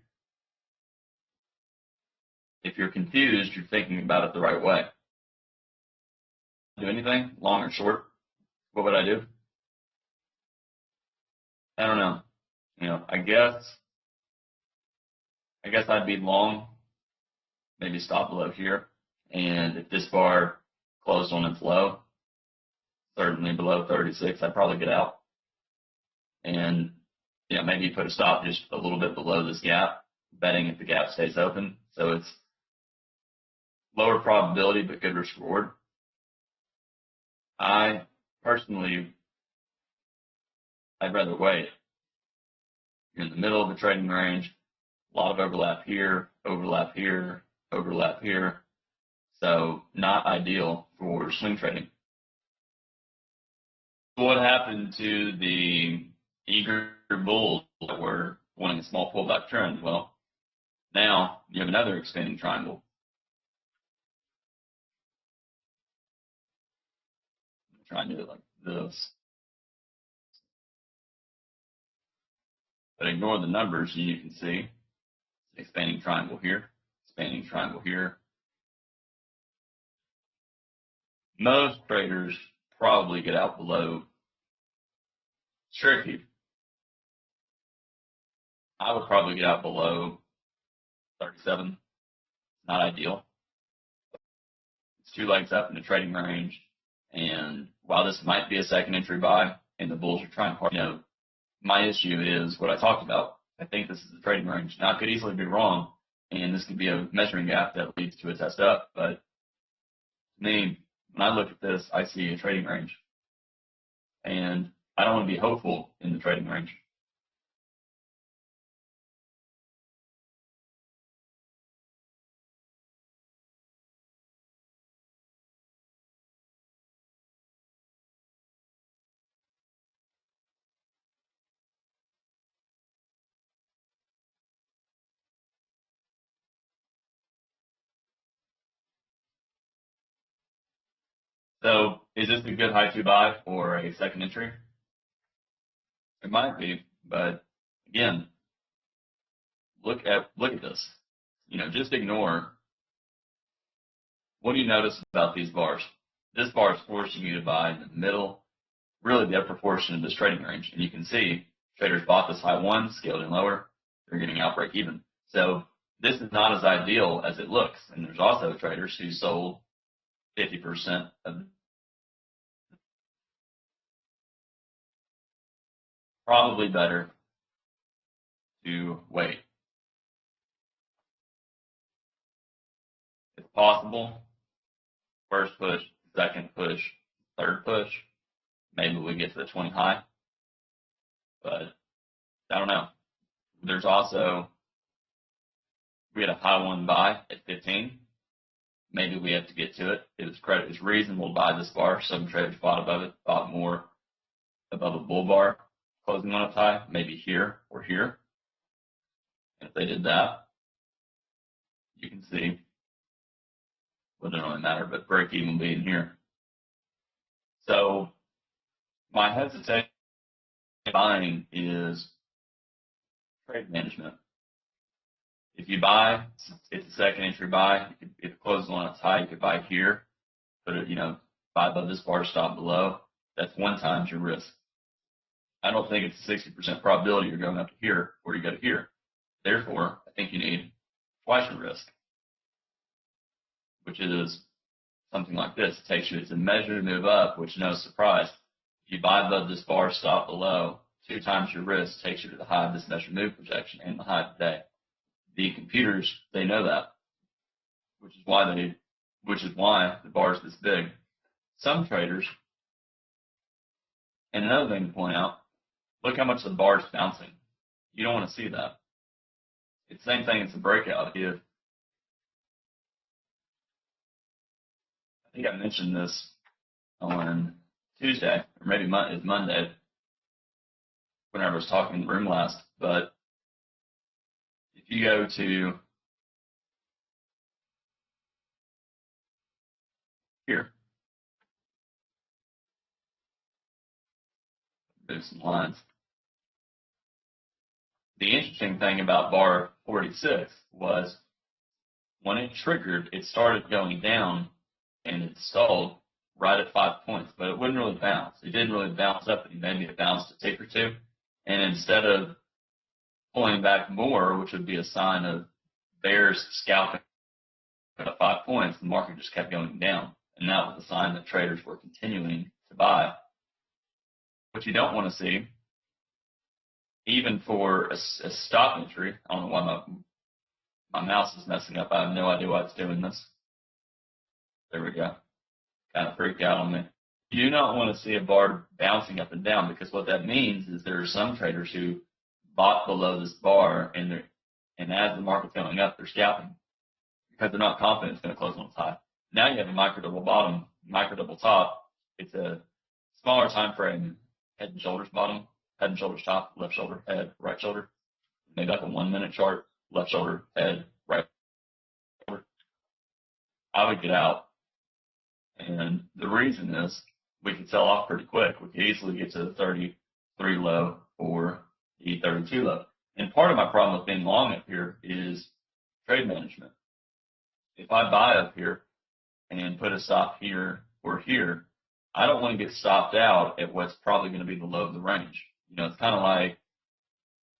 If you're confused, you're thinking about it the right way. Do anything, long or short? What would I do? I don't know. I guess I'd be long, maybe stop below here. And if this bar closed on its low, certainly below 36, I'd probably get out. And maybe put a stop just a little bit below this gap, betting if the gap stays open. So it's lower probability, but good risk reward. I personally, I'd rather wait. You're in the middle of the trading range, a lot of overlap here, overlap here, overlap here. So not ideal for swing trading. What happened to the eager bulls that were wanting a small pullback trend? Well, now you have another expanding triangle. I'm trying to do it like this. But ignore the numbers, and you can see expanding triangle here, expanding triangle here. Most traders probably get out below tricky. I would probably get out below 37. Not ideal. It's 2 legs up in the trading range. And while this might be a second entry buy and the bulls are trying hard, my issue is what I talked about. I think this is the trading range. Now, I could easily be wrong, and this could be a measuring gap that leads to a test up. But to me, when I look at this, I see a trading range. And I don't want to be hopeful in the trading range. So is this a good high to buy for a second entry? It might be, but again, look at this. Just ignore. What do you notice about these bars? This bar is forcing you to buy in the middle, really the upper portion of this trading range. And you can see traders bought this high one, scaled in lower, they're getting out break even. So this is not as ideal as it looks. And there's also traders who sold 50% of probably better to wait. possible, first push, second push, third push, maybe we get to the 20 high. But I don't know. There's also, we had a high one buy at 15. Maybe we have to get to it. It's reasonable to buy this bar. Some traders bought above it, bought more above a bull bar, closing on its high, maybe here or here. If they did that, you can see, well, it doesn't really matter, but break even being here. So my hesitation buying is trade management. If you buy, it's a second entry buy. If it closes on its high, you could buy here, put it, buy above this bar, stop below. That's 1 times your risk. I don't think it's a 60% probability you're going up to here or you go to here. Therefore, I think you need twice your risk, which is something like this. It takes you, it's a measured move up, which no surprise. If you buy above this bar, stop below, 2 times your risk takes you to the high of this measured move projection and the high today. The computers, they know that, which is why the bar is this big. Some traders, and another thing to point out, look how much the bar is bouncing. You don't want to see that. It's the same thing as a breakout. I think I mentioned this on Tuesday, or maybe it's Monday, whenever I was talking in the room last, but if you go to here, move some lines. The interesting thing about bar 46 was when it triggered, it started going down and it stalled right at 5 points, but it wouldn't really bounce. It didn't really bounce up, and maybe it bounced a tick or two. And instead of pulling back more, which would be a sign of bears scalping at 5 points, the market just kept going down. And that was a sign that traders were continuing to buy. What you don't want to see, even for a stop entry, I don't know why my mouse is messing up. I have no idea why it's doing this. There we go. Kind of freaked out on me. You do not want to see a bar bouncing up and down, because what that means is there are some traders who bought below this bar, and as the market's going up, they're scalping because they're not confident it's going to close on its high. Now you have a micro double bottom, micro double top. It's a smaller time frame, head and shoulders bottom, head and shoulders top, left shoulder, head, right shoulder. Maybe like a 1 minute chart, left shoulder, head, right shoulder. I would get out. And the reason is we could sell off pretty quick. We could easily get to the 33 low or the 32 low. And part of my problem with being long up here is trade management. If I buy up here and put a stop here or here, I don't want to get stopped out at what's probably going to be the low of the range. It's kind of like,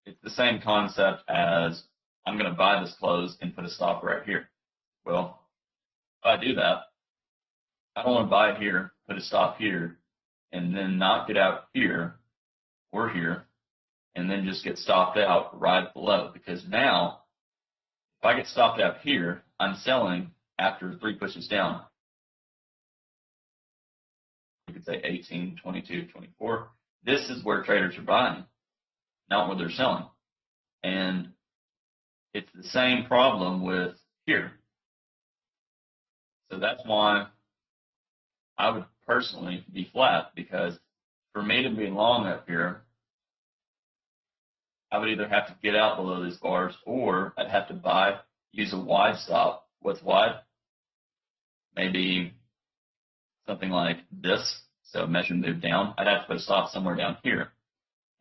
it's the same concept as I'm going to buy this close and put a stop right here. Well, if I do that, I don't want to buy it here, put a stop here, and then not get out here or here, and then just get stopped out right below. Because now, if I get stopped out here, I'm selling after 3 pushes down. You could say 18, 22, 24. This is where traders are buying, not where they're selling. And it's the same problem with here. So that's why I would personally be flat, because for me to be long up here, I would either have to get out below these bars, or I'd have to use a wide stop. What's wide? Maybe something like this. So measure and move down. I'd have to put a stop somewhere down here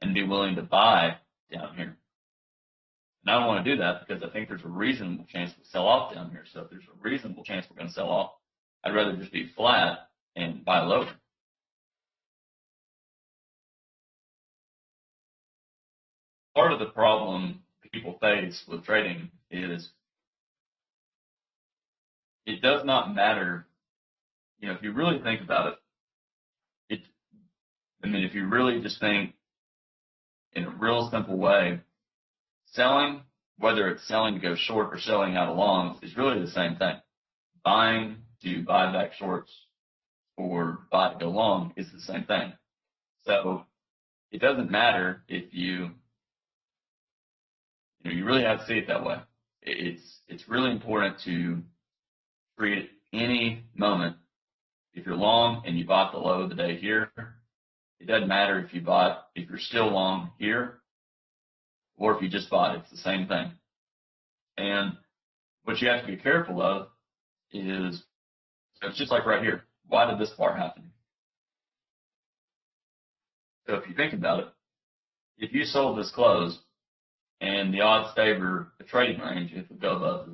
and be willing to buy down here. And I don't want to do that, because I think there's a reasonable chance we'll sell off down here. So if there's a reasonable chance we're going to sell off, I'd rather just be flat and buy lower. Part of the problem people face with trading is it does not matter. If you really think about it, if you really just think in a real simple way, selling, whether it's selling to go short or selling out of long, is really the same thing. buying to buy back shorts or buy to go long is the same thing. So it doesn't matter if you really have to see it that way. It's really important to treat any moment. If you're long and you bought the low of the day here, it doesn't matter if you're still long here or if you just bought it. It's the same thing. And what you have to be careful of is, so it's just like right here. Why did this bar happen? So if you think about it, if you sold this close and the odds favor the trading range, if it goes above,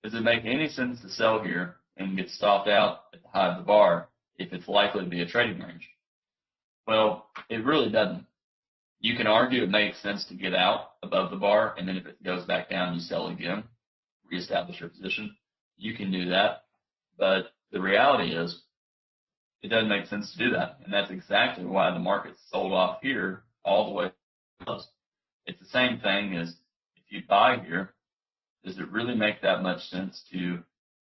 does it make any sense to sell here and get stopped out at the high of the bar if it's likely to be a trading range? Well, it really doesn't. You can argue it makes sense to get out above the bar, and then if it goes back down, you sell again, reestablish your position. You can do that, but the reality is it doesn't make sense to do that, and that's exactly why the market sold off here all the way close. It's the same thing as if you buy here, does it really make that much sense to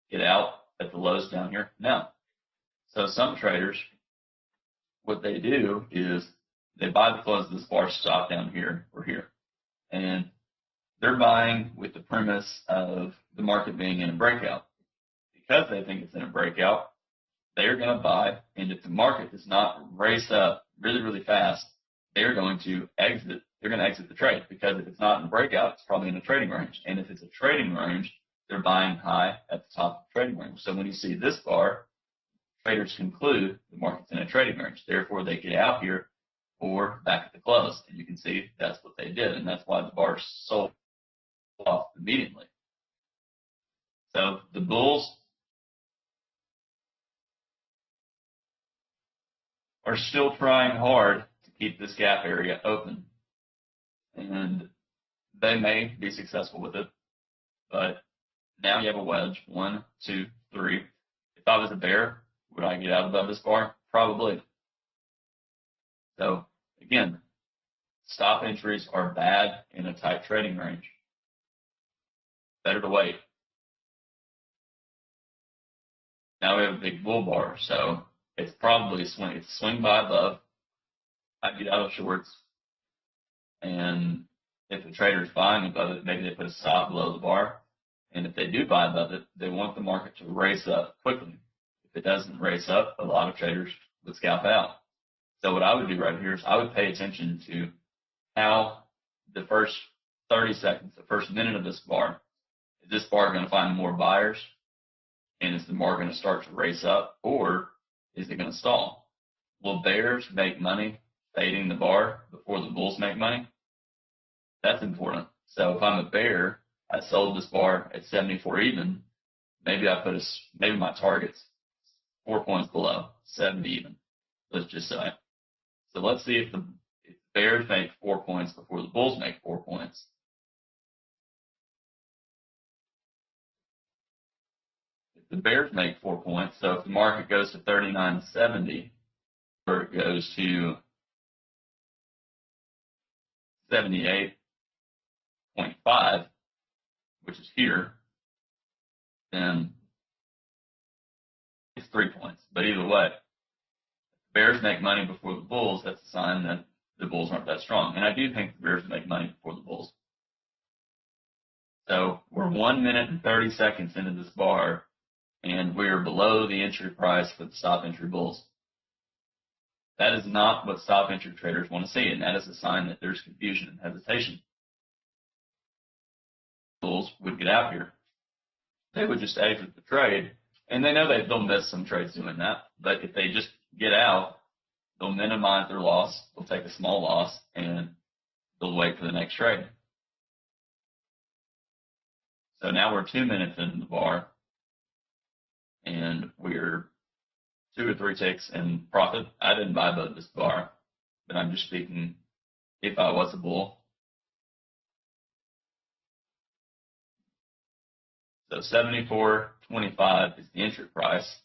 get out at the lows down here? No. So some traders, what they do is they buy the close of this bar stop down here or here, and they're buying with the premise of the market being in a breakout. Because they think it's in a breakout, they're going to buy, and if the market does not race up really, really fast, they're going to exit. They're going to exit the trade, because if it's not in a breakout, it's probably in a trading range. And if it's a trading range, they're buying high at the top of the trading range. So when you see this bar, traders conclude the market's in a trading range. Therefore, they get out here or back at the close. And you can see that's what they did, and that's why the bar sold off immediately. So the bulls are still trying hard to keep this gap area open, and they may be successful with it, but now you have a wedge, 1, 2, 3. If I was a bear, would I get out above this bar? Probably. So again, stop entries are bad in a tight trading range. Better to wait. Now we have a big bull bar, so it's probably swing. It's swing by above. I get out of shorts, and if the trader is buying above it, maybe they put a stop below the bar. And if they do buy above it, they want the market to race up quickly. If it doesn't race up, a lot of traders would scalp out. So what I would do right here is I would pay attention to how the first 30 seconds, the first minute of this bar, is this bar going to find more buyers? And is the bar going to start to race up, or is it going to stall? Will bears make money fading the bar before the bulls make money? That's important. So if I'm a bear, I sold this bar at 74 even. Maybe maybe my target's 4 points below, 70 even. Let's just say. So let's see if the bears make 4 points before the bulls make 4 points. If the bears make 4 points, so if the market goes to 39.70, or it goes to 78.5, which is here, then it's 3 points. But either way, if bears make money before the bulls, that's a sign that the bulls aren't that strong. And I do think the bears make money before the bulls. So we're 1 minute and 30 seconds into this bar, and we're below the entry price for the stop entry bulls. That is not what stop entry traders want to see, and that is a sign that there's confusion and hesitation. Bulls would get out here. They would just exit the trade, and they know they'll miss some trades doing that, but if they just get out, they'll minimize their loss, they'll take a small loss, and they'll wait for the next trade. So now we're 2 minutes into the bar, and we're 2 or 3 ticks in profit. I didn't buy above this bar, but I'm just speaking if I was a bull. So 74.25 is the entry price.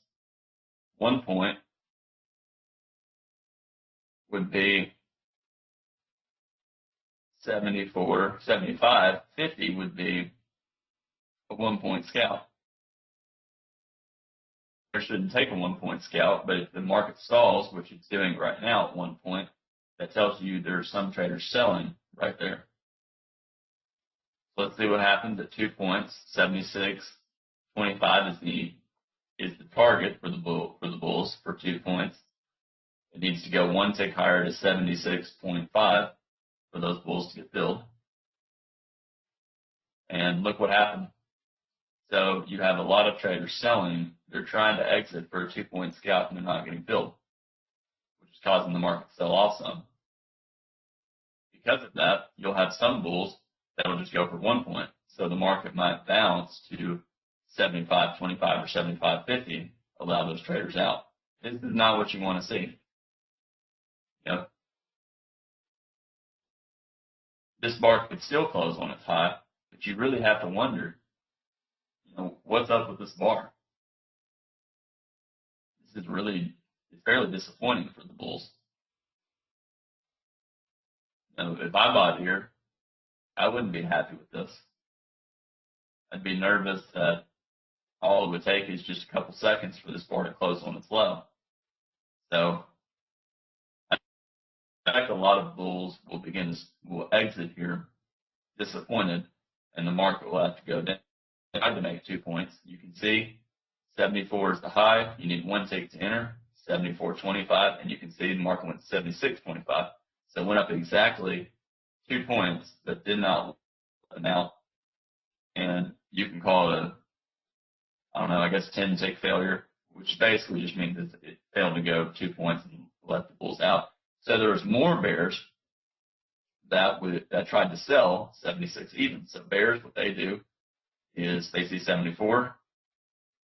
1 point would be 74, 75, 50 would be a 1 point scalp. shouldn't take a 1 point scalp, but if the market stalls, which it's doing right now at 1 point, that tells you there's some traders selling right there. So let's see what happens at 2 points. 76.25 is the target for the bulls for 2 points. It needs to go one tick higher to 76.5 for those bulls to get filled. And look what happened. So you have a lot of traders selling. They're trying to exit for a 2 point scalp and they're not getting filled, which is causing the market to sell off some. Because of that, you'll have some bulls that will just go for 1 point. So the market might bounce to 75.25 or 75.50, allow those traders out. This is not what you want to see. This bar could still close on its high, but you really have to wonder, what's up with this bar? This is it's fairly disappointing for the bulls. If I bought here, I wouldn't be happy with this. I'd be nervous that all it would take is just a couple seconds for this bar to close on its low. So I expect a lot of bulls will exit here disappointed, and the market will have to go down. I had to make 2 points. You can see 74 is the high. You need one tick to enter, 74.25, and you can see the market went to 76.25. So it went up exactly 2 points, but did not come out. And you can call it I guess 10 tick failure, which basically just means it failed to go 2 points and let the bulls out. So there was more bears that tried to sell 76 even. So bears, what they do is they see 74,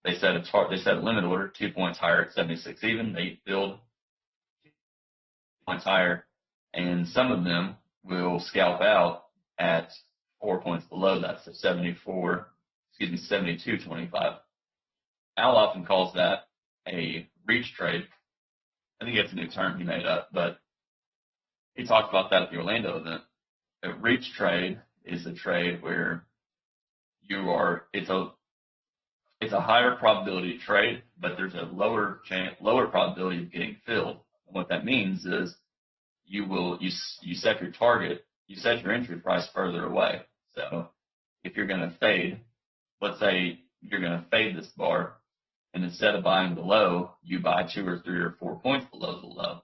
they set a limit order 2 points higher at 76 even. They filled 2 points higher, and some of them will scalp out at 4 points below that, so 72.25. Al often calls that a reach trade. I think it's a new term he made up, but he talked about that at the Orlando event. A reach trade is a trade where it's a higher probability trade, but there's a lower probability of getting filled. And what that means is you set your target, you set your entry price further away. So if you're going to fade, let's say you're going to fade this bar, and instead of buying the low, you buy 2 or 3 or 4 points below the low.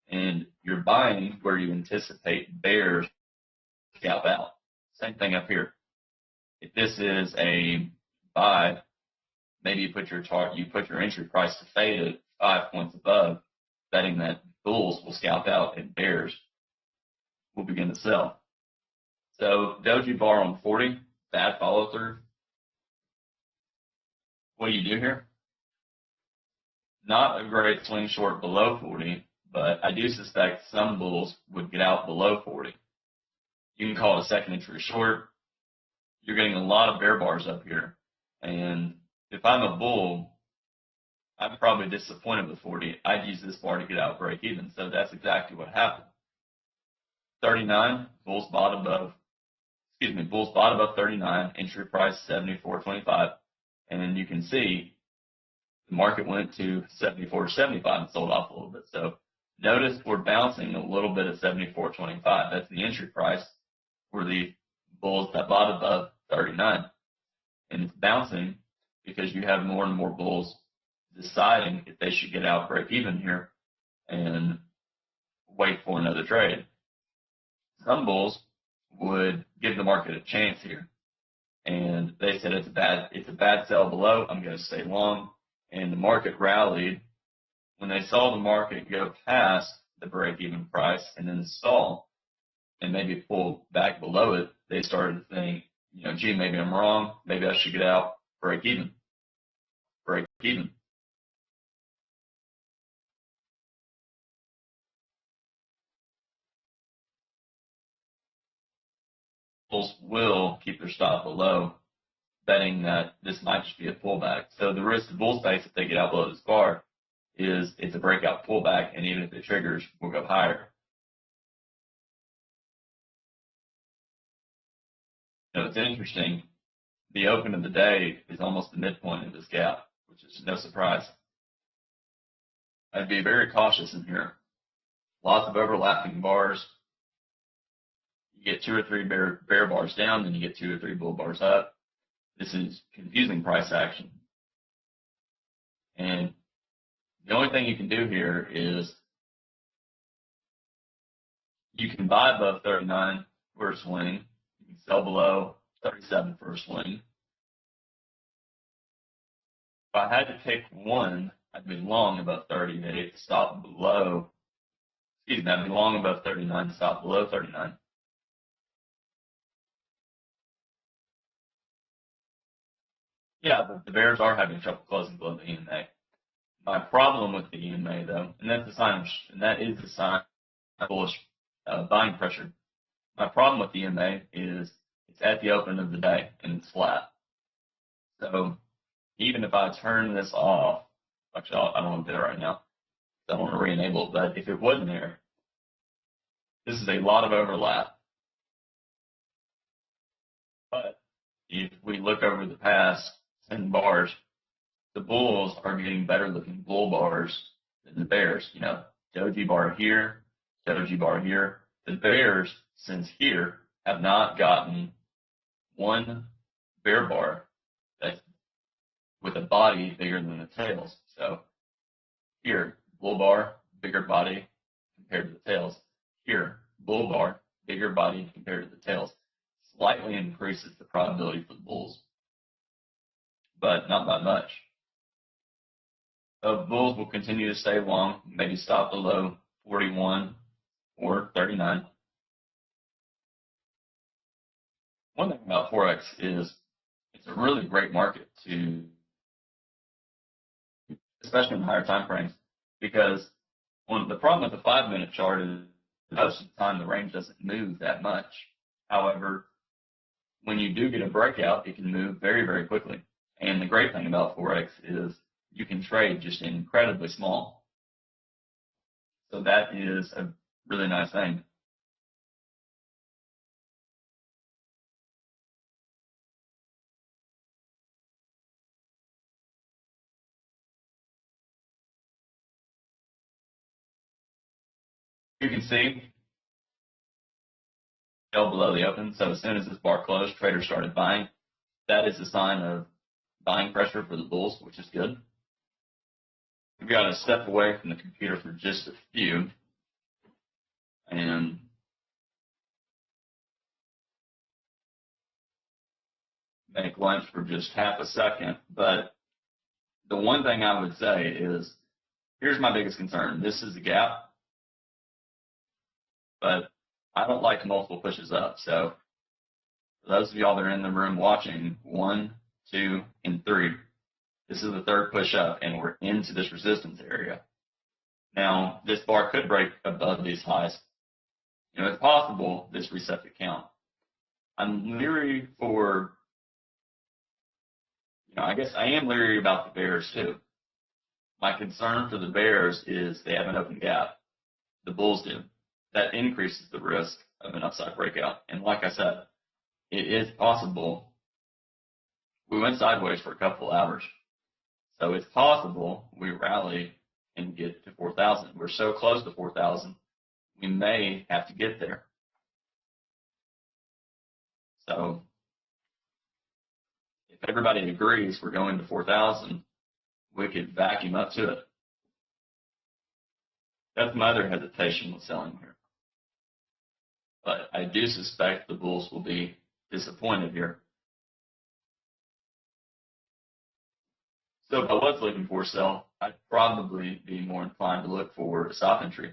And you're buying where you anticipate bears scalp out. Same thing up here. If this is a buy, maybe you put your entry price to fade at 5 points above, betting that bulls will scalp out and bears will begin to sell. So doji bar on 40, bad follow through. What do you do here? Not a great swing short below 40, but I do suspect some bulls would get out below 40. You can call it a second entry short. You're getting a lot of bear bars up here. And if I'm a bull, I'm probably disappointed with 40. I'd use this bar to get out break even. So that's exactly what happened. 39, bulls bought above 39, entry price 74.25. And then you can see the market went to 74.75 and sold off a little bit. So notice we're bouncing a little bit at 74.25. That's the entry price for the bulls that bought above 39. And it's bouncing because you have more and more bulls deciding if they should get out break even here and wait for another trade. Some bulls would give the market a chance here. And they said it's a bad sell below, I'm going to stay long. And the market rallied. When they saw the market go past the break-even price and then stall and maybe pull back below it, they started to think, gee, maybe I'm wrong. Maybe I should get out break even. Break even. Bulls will keep their stop below, betting that this might just be a pullback. So the risk the bulls face if they get out below this bar is it's a breakout pullback, and even if it triggers, we'll go higher. It's interesting. The open of the day is almost the midpoint of this gap, which is no surprise. I'd be very cautious in here. Lots of overlapping bars. You get 2 or 3 bear bars down, then you get 2 or 3 bull bars up. This is confusing price action. And the only thing you can do here is you can buy above 39 for a swing. You can sell below 37 for a swing. If I had to pick one, I'd be long above 38 to stop below. Excuse me, I'd be long above 39 to stop below 39. Yeah, but the bears are having trouble closing below the EMA. My problem with the EMA, though, and that is a sign of bullish buying pressure. My problem with the EMA is it's at the open of the day and it's flat. So even if I turn this off, actually I don't want to do it right now. I don't want to re-enable it, but if it wasn't there, this is a lot of overlap. But if we look over the past 10 bars, the bulls are getting better looking bull bars than the bears. You know, doji bar here, doji bar here. The bears, since here, have not gotten one bear bar that's with a body bigger than the tails. So here, bull bar, bigger body compared to the tails. Here, bull bar, bigger body compared to the tails. Slightly increases the probability for the bulls, but not by much. The bulls will continue to stay long, maybe stop below 41 or 39. One thing about Forex is it's a really great market to, especially in higher time frames, because the problem with the 5-minute chart is most of the time the range doesn't move that much. However, when you do get a breakout, it can move very, very quickly. And the great thing about Forex is you can trade just incredibly small. So that is a really nice thing. You can see fell below the open. So as soon as this bar closed, traders started buying. That is a sign of buying pressure for the bulls, which is good. We've got to step away from the computer for just a few and make lunch for just half a second. But the one thing I would say is, here's my biggest concern. This is a gap, but I don't like multiple pushes up. So for those of y'all that are in the room watching, 1, 2, and 3, this is the third push up, and we're into this resistance area. Now, this bar could break above these highs. You know, it's possible this resets the count. I'm leery for, I guess I am leery about the bears too. My concern for the bears is they have an open gap. The bulls do. That increases the risk of an upside breakout. And like I said, it is possible. We went sideways for a couple hours. So it's possible we rally and get to 4,000. We're so close to 4,000, we may have to get there. So if everybody agrees we're going to 4,000, we could vacuum up to it. That's my other hesitation with selling here. But I do suspect the bulls will be disappointed here. So if I was looking for a sell, I'd probably be more inclined to look for a stop entry.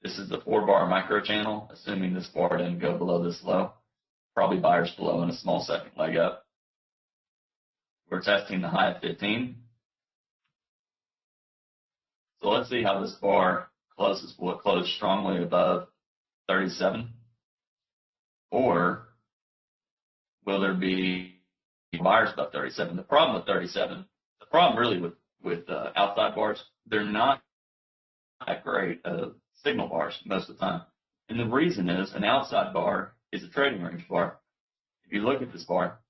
This is the 4-bar micro channel, assuming this bar didn't go below this low. Probably buyers below and a small second leg up. We're testing the high of 15. So let's see how this bar closes. Will it close strongly above 37? Or will there be buyers above 37? The problem with 37, the problem really with outside bars, they're not that great signal bars most of the time. And the reason is an outside bar is a trading range bar. If you look at this bar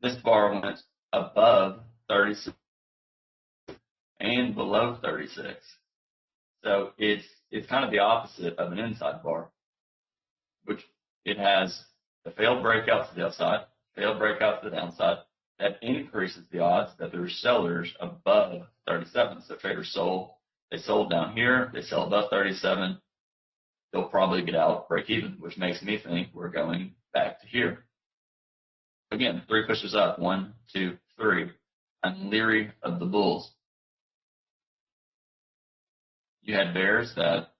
went above 36 and below 36. So it's kind of the opposite of an inside bar, which it has a failed breakout to the upside, failed breakout to the downside. That increases the odds that there's sellers above 37. So traders sold, they sold down here, they sell above 37, they'll probably get out break even, which makes me think we're going back to here. Again, 3 pushes up, 1, 2, 3. I'm leery of the bulls. You had bears that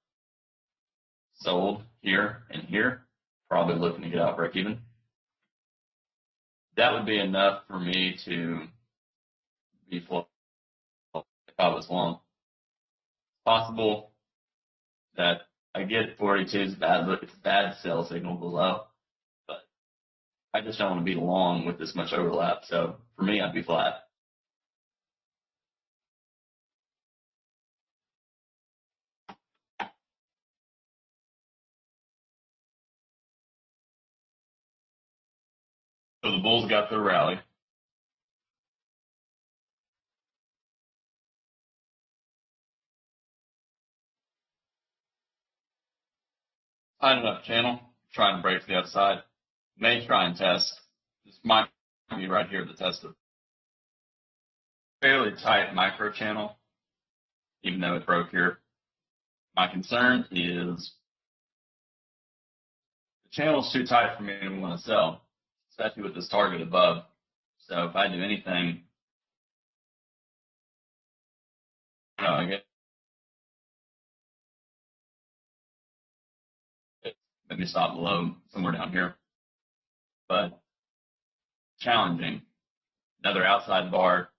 sold here and here, probably looking to get out break even. That would be enough for me to be full if I was long. It's possible that I get 42 is bad, look, it's a bad sell signal below, but I just don't want to be long with this much overlap. So for me, I'd be flat. So the bulls got their rally. Tighten up channel, trying to break to the upside. May try and test. This might be right here, the test of fairly tight micro channel, even though it broke here. My concern is the channel is too tight for me to want to sell, especially with this target above. So if I do anything, I get maybe stop below somewhere down here. But challenging. Another outside bar,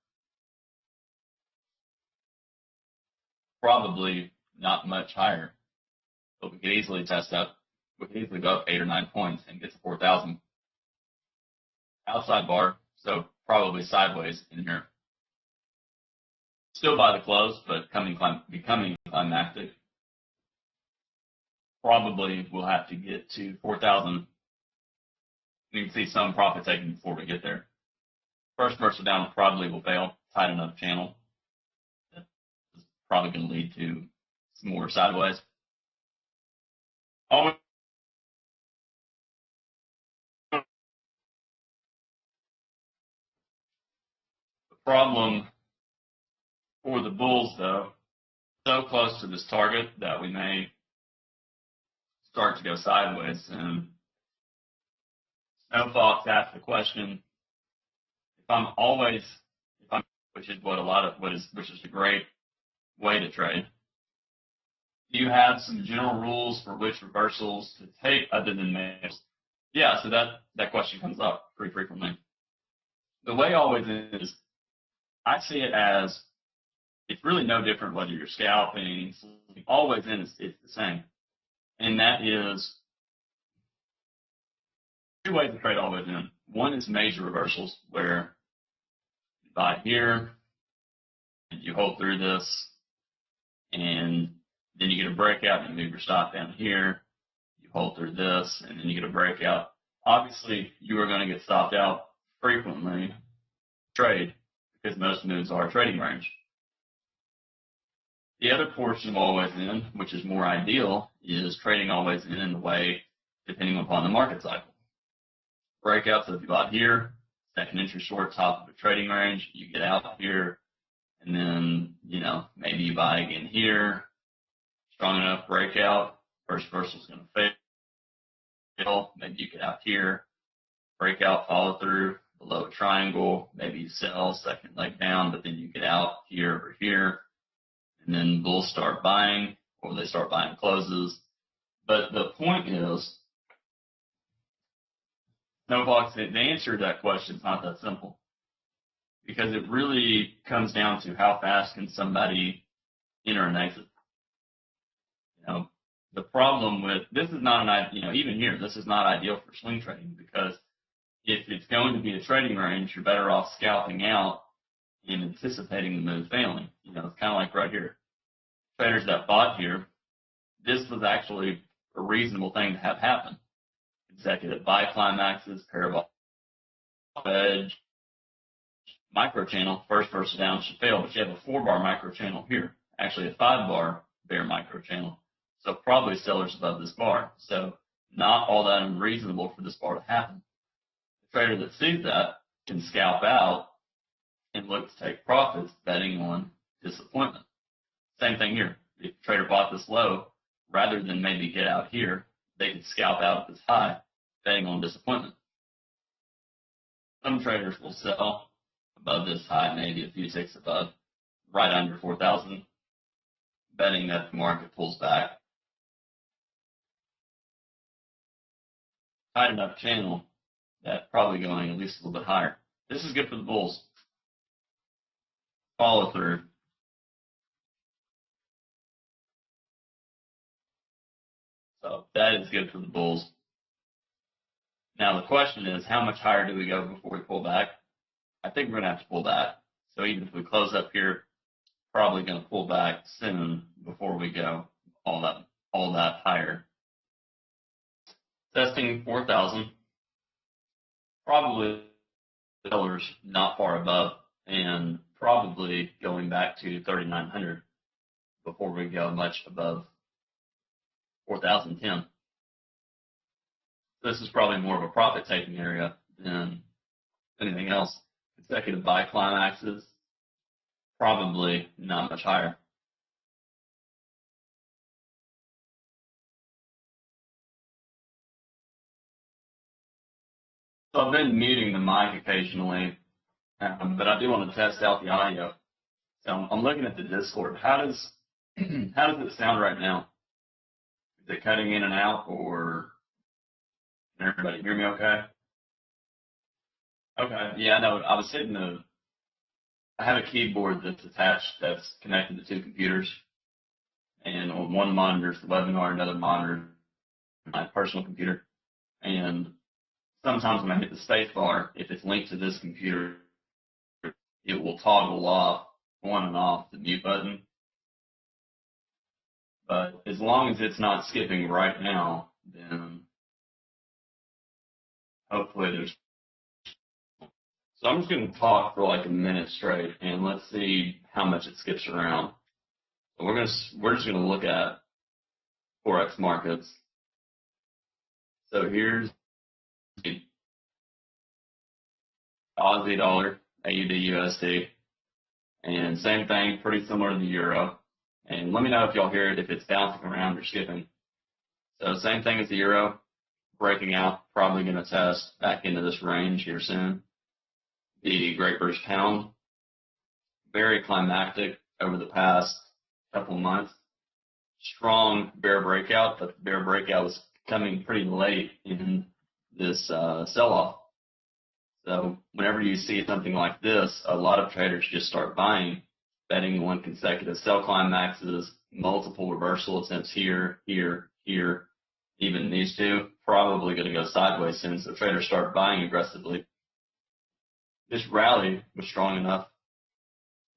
probably not much higher, but we could easily test up. We could easily go up 8 or 9 points and get to 4,000. Outside bar, so probably sideways in here. Still by the close, but becoming climactic. Probably we'll have to get to 4,000. You can see some profit taken before we get there. First versatile down probably will fail. Tighten up channel. That's probably going to lead to some more sideways. Always the problem for the bulls, though, so close to this target that we may start to go sideways. And Snow Fox asked the question: which is a great way to trade. Do you have some general rules for which reversals to take other than males? Yeah, so that question comes up pretty frequently. The way always is, I see it as it's really no different whether you're scalping. Always in it's the same, and that is 2 ways to trade always in. One is major reversals, where you buy here, and you hold through this, and then you get a breakout and you move your stop down here. You hold through this, and then you get a breakout. Obviously, you are going to get stopped out frequently trade because most moves are trading range. The other portion of always in, which is more ideal, is trading always in the way depending upon the market cycle. Breakouts, so if you bought here, second entry short, top of the trading range, you get out here, and then, maybe you buy again here. Strong enough breakout, first versatile is going to fail. Maybe you get out here, breakout, follow through below a triangle. Maybe you sell, second leg down, but then you get out here or here, and then bulls start buying, or they start buying closes. But the point is, Snowbox, the answer to that question is not that simple, because it really comes down to how fast can somebody enter an exit. The problem with this is not even here, this is not ideal for swing trading, because if it's going to be a trading range, you're better off scalping out and anticipating the move failing. It's kind of like right here. Traders that bought here, this was actually a reasonable thing to have happen. Consecutive buy climaxes, pair of edge, micro channel, first versus down should fail, but you have a 4-bar micro channel here, actually a 5-bar bear micro channel. So probably sellers above this bar. So not all that unreasonable for this bar to happen. The trader that sees that can scalp out and look to take profits betting on disappointment. Same thing here. If the trader bought this low, rather than maybe get out here, they could scalp out at this high, betting on disappointment. Some traders will sell above this high, maybe a few ticks above, right under 4,000, betting that the market pulls back. Tight enough channel that probably going at least a little bit higher. This is good for the bulls. Follow through. So that is good for the bulls. Now the question is, how much higher do we go before we pull back? I think we're going to have to pull back. So even if we close up here, probably going to pull back soon before we go all that higher. Testing 4,000. Probably sellers not far above, and probably going back to 3,900 before we go much above 4,010. This is probably more of a profit-taking area than anything else. Consecutive buy climaxes, probably not much higher. So I've been muting the mic occasionally, but I do want to test out the audio. So I'm looking at the Discord. How does it sound right now? Is it cutting in and out, or can everybody hear me okay? Okay, yeah, no, I was hitting I have a keyboard that's attached, that's connected to 2 computers, and on one monitor is the webinar, another monitor my personal computer, and sometimes when I hit the space bar, if it's linked to this computer, it will toggle off on and off the mute button. But as long as it's not skipping right now, then hopefully there's. So I'm just going to talk for like a minute straight, and let's see how much it skips around. So we're just going to look at Forex markets. So here's the Aussie dollar, AUD, USD, and same thing, pretty similar to the euro. And let me know if y'all hear it, if it's bouncing around or skipping. So same thing as the euro, breaking out, probably going to test back into this range here soon. The Great British Pound, very climactic over the past couple months. Strong bear breakout, but the bear breakout was coming pretty late in this sell-off. So whenever you see something like this, a lot of traders just start buying, betting on consecutive sell climaxes, multiple reversal attempts here, here, here. Even these two, probably going to go sideways soon, so traders start buying aggressively. This rally was strong enough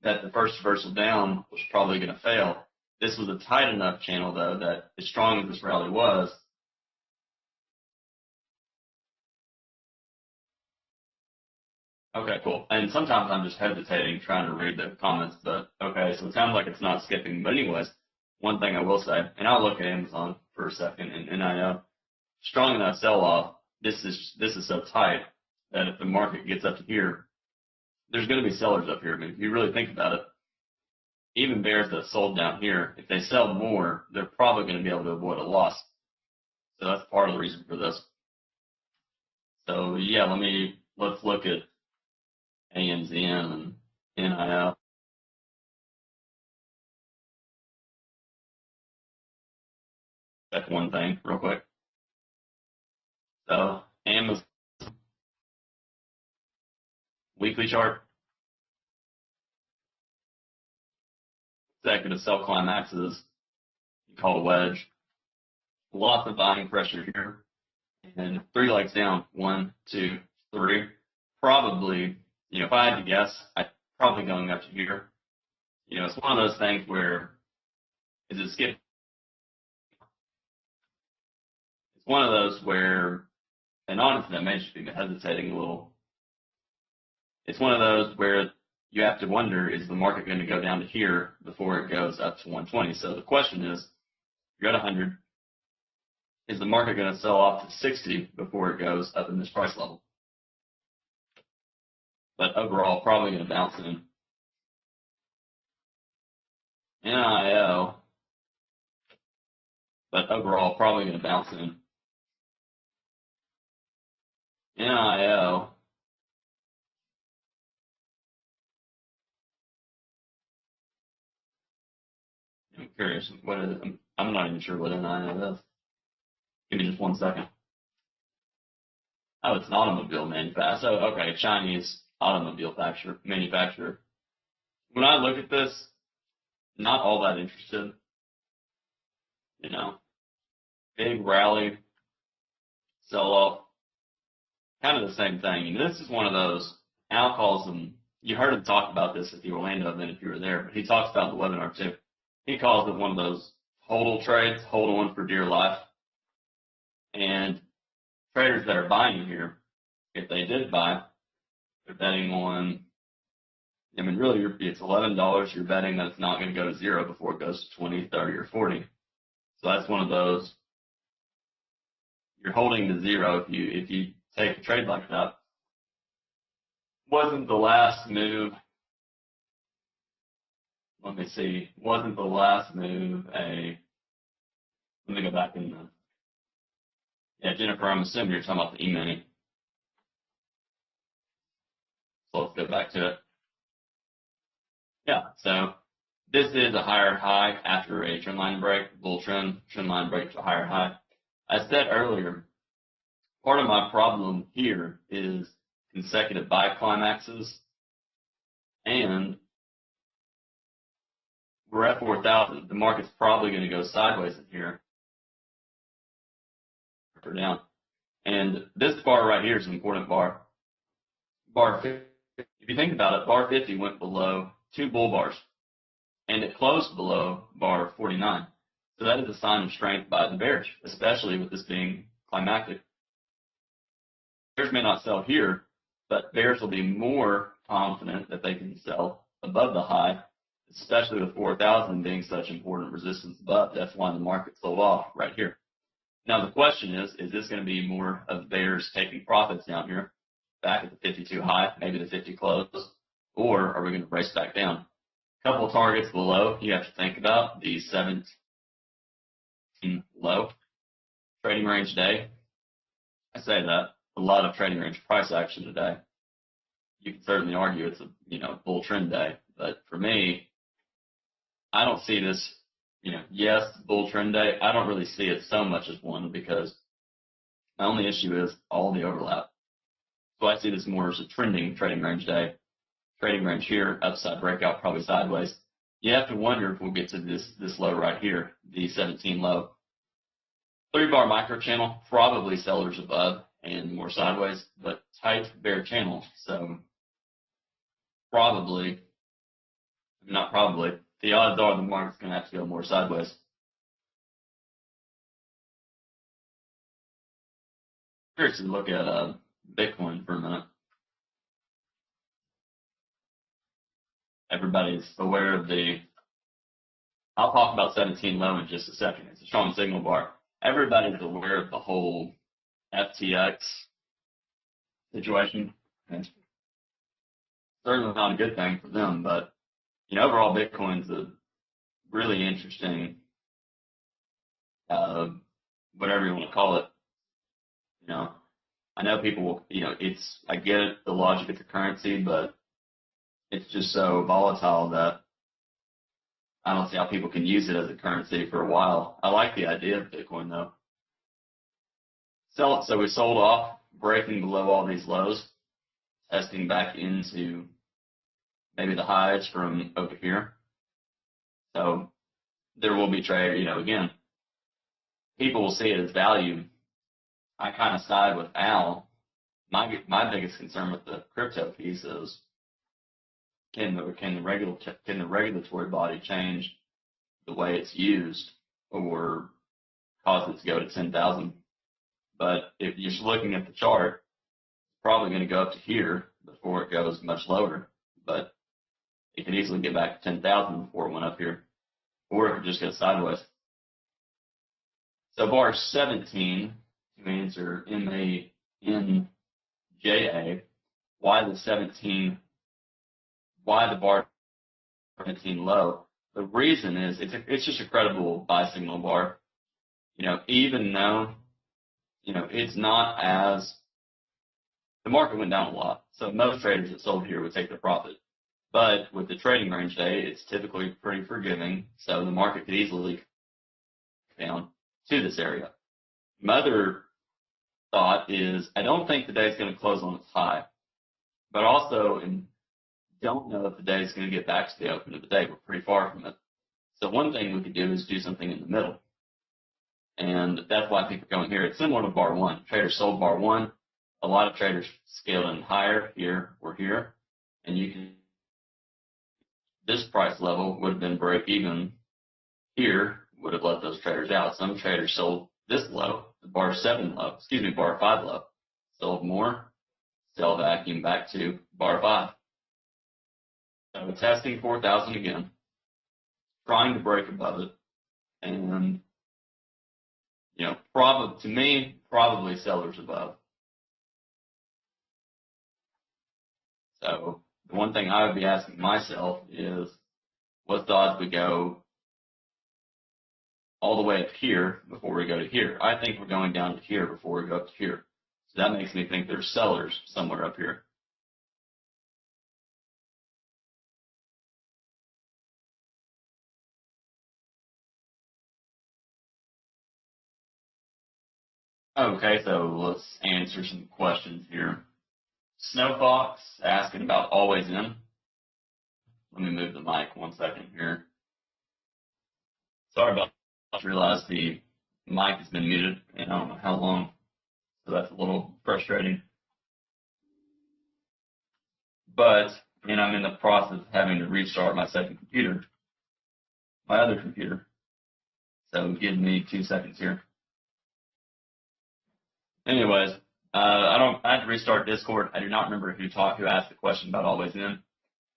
that the first reversal down was probably going to fail. This was a tight enough channel, though, that as strong as this rally was, okay, cool. And sometimes I'm just hesitating trying to read the comments, but okay, so it sounds like it's not skipping. But anyways, one thing I will say, and I'll look at Amazon for a second, and I know strong enough sell-off, this is so tight that if the market gets up to here, there's going to be sellers up here. I mean, if you really think about it, even bears that sold down here, if they sell more, they're probably going to be able to avoid a loss. So that's part of the reason for this. So yeah, let's look at ANZN and NIL. Check one thing real quick. So Amazon weekly chart, consecutive sell climaxes, you call a wedge. Lots of buying pressure here, and 3 legs down, 1, 2, 3. Probably, if I had to guess, I'd probably going up to here. It's one of those things where is it skip? It's one of those where, and honestly, that may just be hesitating a little. it's one of those where you have to wonder, is the market going to go down to here before it goes up to 120? So the question is, you're at 100. Is the market going to sell off to 60 before it goes up in this price level? But overall, probably going to bounce in. NIO, but overall, probably going to bounce in. NIO, I'm curious, what is it? I'm not even sure what NIO is. Give me just 1 second. Oh, it's an automobile manufacturer. So, okay, Chinese automobile manufacturer. When I look at this, not all that interested. You know, big rally, sell off, kind of the same thing. And this is one of those, Al calls them, you heard him talk about this at the Orlando event if you were there, but he talks about the webinar too. He calls it one of those hodl trades, hold on for dear life. And traders that are buying here, if they did buy, they're betting on, I mean, really, it's $11. You're betting that it's not going to go to zero before it goes to 20, 30, or 40. So that's one of those. You're holding to zero if you take a trade like that. Wasn't the last move? Let me see. Wasn't the last move a? Let me go back in the. Yeah, Jennifer, I'm assuming you're talking about the E-mini. So let's go back to it. Yeah, so this is a higher high after a trend line break, bull trend line break to a higher high. I said earlier, part of my problem here is consecutive buy climaxes, and we're at 4,000. The market's probably going to go sideways in here or down. And this bar right here is an important bar. Bar 50. If you think about it, bar 50 went below 2 bull bars, and it closed below bar 49. So that is a sign of strength by the bears, especially with this being climactic. Bears may not sell here, but bears will be more confident that they can sell above the high, especially with 4,000 being such important resistance above. That's why the market sold off right here. Now the question is this going to be more of bears taking profits down here, back at the 52 high, maybe the 50 close, or are we going to race back down? A couple of targets below you have to think about, the 17 low, trading range day. I say that, a lot of trading range price action today. You can certainly argue it's a bull trend day, but for me, I don't see this, yes, bull trend day. I don't really see it so much as one because my only issue is all the overlap. So I see this more as a trending trading range day. Trading range here, upside breakout, probably sideways. You have to wonder if we'll get to this low right here, the 17 low. 3-bar micro channel, probably sellers above and more sideways, but tight bear channel. So probably, not probably, the odds are the market's going to have to go more sideways. Curious to look at Bitcoin for a minute. Everybody's aware of I'll talk about 17 low in just a second. It's a strong signal bar. Everybody's aware of the whole FTX situation. It's certainly not a good thing for them, but overall Bitcoin's a really interesting, whatever you want to call it. I know people will, I get it, the logic of the currency, but it's just so volatile that I don't see how people can use it as a currency for a while. I like the idea of Bitcoin though. So we sold off, breaking below all these lows, testing back into maybe the highs from over here. So there will be trade, again, people will see it as value. I kind of side with Al. My biggest concern with the crypto piece is can the regulatory body change the way it's used or cause it to go to 10,000? But if you're just looking at the chart, it's probably going to go up to here before it goes much lower, but it could easily get back to 10,000 before it went up here, or it could just go sideways. So bar 17, to answer MANJA, why the bar 17 low? The reason is it's just a credible buy signal bar. Even though, it's not as, the market went down a lot. So most traders that sold here would take their profit. But with the trading range day, it's typically pretty forgiving. So the market could easily come down to this area. My other thought is I don't think the day is going to close on its high, but also don't know if the day is going to get back to the open of the day. We're pretty far from it. So one thing we could do is do something in the middle. And that's why I think we're going here. It's similar to bar 1. Traders sold bar 1. A lot of traders scaled in higher here or here. And this price level would have been break even here, would have let those traders out. Some traders sold this low, the bar 5 low. Sold more, sell vacuum back to bar 5. So testing 4,000 again, trying to break above it, and probably sellers above. So the one thing I would be asking myself is, what's the odds we go all the way up here before we go to here? I think we're going down to here before we go up to here. So that makes me think there's sellers somewhere up here. Okay, so let's answer some questions here. Snowfox asking about always in. Let me move the mic 1 second here. Sorry about that. I realized the mic has been muted, and I don't know how long, so that's a little frustrating. But, I'm in the process of having to restart my second computer, my other computer. So give me 2 seconds here. Anyways, I had to restart Discord. I do not remember who asked the question about always in,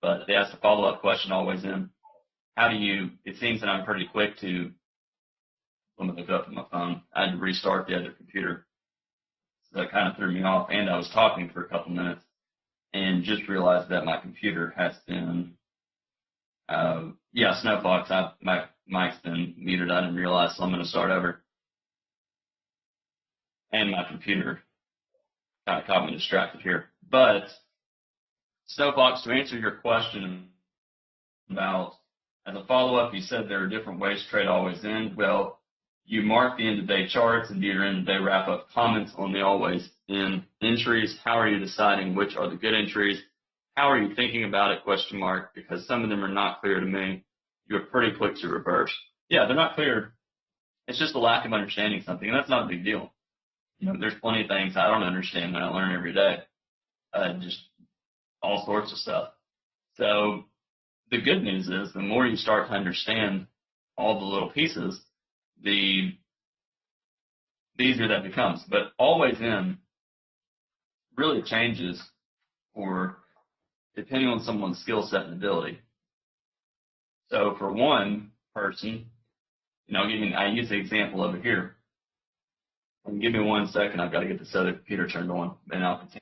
but they asked a follow-up question always in. It seems that I'm pretty quick to, let me look up on my phone. I had to restart the other computer. So that kind of threw me off, and I was talking for a couple minutes and just realized that my computer has been, Snowfox, my mic's been muted. I didn't realize, so I'm going to start over. And my computer kind of caught me distracted here. But, Snowfox, to answer your question about, as a follow-up, you said there are different ways to trade always in. Well, you mark the end-of-day charts and do your end-of-day wrap-up comments on the always in entries. How are you deciding which are the good entries? How are you thinking about it, ? Because some of them are not clear to me. You're pretty quick to reverse. Yeah, they're not clear. It's just a lack of understanding something, and that's not a big deal. There's plenty of things I don't understand that I learn every day. Just all sorts of stuff. So the good news is the more you start to understand all the little pieces, the easier that becomes. But always in really changes depending on someone's skill set and ability. So for one person, I use the example over here. And give me 1 second, I've got to get this other computer turned on, and I'll continue.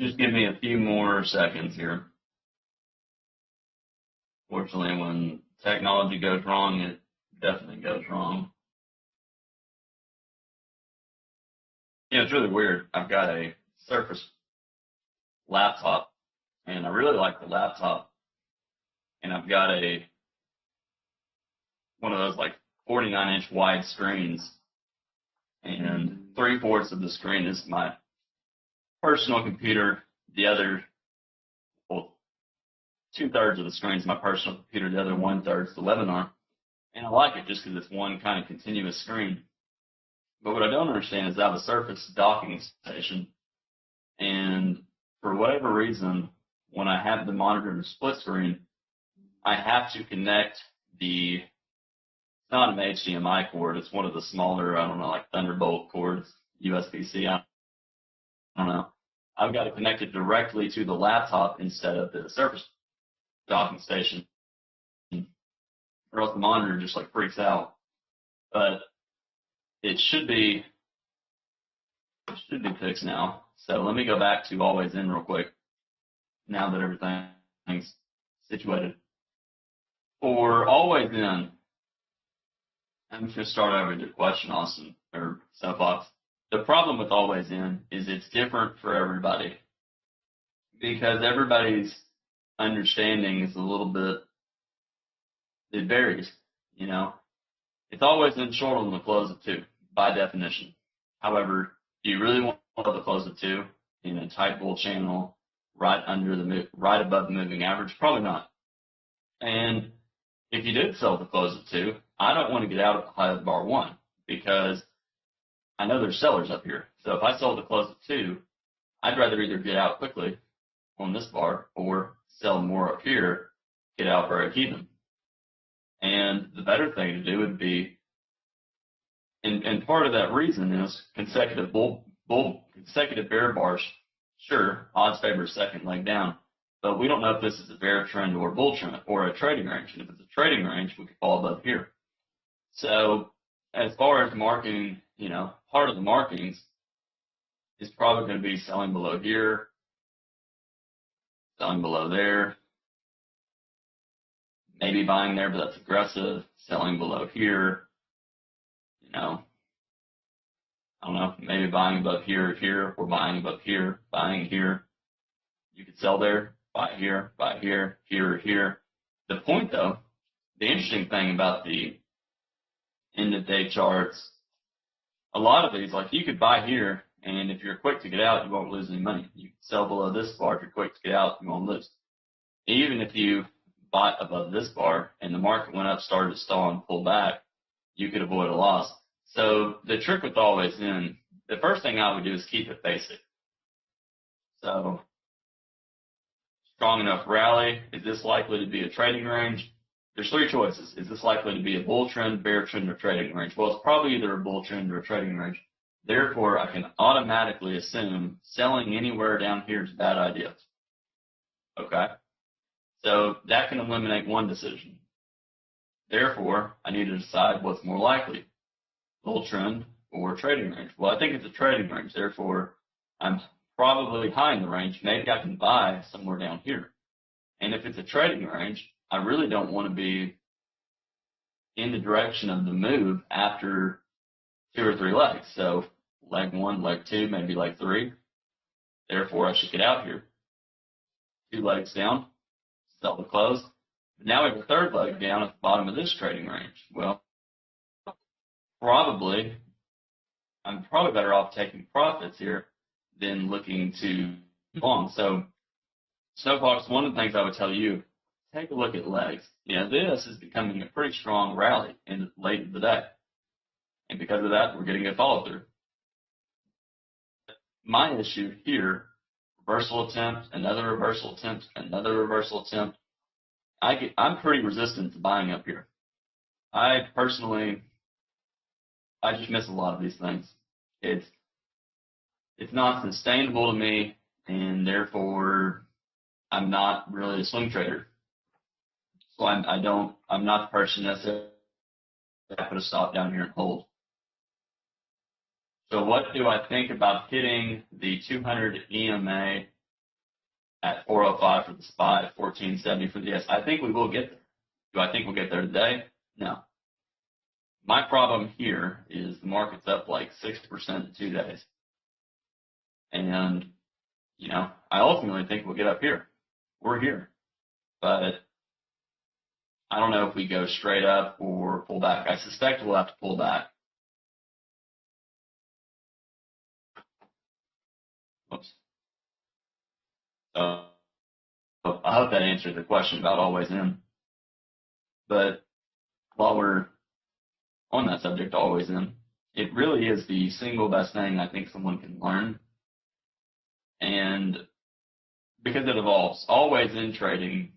Just give me a few more seconds here. Fortunately, when technology goes wrong, it definitely goes wrong. It's really weird. I've got a Surface laptop, and I really like the laptop. And I've got one of those 49-inch wide screens, and 3/4 of the screen is my personal computer. The other, 2/3 of the screen is my personal computer. The other 1/3 is the webinar. And I like it just because it's one kind of continuous screen. But what I don't understand is I have a Surface docking station, and for whatever reason, when I have the monitor in split screen, I have to connect it's not an HDMI cord, it's one of the smaller, I don't know, like Thunderbolt cords, USB-C, I don't know. I've got to connect it directly to the laptop instead of the Surface docking station, or else the monitor just like freaks out. But it should be fixed now. So let me go back to always in real quick, now that everything's situated. For always in, I'm just going to start over with your question, Austin, or Soapbox. The problem with always in is it's different for everybody, because everybody's understanding is a little bit, it varies, you know. It's always in short on the close of 2, by definition. However, do you really want to close of 2 in a tight bull channel right above the moving average? Probably not. And if you did sell the close of 2, I don't want to get out at the high of bar 1, because I know there's sellers up here. So if I sold the close of 2, I'd rather either get out quickly on this bar or sell more up here, get out break even. And the better thing to do would be, and part of that reason is consecutive consecutive bear bars. Sure, odds favor second leg down, but we don't know if this is a bear trend or a bull trend or a trading range. And if it's a trading range, we could fall above here. So as far as marking, you know, part of the markings is probably going to be selling below here, selling below there, maybe buying there, but that's aggressive, selling below here, you know, I don't know, maybe buying above here, or buying above here, buying here. You could sell there, buy here, here, here. The point, though, the interesting thing about the end-of-day charts, a lot of these, like you could buy here, and if you're quick to get out, you won't lose any money. You can sell below this bar. If you're quick to get out, you won't lose. Even if you bought above this bar and the market went up, started to stall and pull back, you could avoid a loss. So the trick with always in, the first thing I would do is keep it basic. So strong enough rally, is this likely to be a trading range? There's 3 choices. Is this likely to be a bull trend, bear trend, or trading range? Well, it's probably either a bull trend or a trading range. Therefore, I can automatically assume selling anywhere down here is a bad idea. Okay? So that can eliminate one decision. Therefore, I need to decide what's more likely, bull trend or trading range. Well, I think it's a trading range. Therefore, I'm probably high in the range. Maybe I can buy somewhere down here. And if it's a trading range, I really don't want to be in the direction of the move after 2 or 3 legs. So leg 1, leg 2, maybe leg 3. Therefore, I should get out here. 2 legs down, sell the close. But now we have a 3rd leg down at the bottom of this trading range. Well, I'm probably better off taking profits here than looking to long. So, Snowfox, one of the things I would tell you, take a look at legs. You know, this is becoming a pretty strong rally in late in the day. And because of that, we're getting a follow through. My issue here, reversal attempt, another reversal attempt, another reversal attempt. I'm pretty resistant to buying up here. I just miss a lot of these things. It's not sustainable to me, and therefore I'm not really a swing trader. So I'm not the person necessarily that put a stop down here and hold. So what do I think about hitting the 200 EMA at 405 for the SPY, 1470 for the S? I think we will get there. Do I think we'll get there today? No. My problem here is the market's up like 60% in 2 days. And, you know, I ultimately think we'll get up here. We're here. But I don't know if we go straight up or pull back. I suspect we'll have to pull back. Oops. I hope that answered the question about always in. But while we're on that subject, always in, it really is the single best thing I think someone can learn. And because it evolves. Always in trading,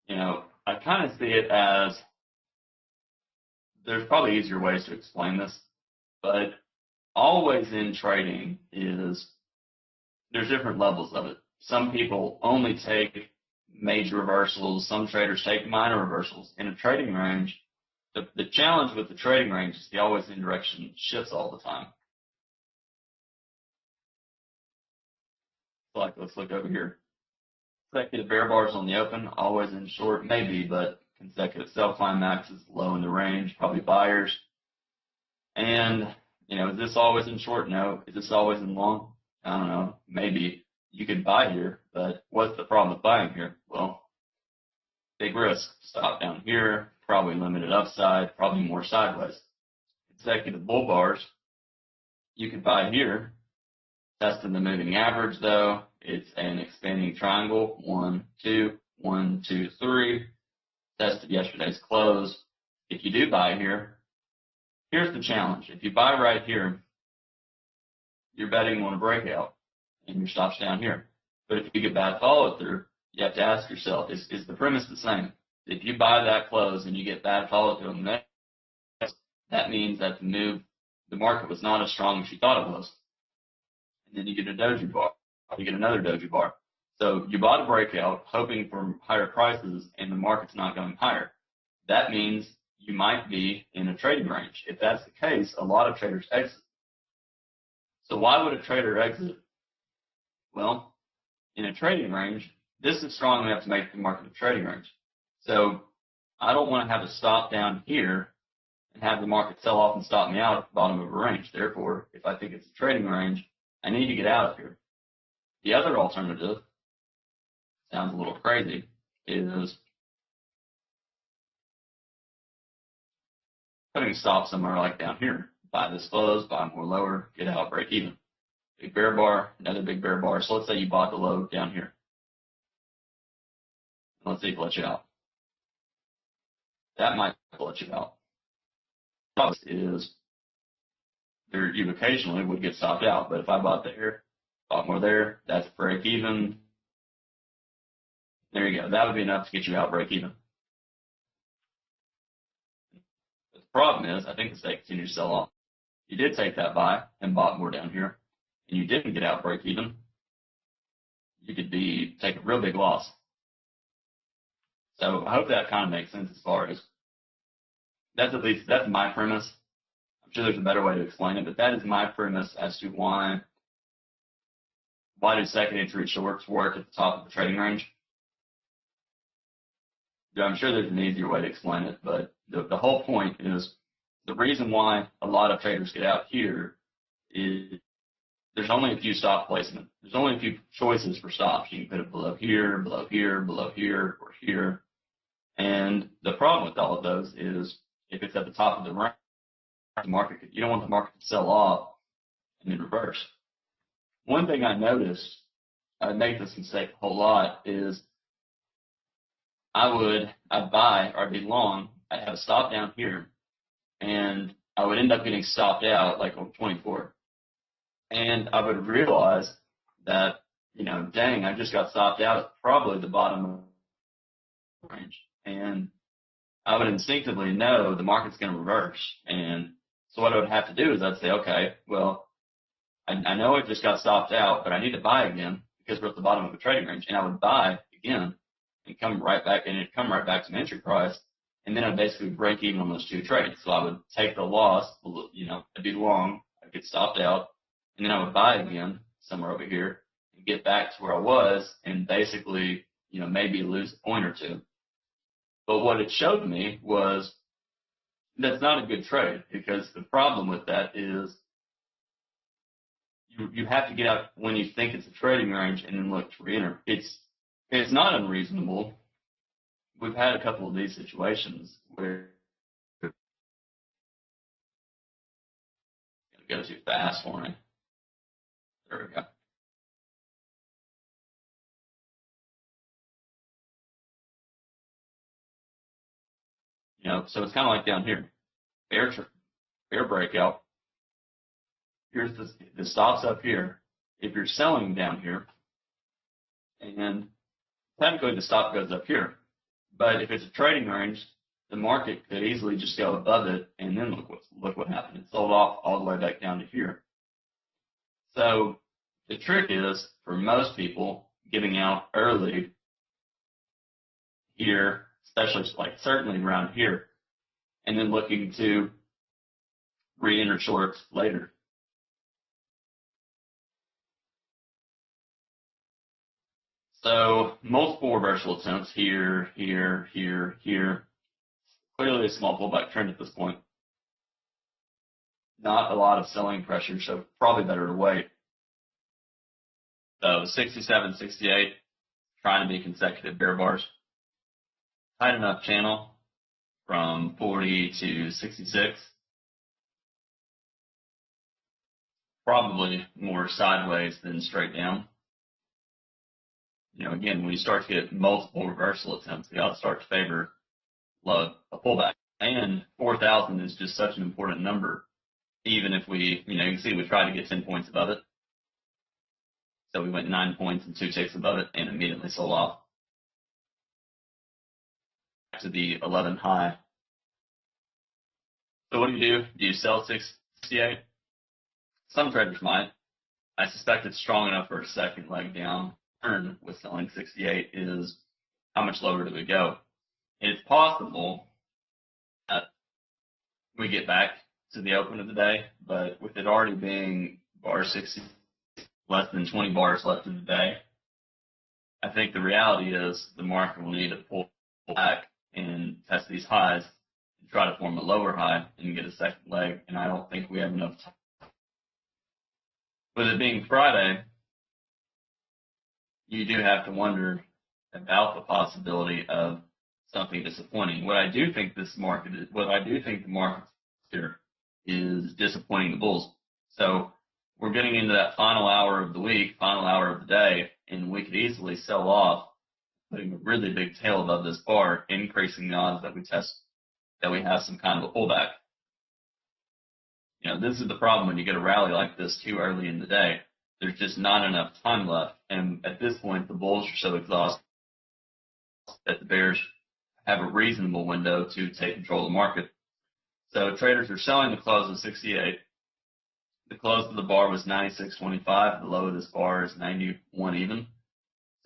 you know, I kind of see it as, there's probably easier ways to explain this, but always in trading is, there's different levels of it. Some people only take major reversals. Some traders take minor reversals. In a trading range, the challenge with the trading range is the always in direction shifts all the time. Like, let's look over here. Consecutive bear bars on the open, always in short, maybe, but consecutive sell climaxes low in the range, probably buyers. And, you know, is this always in short? No. Is this always in long? I don't know. Maybe you could buy here, but what's the problem with buying here? Well, big risk. Stop down here, probably limited upside, probably more sideways. Consecutive bull bars, you could buy here. Testing the moving average, though, it's an expanding triangle. 1, 2, 1, 2, 3. Tested yesterday's close. If you do buy here, here's the challenge. If you buy right here, you're betting on a breakout, and your stop's down here. But if you get bad follow through, you have to ask yourself, is the premise the same? If you buy that close and you get bad follow through on the next, that means that the market was not as strong as you thought it was. And then you get a doji bar, you get another doji bar. So you bought a breakout hoping for higher prices, and the market's not going higher. That means you might be in a trading range. If that's the case, a lot of traders exit. So why would a trader exit? Well, in a trading range, this is strong enough to make the market a trading range. So I don't want to have a stop down here and have the market sell off and stop me out at the bottom of a range. Therefore, if I think it's a trading range, I need to get out of here. The other alternative, sounds a little crazy, is putting a stop somewhere like down here. Buy this close, buy more lower, get out, break even. Big bear bar, another big bear bar. So let's say you bought the low down here. Let's see if it lets you out. That might let you out. The problem is you occasionally would get stopped out, but if I bought there, bought more there, that's break even. There you go. That would be enough to get you out break even. But the problem is, I think the stake continues to sell off. You did take that buy and bought more down here, and you didn't get out break even, you could take a real big loss. So I hope that kind of makes sense as far as that's my premise. I'm sure there's a better way to explain it, but that is my premise as to why do second entry shorts work at the top of the trading range. Yeah, I'm sure there's an easier way to explain it, but the whole point is the reason why a lot of traders get out here is there's only a few stop placement. There's only a few choices for stops. You can put it below here, below here, below here, or here. And the problem with all of those is if it's at the top of the range, you don't want the market to sell off and then reverse. One thing I noticed, I make this mistake a whole lot, is I'd buy or I'd be long, I'd have a stop down here, and I would end up getting stopped out like on 24. And I would realize that, dang, I just got stopped out at probably the bottom of the range. And I would instinctively know the market's going to reverse. And so what I would have to do is I'd say, okay, well, I know I just got stopped out, but I need to buy again because we're at the bottom of the trading range. And I would buy again and come right back, and it'd come right back to my entry price. And then I'd basically break even on those two trades. So I would take the loss, I'd be long, I'd get stopped out, and then I would buy again somewhere over here and get back to where I was and basically, maybe lose a point or two. But what it showed me was that's not a good trade, because the problem with that is you have to get out when you think it's a trading range and then look to reenter. It's not unreasonable. We've had a couple of these situations where it goes too fast for me. There we go. So it's kind of like down here, bear breakout. Here's the stops up here. if you're selling down here, and technically the stop goes up here, but if it's a trading range, the market could easily just go above it, and then look what happened. It sold off all the way back down to here. So the trick is, for most people, getting out early here, especially like certainly around here, and then looking to re-enter shorts later. So multiple reversal attempts here, here, here, here. Clearly a small pullback trend at this point. Not a lot of selling pressure, so probably better to wait. So 67, 68, trying to be consecutive bear bars. Tight enough channel from 40 to 66. Probably more sideways than straight down. You know, again, when you start to get multiple reversal attempts, the odds start to favor a pullback. And 4,000 is just such an important number. Even if we, you can see we tried to get 10 points above it. So we went 9 points and 2 ticks above it and immediately sold off. Back to the 11 high. So what do? Do you sell 68? Some traders might. I suspect it's strong enough for a second leg down. Turn with selling 68 is how much lower do we go? It's possible that we get back to the open of the day, but with it already being bar 60, less than 20 bars left in the day, I think the reality is the market will need to pull back and test these highs and try to form a lower high and get a second leg, and I don't think we have enough time. With it being Friday, you do have to wonder about the possibility of something disappointing. What I do think the market here is disappointing the bulls. So we're getting into that final hour of the week, final hour of the day, and we could easily sell off, putting a really big tail above this bar, increasing the odds that we have some kind of a pullback. This is the problem when you get a rally like this too early in the day. There's just not enough time left, and at this point, the bulls are so exhausted that the bears have a reasonable window to take control of the market. So traders are selling the close of 68. The close of the bar was 96.25. The low of this bar is 91 even.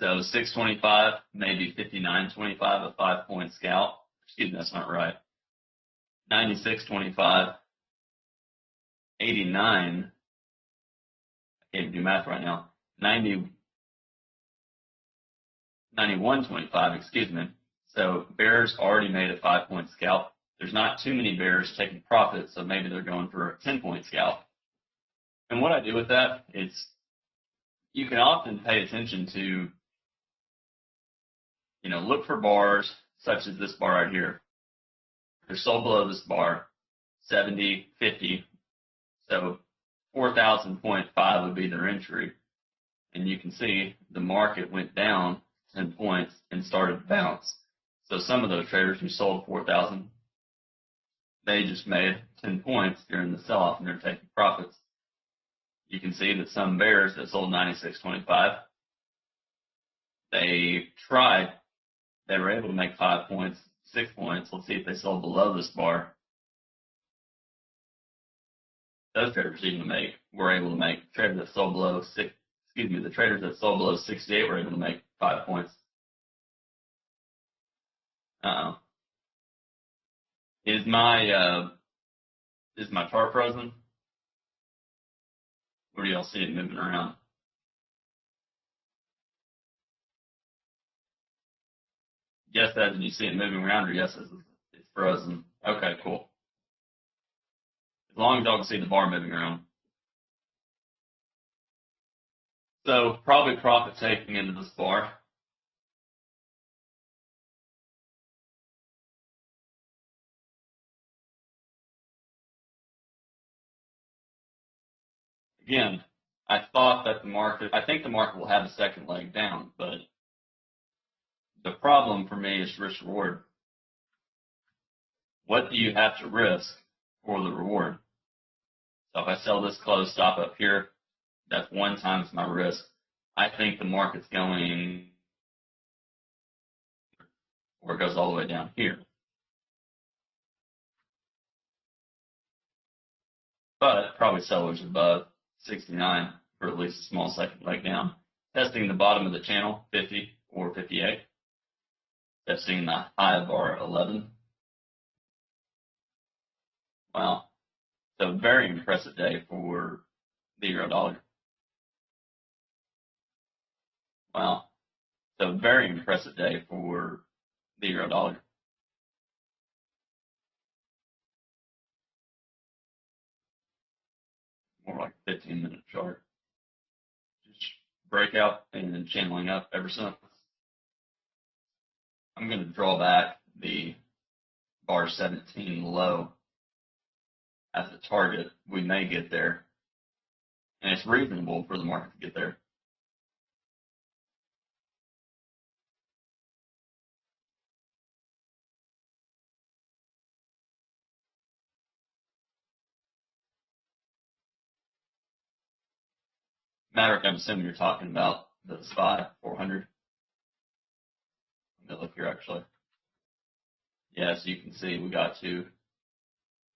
So 625, maybe 59.25, a 5-point scalp. Excuse me, that's not right. 96.25, 89. I can't even do math right now. 91.25, excuse me. So bears already made a 5-point scalp. There's not too many bears taking profit, so maybe they're going for a 10-point scalp. And what I do with that is you can often pay attention to, look for bars such as this bar right here. They're sold below this bar, 70, 50. So 4,000.5 would be their entry. And you can see the market went down 10 points and started to bounce. So some of those traders who sold 4,000, they just made 10 points during the sell-off and they're taking profits. You can see that some bears that sold 96.25, they were able to make 5 points, 6 points. Let's see if they sold below this bar. Those traders were able to make, traders that sold below the traders that sold below 68 were able to make 5 points. Is my chart frozen? Or do y'all see it moving around? Yes, as in you see it moving around, or yes, as it's frozen? Okay, cool. As long as y'all can see the bar moving around. So probably profit taking into this bar. Again, I think the market will have a second leg down, but the problem for me is risk reward. What do you have to risk for the reward? So if I sell this close, stop up here, That's 1 times my risk. I think the market's going, or it goes all the way down here. But probably sellers above 69 for at least a small second leg down. Testing the bottom of the channel, 50 or 58. Testing the high bar, 11. Wow. So very impressive day for the euro dollar. Wow. So very impressive day for the euro dollar. More like a 15-minute chart. Just breakout and then channeling up ever since. I'm going to draw back the bar 17 low as a target. We may get there. And it's reasonable for the market to get there. Maverick, I'm assuming you're talking about the SPY 400. Let me look here actually. Yeah, so you can see we got to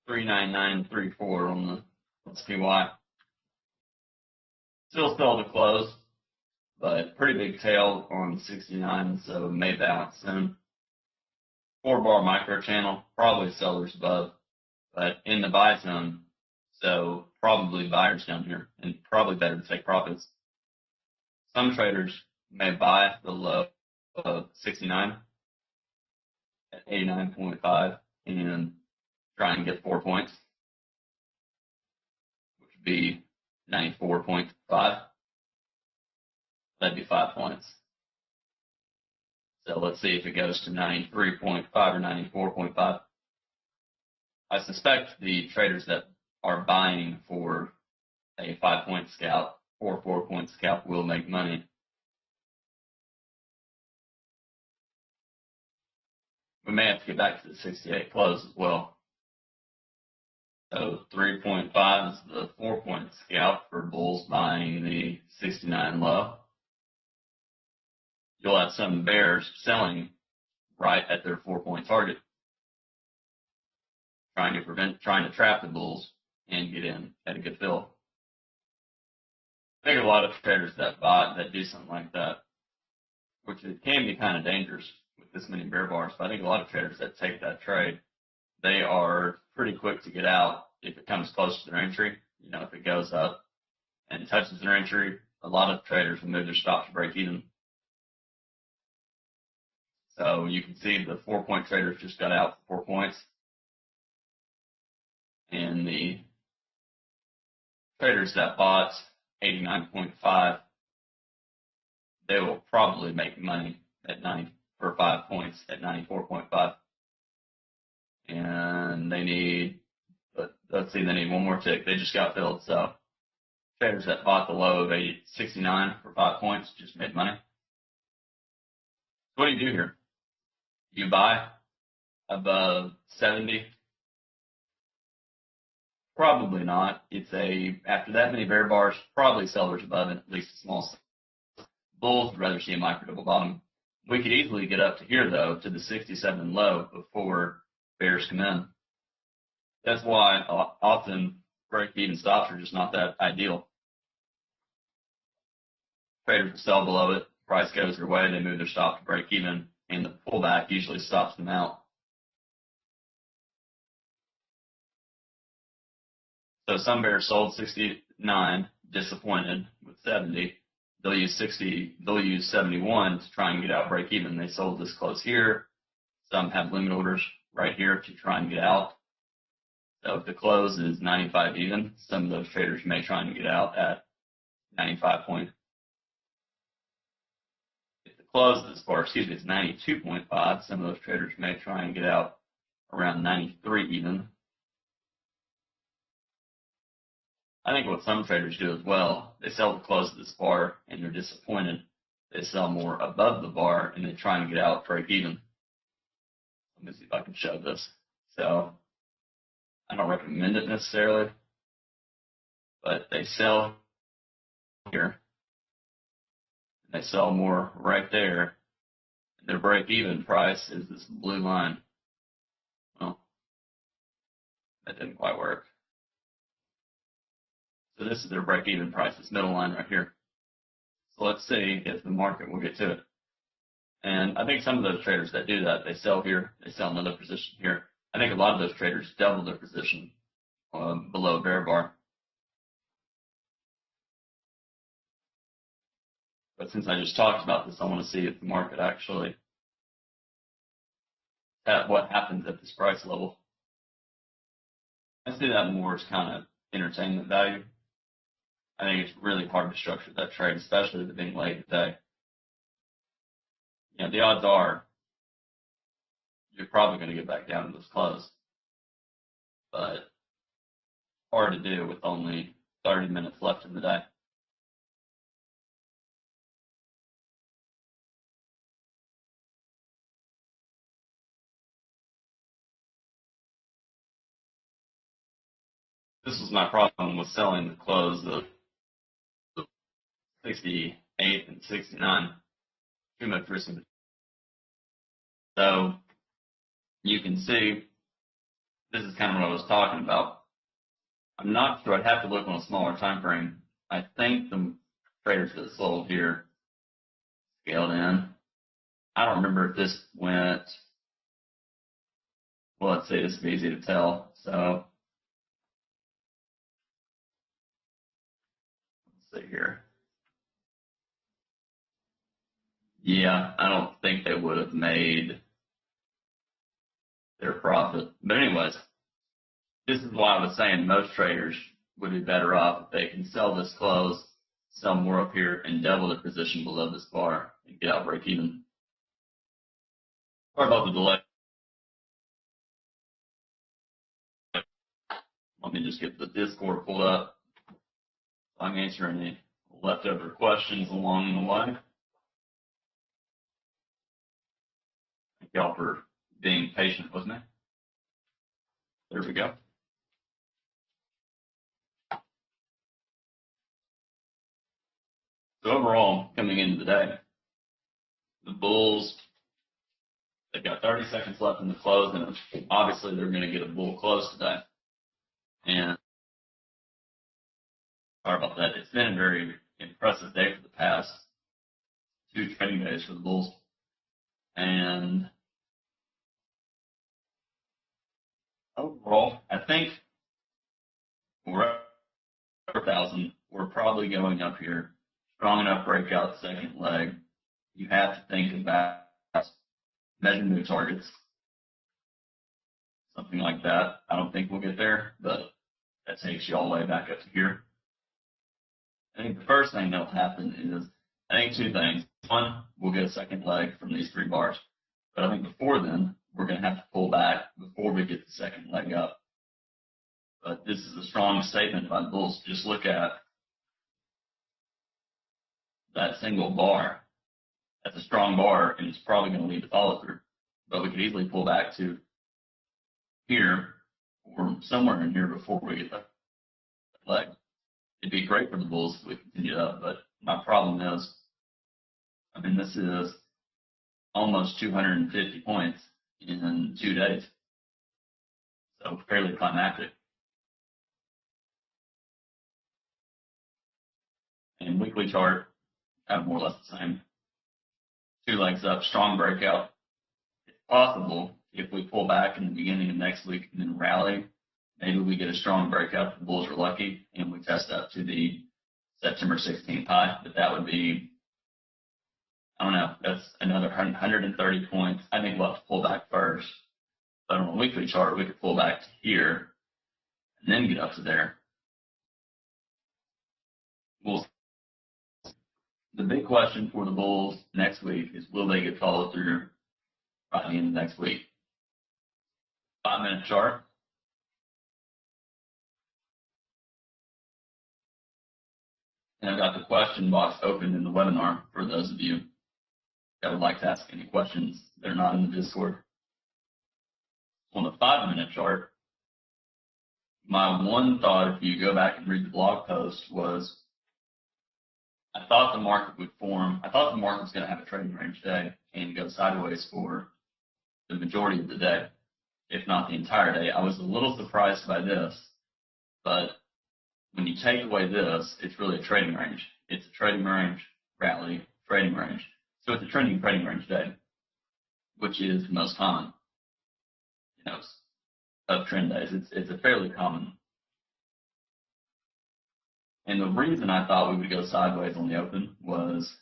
39934 on the SPY. Still to close, but pretty big tail on 69, so may balance soon. 4-bar micro channel, probably sellers above, but in the buy zone, so probably buyers down here, and probably better to take profits. Some traders may buy the low of 69 at 89.5 and try and get 4 points, which would be 94.5. That'd be 5 points. So let's see if it goes to 93.5 or 94.5. I suspect the traders that are buying for a 5-point scalp or 4-point scalp will make money. We may have to get back to the 68 close as well. So 3.5 is the 4-point scalp for bulls buying the 69 low. You'll have some bears selling right at their 4-point target, trying to trap the bulls and get in at a good fill. I think a lot of traders that do something like that, which it can be kind of dangerous with this many bear bars, but I think a lot of traders that take that trade, they are pretty quick to get out if it comes close to their entry. You know, if it goes up and touches their entry, a lot of traders will move their stop to break even. So you can see the 4-point traders just got out for 4 points. And the traders that bought 89.5, they will probably make money at 5 points at 94.5. And they need, let's see, they need one more tick. They just got filled. So traders that bought the low of 69 for 5 points just made money. What do you do here? You buy above 70? Probably not. After that many bear bars, probably sellers above it, at least a small. Bulls would rather see a micro double bottom. We could easily get up to here though, to the 67 low before bears come in. That's why often break-even stops are just not that ideal. Traders will sell below it, price goes their way, they move their stop to break even, and the pullback usually stops them out. So some bears sold 69, disappointed with 70. They'll use 71 to try and get out break even. They sold this close here. Some have limit orders right here to try and get out. So if the close is 95 even, some of those traders may try and get out at 95 point. If the close is, it's 92.5, some of those traders may try and get out around 93 even. I think what some traders do as well, they sell the close of this bar and they're disappointed. They sell more above the bar and they try and get out break even. Let me see if I can show this. So I don't recommend it necessarily, but they sell here. They sell more right there. Their break-even price is this blue line. Well, that didn't quite work. So this is their break-even price, this middle line right here. So let's see if the market will get to it. And I think some of those traders that do that, they sell here, they sell another position here. I think a lot of those traders double their position below bear bar. But since I just talked about this, I want to see if the market actually, what happens at this price level. I see that more as kind of entertainment value. I think it's really hard to structure that trade, especially with it being late today. You know, the odds are you're probably going to get back down to this close. But hard to do with only 30 minutes left in the day. This was my problem with selling the close of 68 and 69 too much risk. So you can see this is kind of what I was talking about. I'm not sure. I'd have to look on a smaller time frame. I think the traders that sold here scaled in. I don't remember if this went. Well, let's see. This would be easy to tell. So let's see here. Yeah, I don't think they would have made their profit. But anyways, this is why I was saying most traders would be better off if they can sell this close, sell more up here, and double their position below this bar and get out break even. Sorry about the delay. Let me just get the Discord pulled up. I can answer any leftover questions along the way. Thank y'all for being patient with me. There we go. So overall, coming into the day, the bulls, they've got 30 seconds left in the close, and obviously they're going to get a bull close today. And sorry about that. It's been a very impressive day for the past 2 trading days for the bulls. And overall, I think we're at 4,000. We're probably going up here. Strong enough breakout second leg. You have to think about measure new targets. Something like that. I don't think we'll get there, but that takes you all the way back up to here. I think the first thing that'll happen is, I think 2 things. One, we'll get a second leg from these 3 bars. But I think before then, we're going to have to pull back before we get the second leg up. But this is a strong statement by the bulls. Just look at that single bar. That's a strong bar, and it's probably going to lead to follow through. But we could easily pull back to here or somewhere in here before we get that leg. It'd be great for the bulls if we continue up, but my problem is, I mean, this is almost 250 points in 2 days. So fairly climactic. And weekly chart, have more or less the same. 2 legs up, strong breakout. It's possible if we pull back in the beginning of next week and then rally, maybe we get a strong breakout if the bulls are lucky and we test up to the September 16th high. But that would be, I don't know, that's another 130 points. I think we'll have to pull back first. But on a weekly chart, we could pull back to here and then get up to there. The big question for the bulls next week is, will they get followed through by the end of next week? 5-minute chart. And I've got the question box open in the webinar for those of you that would like to ask any questions that are not in the Discord. On the 5-minute chart, my one thought, if you go back and read the blog post, was I thought the market would form. I thought the market was going to have a trading range today and go sideways for the majority of the day, if not the entire day. I was a little surprised by this, but when you take away this, it's really a trading range. It's a trading range, rally, trading range. So it's a trending trading range day, which is the most common, of trend days. It's a fairly common. And the reason I thought we would go sideways on the open was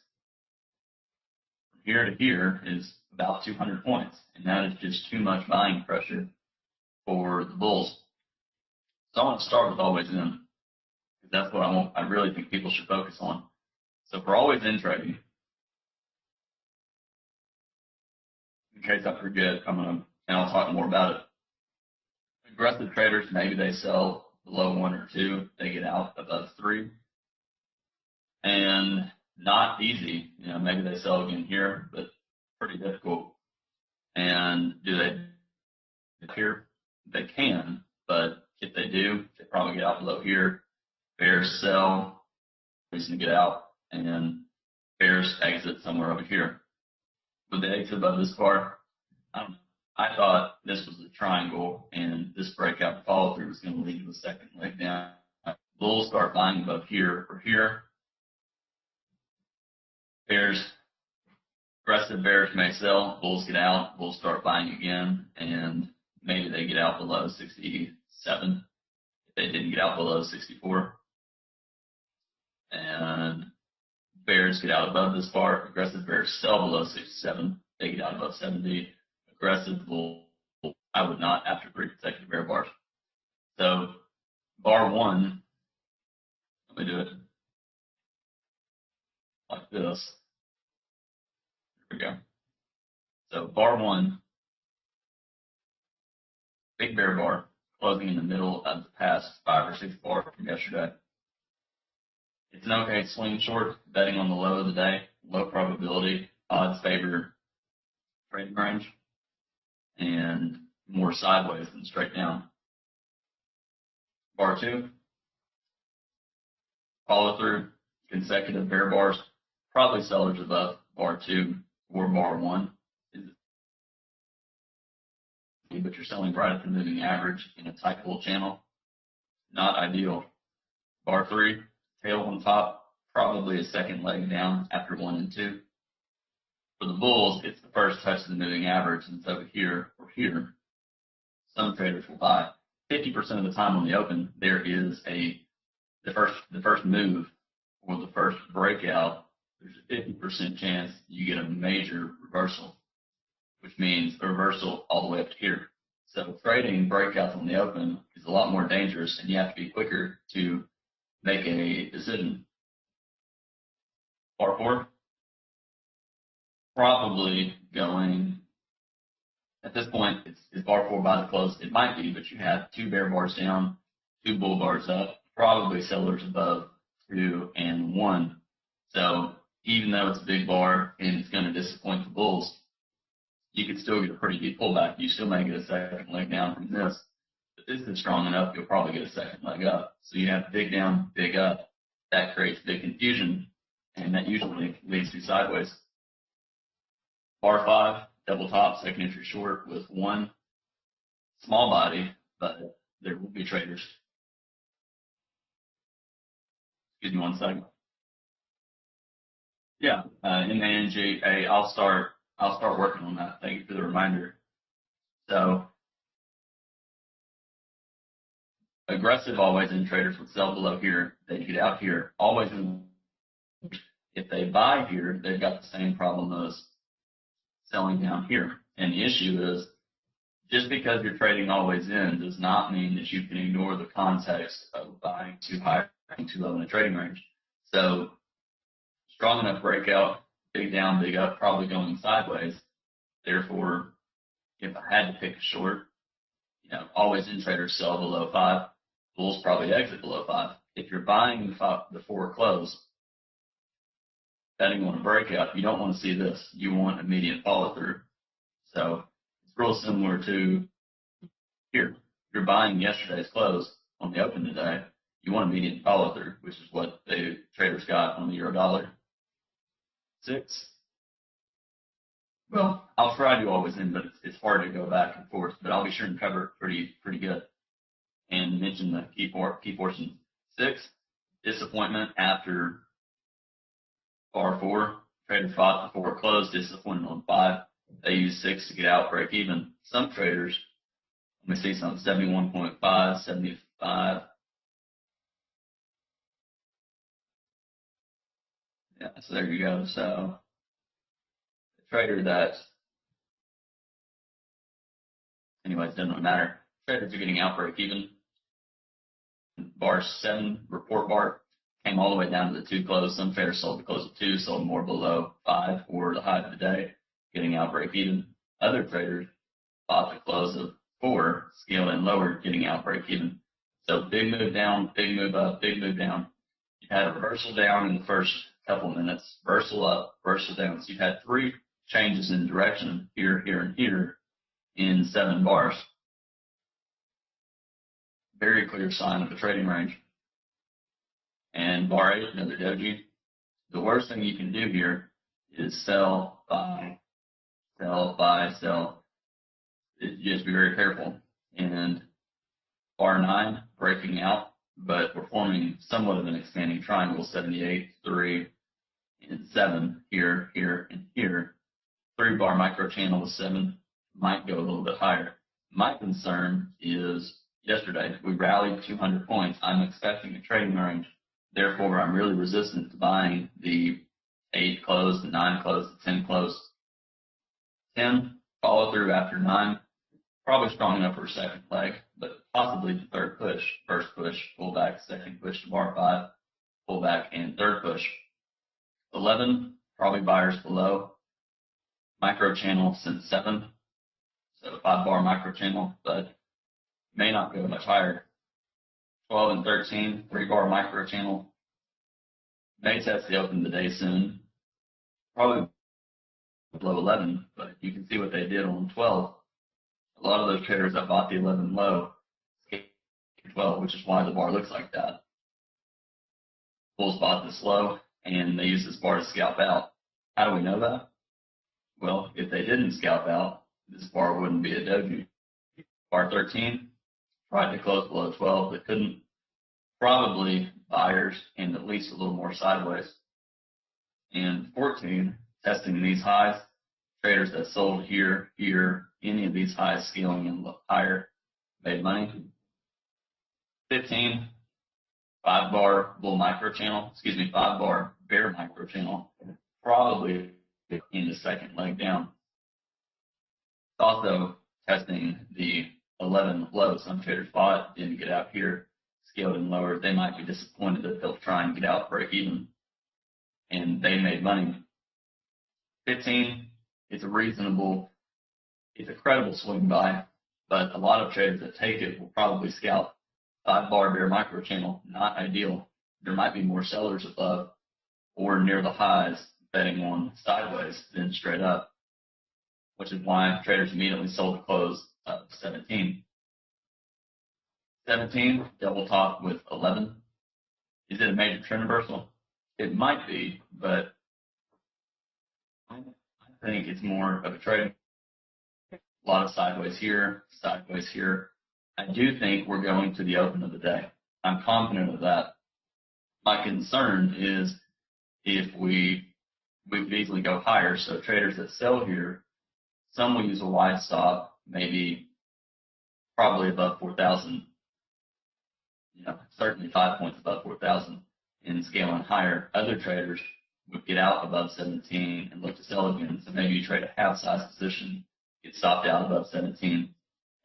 from here to here is about 200 points, and that is just too much buying pressure for the bulls. So I want to start with always in, because that's what I really think people should focus on. So for always in trading, in case I forget, and I'll talk more about it. Aggressive traders, maybe they sell below 1 or 2, they get out above 3. And not easy, maybe they sell again here, but pretty difficult. And do they here? They can, but if they do, they probably get out below here. Bears sell, reason to get out, and bears exit somewhere over here. Would they exit above this bar? I don't know. I thought this was a triangle, and this breakout follow through was going to lead to the second leg down. Bulls start buying above here or here. Aggressive bears may sell, bulls get out, bulls start buying again, and maybe they get out below 67 if they didn't get out below 64. And bears get out above this bar. Aggressive bears sell below 67. They get out above 70. Aggressive bull, I would not after 3 consecutive bear bars. So bar 1, let me do it like this. Here we go. So bar 1, big bear bar, closing in the middle of the past 5 or 6 bars from yesterday. It's an okay swing short, betting on the low of the day, low probability, odds favor trading range, and more sideways than straight down. Bar 2, follow through, consecutive bear bars, probably sellers above bar 2 or bar 1. But you're selling right at the moving average in a tight bull channel. Not ideal. Bar 3, tail on top, probably a second leg down after 1 and 2. For the bulls, it's the first touch of the moving average, and it's over here or here. Some traders will buy. 50% of the time on the open, there is the first move or the first breakout. There's a 50% chance you get a major reversal, which means a reversal all the way up to here. So trading breakouts on the open is a lot more dangerous, and you have to be quicker to make a decision. Bar 4, probably going, at this point, is bar 4 by the close? It might be, but you have 2 bear bars down, 2 bull bars up, probably sellers above 2 and 1. So even though it's a big bar and it's going to disappoint the bulls, you could still get a pretty deep pullback. You still may get a second leg down from this. If this is strong enough, you'll probably get a second leg up. So you have big down, big up. That creates big confusion, and that usually leads to sideways. Bar 5, double top, second entry short with 1 small body, but there will be traders. Excuse me 1 second. Yeah, in the NG, I'll start working on that. Thank you for the reminder. So aggressive always in traders would sell below here. They get out here. Always in. If they buy here, they've got the same problem as selling down here. And the issue is, just because you're trading always in does not mean that you can ignore the context of buying too high, buying too low in a trading range. So strong enough breakout, big down, big up, probably going sideways. Therefore, if I had to pick a short, always in traders sell below 5. Bulls probably exit below 5. If you're buying the 4 close, betting on a breakout, you don't want to see this. You want immediate follow through. So it's real similar to here. You're buying yesterday's close on the open today. You want immediate follow through, which is what the traders got on the euro dollar. 6. Well, I'll try to always in, but it's hard to go back and forth. But I'll be sure and cover it pretty good and mention the key portions. 6, disappointment after bar 4. Trader fought before it closed, disappointed on 5. They use 6 to get out, break even. Some traders, let me see something, 71.5, 75. Yeah, so there you go. So the trader that, anyways, doesn't really matter. Traders are getting out, break even. Bar 7, report bar, came all the way down to the 2 close. Some traders sold the close of 2, sold more below 5 or the high of the day, getting out, break even. Other traders bought the close of 4, scale in lower, getting out, break even. So big move down, big move up, big move down. You had a reversal down in the first couple minutes, reversal up, reversal down. So you had 3 changes in direction here, here, and here in 7 bars. Very clear sign of a trading range. And bar 8, another doji. The worst thing you can do here is sell, buy, sell, buy, sell. You just be very careful. And bar 9, breaking out, but we're forming somewhat of an expanding triangle, 78, 3, and 7, here, here, and here. 3 bar micro channel with 7 might go a little bit higher. My concern is yesterday we rallied 200 points. I'm expecting a trading range. Therefore, I'm really resistant to buying the 8 close, the 9 close, the 10 close. 10, follow through after 9. Probably strong enough for a second leg, but possibly the third push. First push, pull back, second push to bar 5, pull back, and third push. 11, probably buyers below. Micro channel since 7, so 5 bar micro channel, but may not go much higher. 12 and 13, 3 bar micro channel. May test the open today soon. Probably below 11, but you can see what they did on 12. A lot of those traders that bought the 11 low, 12, which is why the bar looks like that. Bulls bought this low, and they used this bar to scalp out. How do we know that? Well, if they didn't scalp out, this bar wouldn't be a doji. Bar 13, tried to close below 12, but couldn't. Probably buyers and at least a little more sideways. And 14, testing these highs, traders that sold here, here, any of these highs scaling and higher made money. 15, 5 bar bull micro channel, 5 bar bear micro channel, probably in the second leg down. Also testing the 11 low. Some traders bought, didn't get out here, scaled and lowered. They might be disappointed that they'll try and get out, break even, and they made money. 15, it's a credible swing buy, but a lot of traders that take it will probably scalp. 5 bar bear micro channel, not ideal. There might be more sellers above or near the highs betting on sideways than straight up, which is why traders immediately sold the close of 17. 17, double top with 11. Is it a major trend reversal? It might be, but I think it's more of a trade. A lot of sideways here, sideways here. I do think we're going to the open of the day. I'm confident of that. My concern is if we could easily go higher. So traders that sell here, some will use a wide stop, maybe probably above 4,000. Certainly 5 points above 4,000 and scaling higher. Other traders would get out above 17 and look to sell again. So maybe you trade a half size position, get stopped out above 17,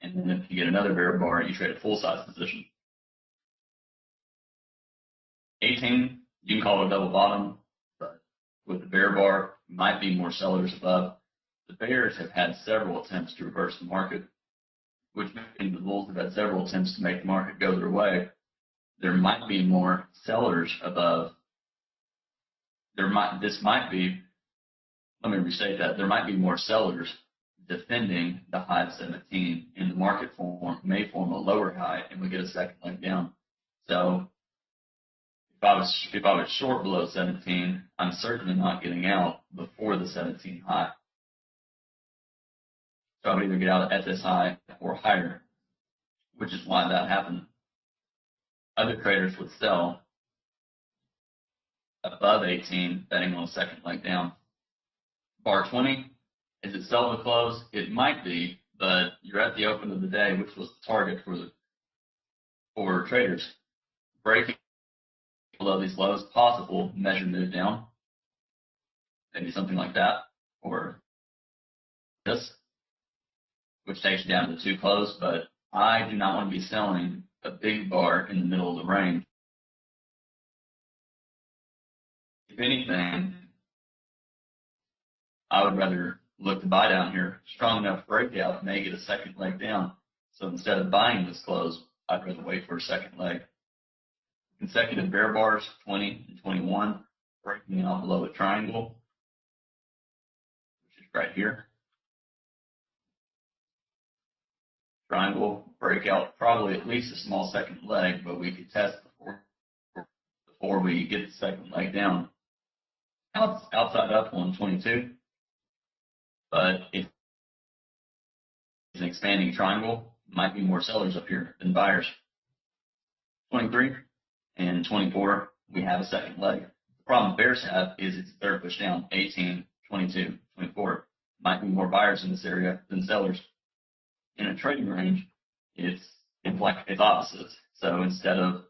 and then if you get another bear bar, you trade a full size position. 18, you can call it a double bottom, but with the bear bar, might be more sellers above. The bears have had several attempts to reverse the market, which means the bulls have had several attempts to make the market go their way. There might be more sellers above. Let me restate that. There might be more sellers defending the high of 17, and the market may form a lower high, and we get a second leg down. So if I was short below 17, I'm certainly not getting out before the 17 high. So I would either get out at this high or higher, which is why that happened. Other traders would sell above 18, betting on a second leg down. Bar 20, is it sell to close? It might be, but you're at the open of the day, which was the target for traders. Breaking below these lows, possible measured move down, maybe something like that, or this, which takes you down to 2 close, but I do not want to be selling a big bar in the middle of the range. If anything, I would rather look to buy down here. Strong enough breakout may get a second leg down. So instead of buying this close, I'd rather wait for a second leg. Consecutive bear bars, 20 and 21, breaking out below a triangle, which is right here. Triangle, breakout, probably at least a small second leg, but we could test before we get the second leg down. Outside up on 22, but if it's an expanding triangle, might be more sellers up here than buyers. 23 and 24, we have a second leg. The problem bears have is it's third push down, 18, 22, 24. Might be more buyers in this area than sellers. In a trading range, it's opposites. So instead of,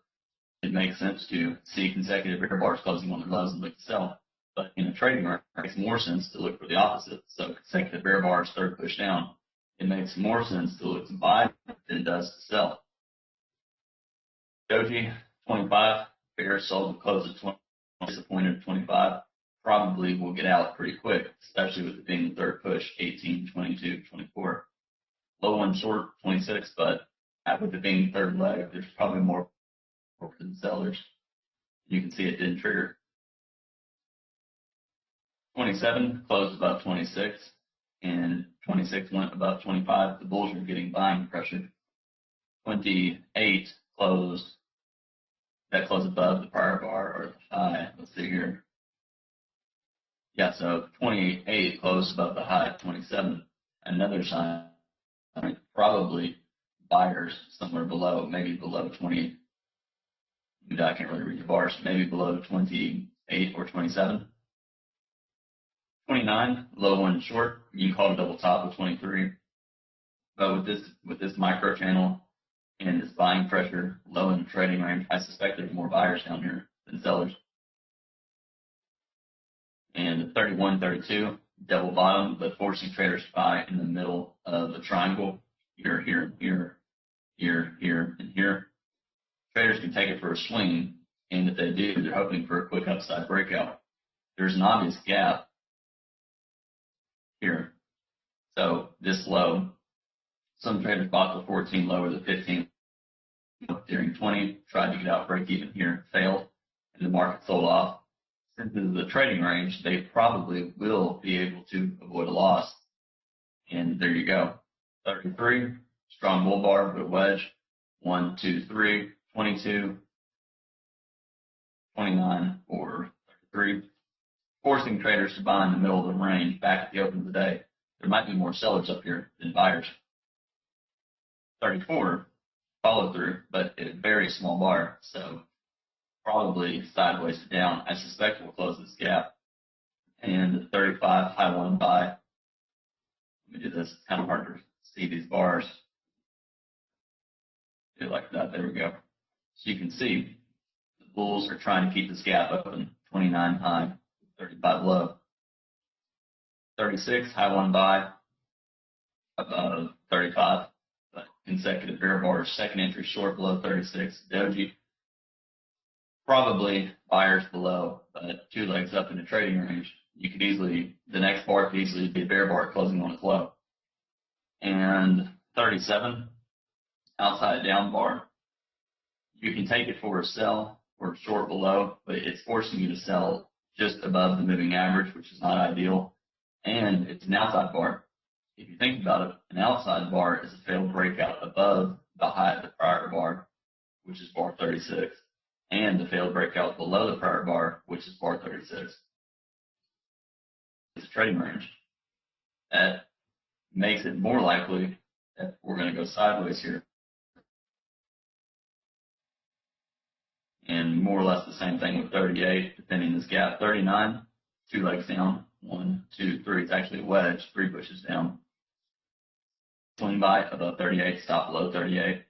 it makes sense to see consecutive bear bars closing on their lows and look to sell. But in a trading range, it makes more sense to look for the opposite. So consecutive bear bars, third push down. It makes more sense to look to buy than it does to sell. Doji, 25, bear sold to close at 20, disappointed at 25. Probably will get out pretty quick, especially with it being the third push, 18, 22, 24. Low one short, 26, but with it being third leg, there's probably more than sellers. You can see it didn't trigger. 27 closed above 26, and 26 went above 25. The bulls are getting buying pressure. 28 closed, that closed above the prior bar or the high. Let's see here. Yeah, so 28 closed above the high at 27. Another sign, probably buyers somewhere below, maybe below 20. I can't really read the bars, maybe below 28 or 27. 29, low one short, you can call it double top with 23. But with this micro channel and this buying pressure low in the trading range, I suspect there's more buyers down here than sellers. And 31, 32, double bottom, but forcing traders to buy in the middle of the triangle, here, here, here, here, here, and here. Traders can take it for a swing, and if they do, they're hoping for a quick upside breakout. There's an obvious gap here. So this low, some traders bought the 14 lower than 15 during 20, tried to get out break even here, failed, and the market sold off. Since this is a trading range, they probably will be able to avoid a loss. And there you go. 33, strong bull bar, but a wedge. 1, 2, 3, 22, 29, or 33. Forcing traders to buy in the middle of the range back at the open of the day. There might be more sellers up here than buyers. 34, follow through, but a very small bar, so probably sideways to down. I suspect we'll close this gap. And 35, high one buy. Let me do this. It's kind of hard to see these bars. Do it like that. There we go. So you can see the bulls are trying to keep this gap open. 29 high, 35 low. 36, high one buy, above 35. But consecutive bear bars, second entry short below 36. Doji, probably buyers below, but 2 legs up in the trading range. You could easily, the next bar could easily be a bear bar closing on its low. And 37, outside down bar. You can take it for a sell or short below, but it's forcing you to sell just above the moving average, which is not ideal. And it's an outside bar. If you think about it, an outside bar is a failed breakout above the high of the prior bar, which is bar 36. and the failed breakout below the prior bar, which is bar 36. It's a trading range. That makes it more likely that we're going to go sideways here. And more or less the same thing with 38, defending this gap. 39, 2 legs down, 1, 2, 3. It's actually a wedge, 3 pushes down. Swing by above 38, stop below 38.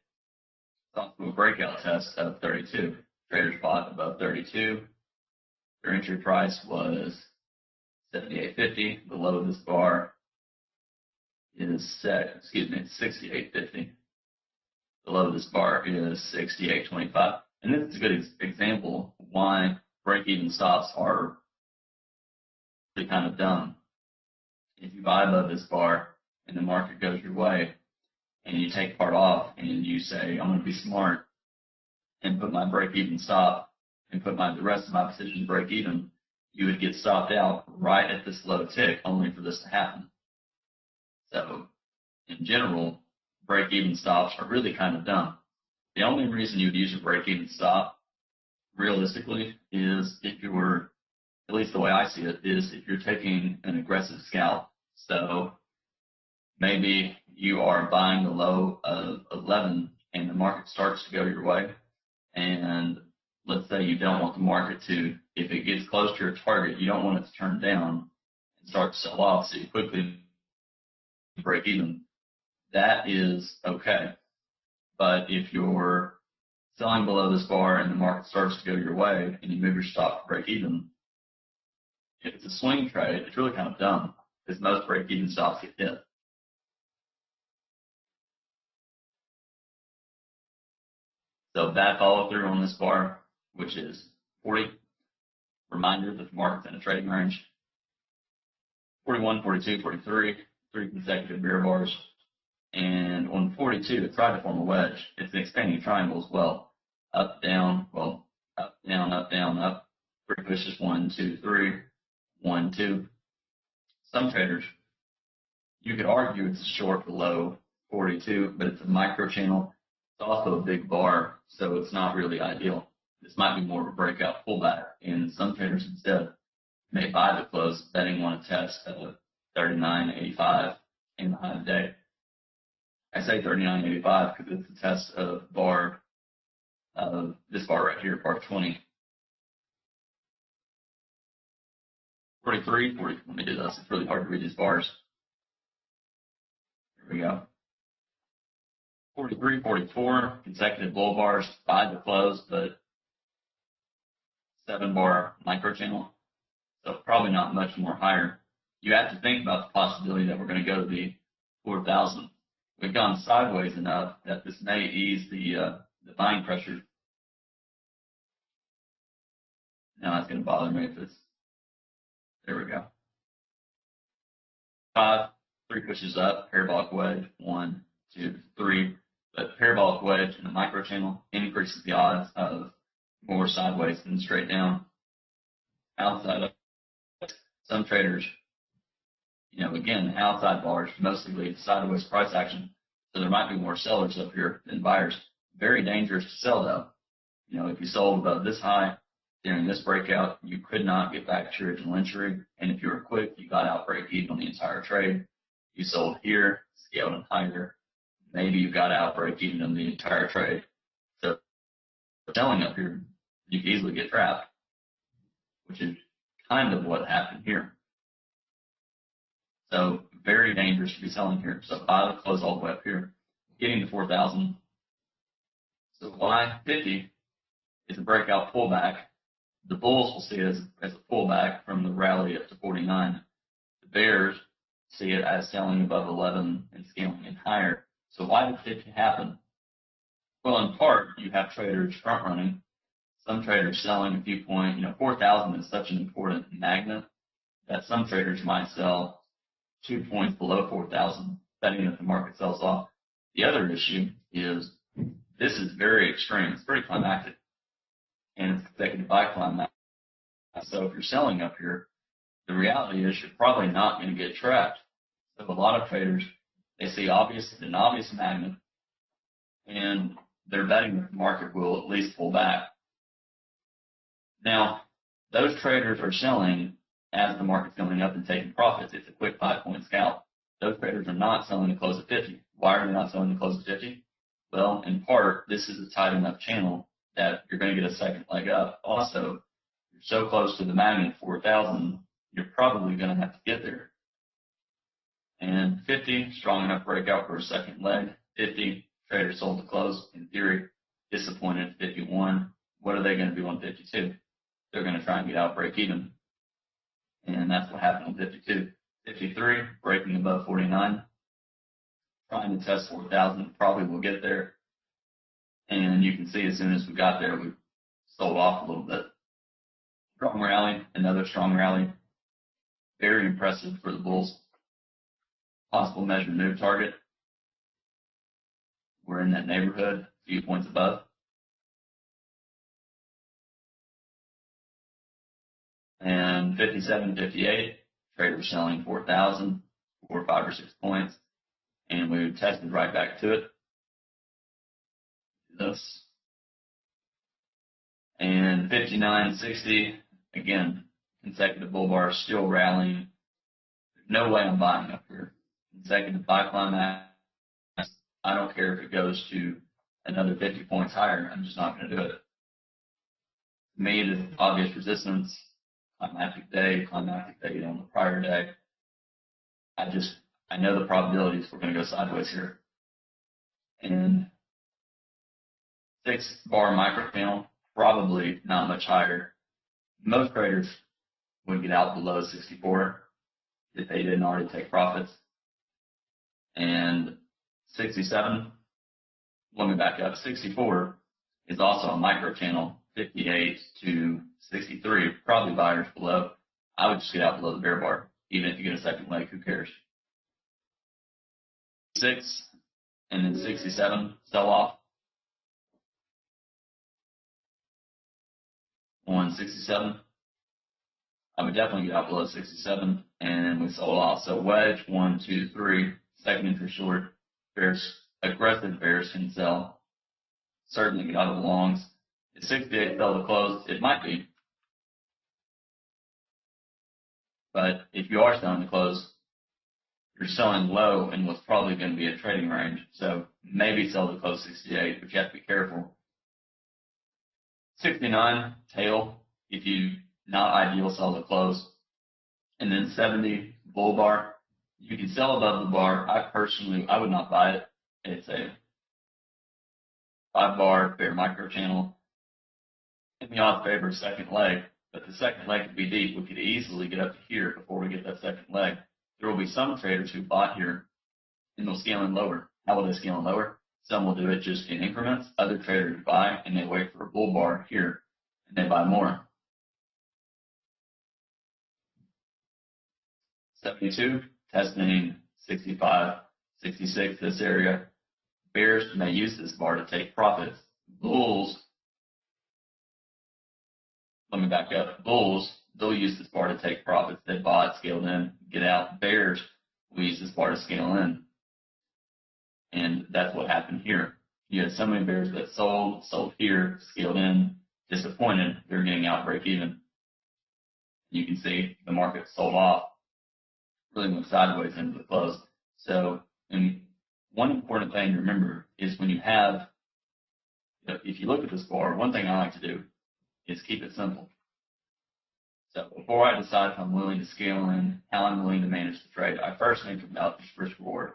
Stop to a breakout test of 32. Traders bought above 32. Their entry price was 78.50. The low of this bar is it's 68.50. The low of this bar is 68.25. And this is a good example of why break-even stops are really kind of dumb. If you buy above this bar and the market goes your way, and you take part off and you say, I'm going to be smart and put my break-even stop and put the rest of my position break-even, you would get stopped out right at this low tick, only for this to happen. So, in general, break-even stops are really kind of dumb. The only reason you would use a break-even stop, realistically, is if you were, at least the way I see it, is if you're taking an aggressive scalp. So maybe you are buying the low of 11 and the market starts to go your way. And let's say you don't want the market to, if it gets close to your target, you don't want it to turn down and start to sell off, so you quickly break even. That is okay. But if you're selling below this bar and the market starts to go your way and you move your stop to break even, if it's a swing trade, it's really kind of dumb because most break even stops get hit. So bad follow through on this bar, which is 40. Reminder that the market's in a trading range. 41, 42, 43, 3 consecutive bear bars. And on 42, it tried to form a wedge. It's an expanding triangle as well. Up, down, well, up, down, up, down, up. 3 pushes, 1, 2, 3, 1, 2. Some traders, you could argue it's a short below 42, but it's a micro channel. It's also a big bar, so it's not really ideal. This might be more of a breakout pullback, and some traders instead may buy the close, betting on a test of 39.85 in the high of the day. I say 39.85 because it's a test of this bar right here, bar 20. 43, 40. Let me do this. It's really hard to read these bars. Here we go. 43, 44, consecutive bull bars, by the close, but 7-bar micro channel. So probably not much more higher. You have to think about the possibility that we're going to go to the 4,000. We've gone sideways enough that this may ease the buying pressure. Now that's going to bother me if it's, there we go. 5, 3 pushes up, parabolic wedge, 1, 2, 3. But parabolic wedge in the micro channel increases the odds of more sideways than straight down. Outside of some traders, again, outside bars mostly lead to sideways price action. So there might be more sellers up here than buyers. Very dangerous to sell though. If you sold above this high during this breakout, you could not get back to your original entry. And if you were quick, you got out break even on the entire trade. You sold here, scaled and higher. Maybe you got out break even on the entire trade. So selling up here, you can easily get trapped, which is kind of what happened here. So very dangerous to be selling here. So buy the close all the way up here, getting to 4,000. So why 50 is a breakout pullback. The bulls will see it as a pullback from the rally up to 49. The bears see it as selling above 11 and scaling in higher. So why did 50 happen? Well, in part, you have traders front running. Some traders selling a few points. 4,000 is such an important magnet that some traders might sell 2 points below 4,000, betting that the market sells off. The other issue is this is very extreme. It's very climactic, and it's consecutive by climax. So if you're selling up here, the reality is you're probably not going to get trapped. So a lot of traders, they see an obvious magnet, and they're betting that the market will at least pull back. Now, those traders are selling as the market's going up and taking profits. It's a quick 5-point scalp. Those traders are not selling to close at 50. Why are they not selling to close at 50? Well, in part, this is a tight enough channel that you're going to get a second leg up. Also, you're so close to the magnet 4,000, you're probably going to have to get there. And 50, strong enough breakout for a second leg. 50, traders sold to close. In theory, disappointed at 51. What are they going to do on 52? They're going to try and get out, break even. And that's what happened on 52. 53, breaking above 49. Trying to test 4,000, probably will get there. And you can see as soon as we got there, we sold off a little bit. Strong rally, another strong rally. Very impressive for the bulls. Possible measured move target. We're in that neighborhood, a few points above. And 57, 58, traders selling 4,000 for 5 or 6 points. And we tested right back to it. This. And 59, 60, again, consecutive bull bar, still rallying. There's no way I'm buying up here. Consecutive buy climax. I don't care if it goes to another 50 points higher. I'm just not going to do it. To me, it is obvious resistance. Climactic day on the prior day. I know the probabilities we're going to go sideways here. And 6-bar micro channel, probably not much higher. Most traders would get out below 64 if they didn't already take profits. And 67, let me back up. 64 is also a micro channel, 58 to 63, probably buyers below. I would just get out below the bear bar. Even if you get a second leg, who cares? 6 and then 67, sell off. On 67, I would definitely get out below 67, and we sold off. So wedge, 1, 2, 3, second entry short. Bears, aggressive bears can sell. Certainly get out of the longs. Is 68 sell to close? It might be. But if you are selling to close, you're selling low in what's probably going to be a trading range. So maybe sell to close 68, but you have to be careful. 69, tail, if you not ideal, sell to close. And then 70, bull bar. You can sell above the bar. I would not buy it. It's a 5-bar bear micro channel. And the odds favor second leg, but the second leg could be deep. We could easily get up to here before we get that second leg. There will be some traders who bought here and they'll scale in lower. How will they scale in lower? Some will do it just in increments. Other traders buy and they wait for a bull bar here and they buy more. 72, testing 65, 66, this area. Bears may use this bar to take profits. Bulls, let me back up. Bulls, they'll use this bar to take profits. They bought, scaled in, get out. Bears will use this bar to scale in. And that's what happened here. You had so many bears that sold here, scaled in, disappointed. They're getting out, break even. You can see the market sold off, really went sideways into the close. So, and one important thing to remember is when you have, if you look at this bar, one thing I like to do is keep it simple. So before I decide if I'm willing to scale in, how I'm willing to manage the trade, I first think about this risk reward.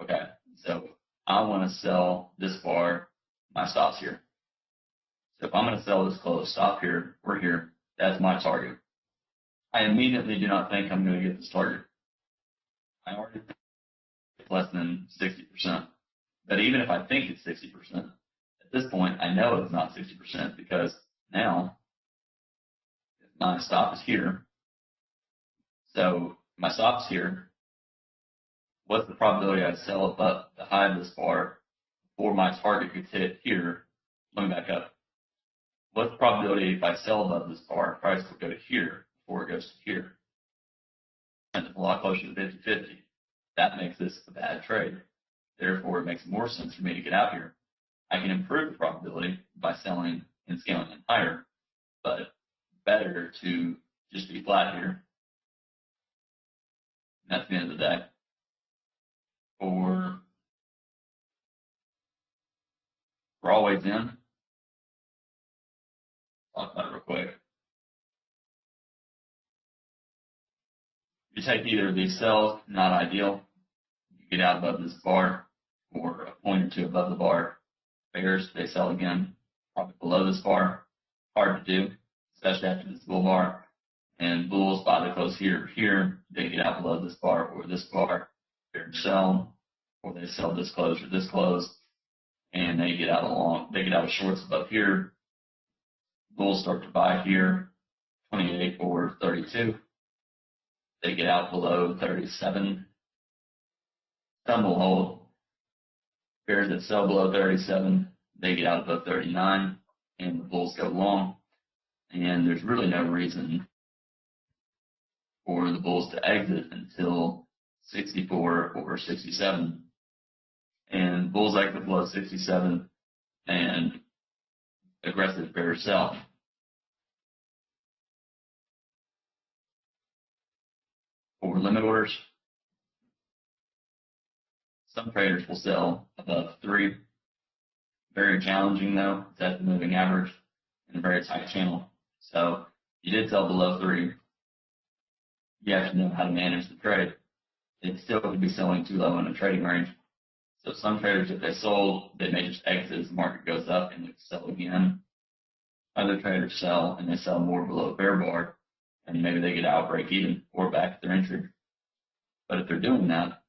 Okay, so I want to sell this bar, my stop's here. So if I'm going to sell this close, stop here, we're here, that's my target. I immediately do not think I'm going to get this target. I already think it's less than 60%. But even if I think it's 60%, at this point, I know it's not 60% because now my stop is here. So my stop's here. What's the probability I sell above the high of this bar before my target gets hit here? Let me back up. What's the probability if I sell above this bar, price will go to here before it goes to here? And it's a lot closer to 50-50. That makes this a bad trade. Therefore, it makes more sense for me to get out here. I can improve the probability by selling and scaling in higher, but That's the end of the day. We're always in. Talk about it real quick. You take either of these cells, not ideal. You get out above this bar or a point or two above the bar. Bears, they sell again, probably below this bar. Hard to do, especially after this bull bar. And bulls buy the close here, they get out below this bar or this bar. Bears sell, or they sell this close or this close, and they get out of shorts above here. Bulls start to buy here, 28 or 32. They get out below 37. Some will hold. Bears that sell below 37, they get out above 39, and the bulls go long. And there's really no reason for the bulls to exit until 64 or 67. And bulls exit below 67, and aggressive bears sell. For limit orders, some traders will sell above 3. Very challenging though. It's at the moving average in a very tight channel. So you did sell below 3. You have to know how to manage the trade. It still could be selling too low in a trading range. So some traders, if they sold, they may just exit as the market goes up and they sell again. Other traders sell and they sell more below bear bar, and maybe they get out break even or back at their entry. But if they're doing that,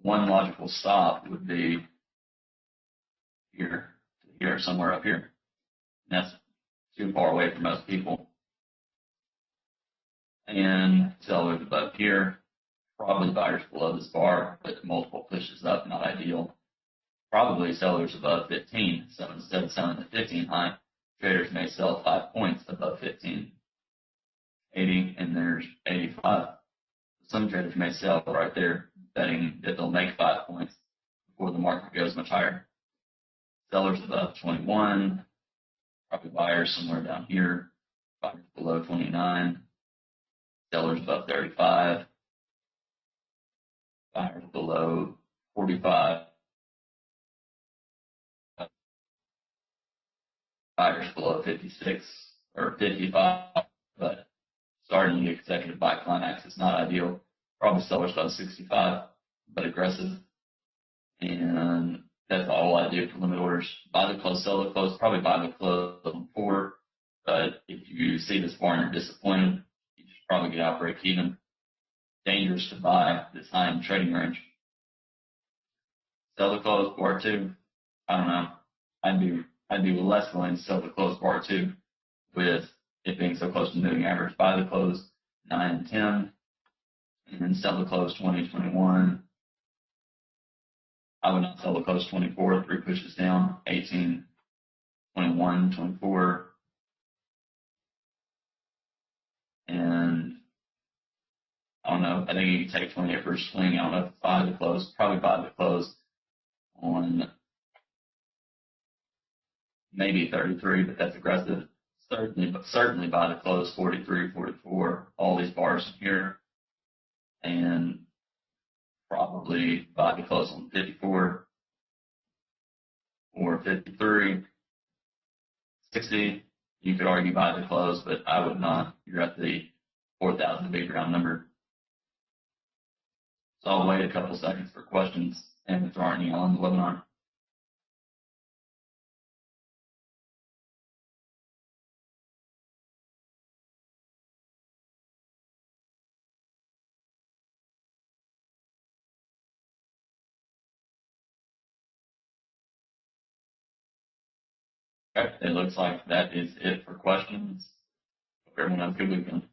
one logical stop would be here, somewhere up here. And that's too far away for most people. And sellers above here, probably buyers below this bar, but multiple pushes up, not ideal. Probably sellers above 15. So instead of selling the 15 high, traders may sell 5 points above 15. 80, and there's 85. Some traders may sell right there, betting that they'll make 5 points before the market goes much higher. Sellers above 21, probably buyers somewhere down here, buyers below 29, sellers above 35, buyers below 45, buyers below 56 or 55, but starting the consecutive buy climax is not ideal. Probably sellers above 65, but aggressive. And that's all I do for limit orders. Buy the close, sell the close, probably buy the close on 4. But if you see this bar and you're disappointed, you should probably get out break even. Dangerous to buy this high in trading range. Sell the close bar 2. I don't know. I'd be less willing to sell the close bar 2 with it being so close to moving average. Buy the close 9 and 10, and then sell the close 20, 21. I would not sell the close 24, 3 pushes down, 18, 21, 24. And I don't know, I think you can take 28 for a swing. I don't know if buy the close, probably buy the close on maybe 33, but that's aggressive. Certainly buy the close 43, 44, all these bars here. And probably buy the close on 54 or 53, 60. You could argue buy the close, but I would not. You're at the 4,000 big round number. So I'll wait a couple seconds for questions and if there aren't any on the webinar. Okay, it looks like that is it for questions. Hope everyone has a good weekend.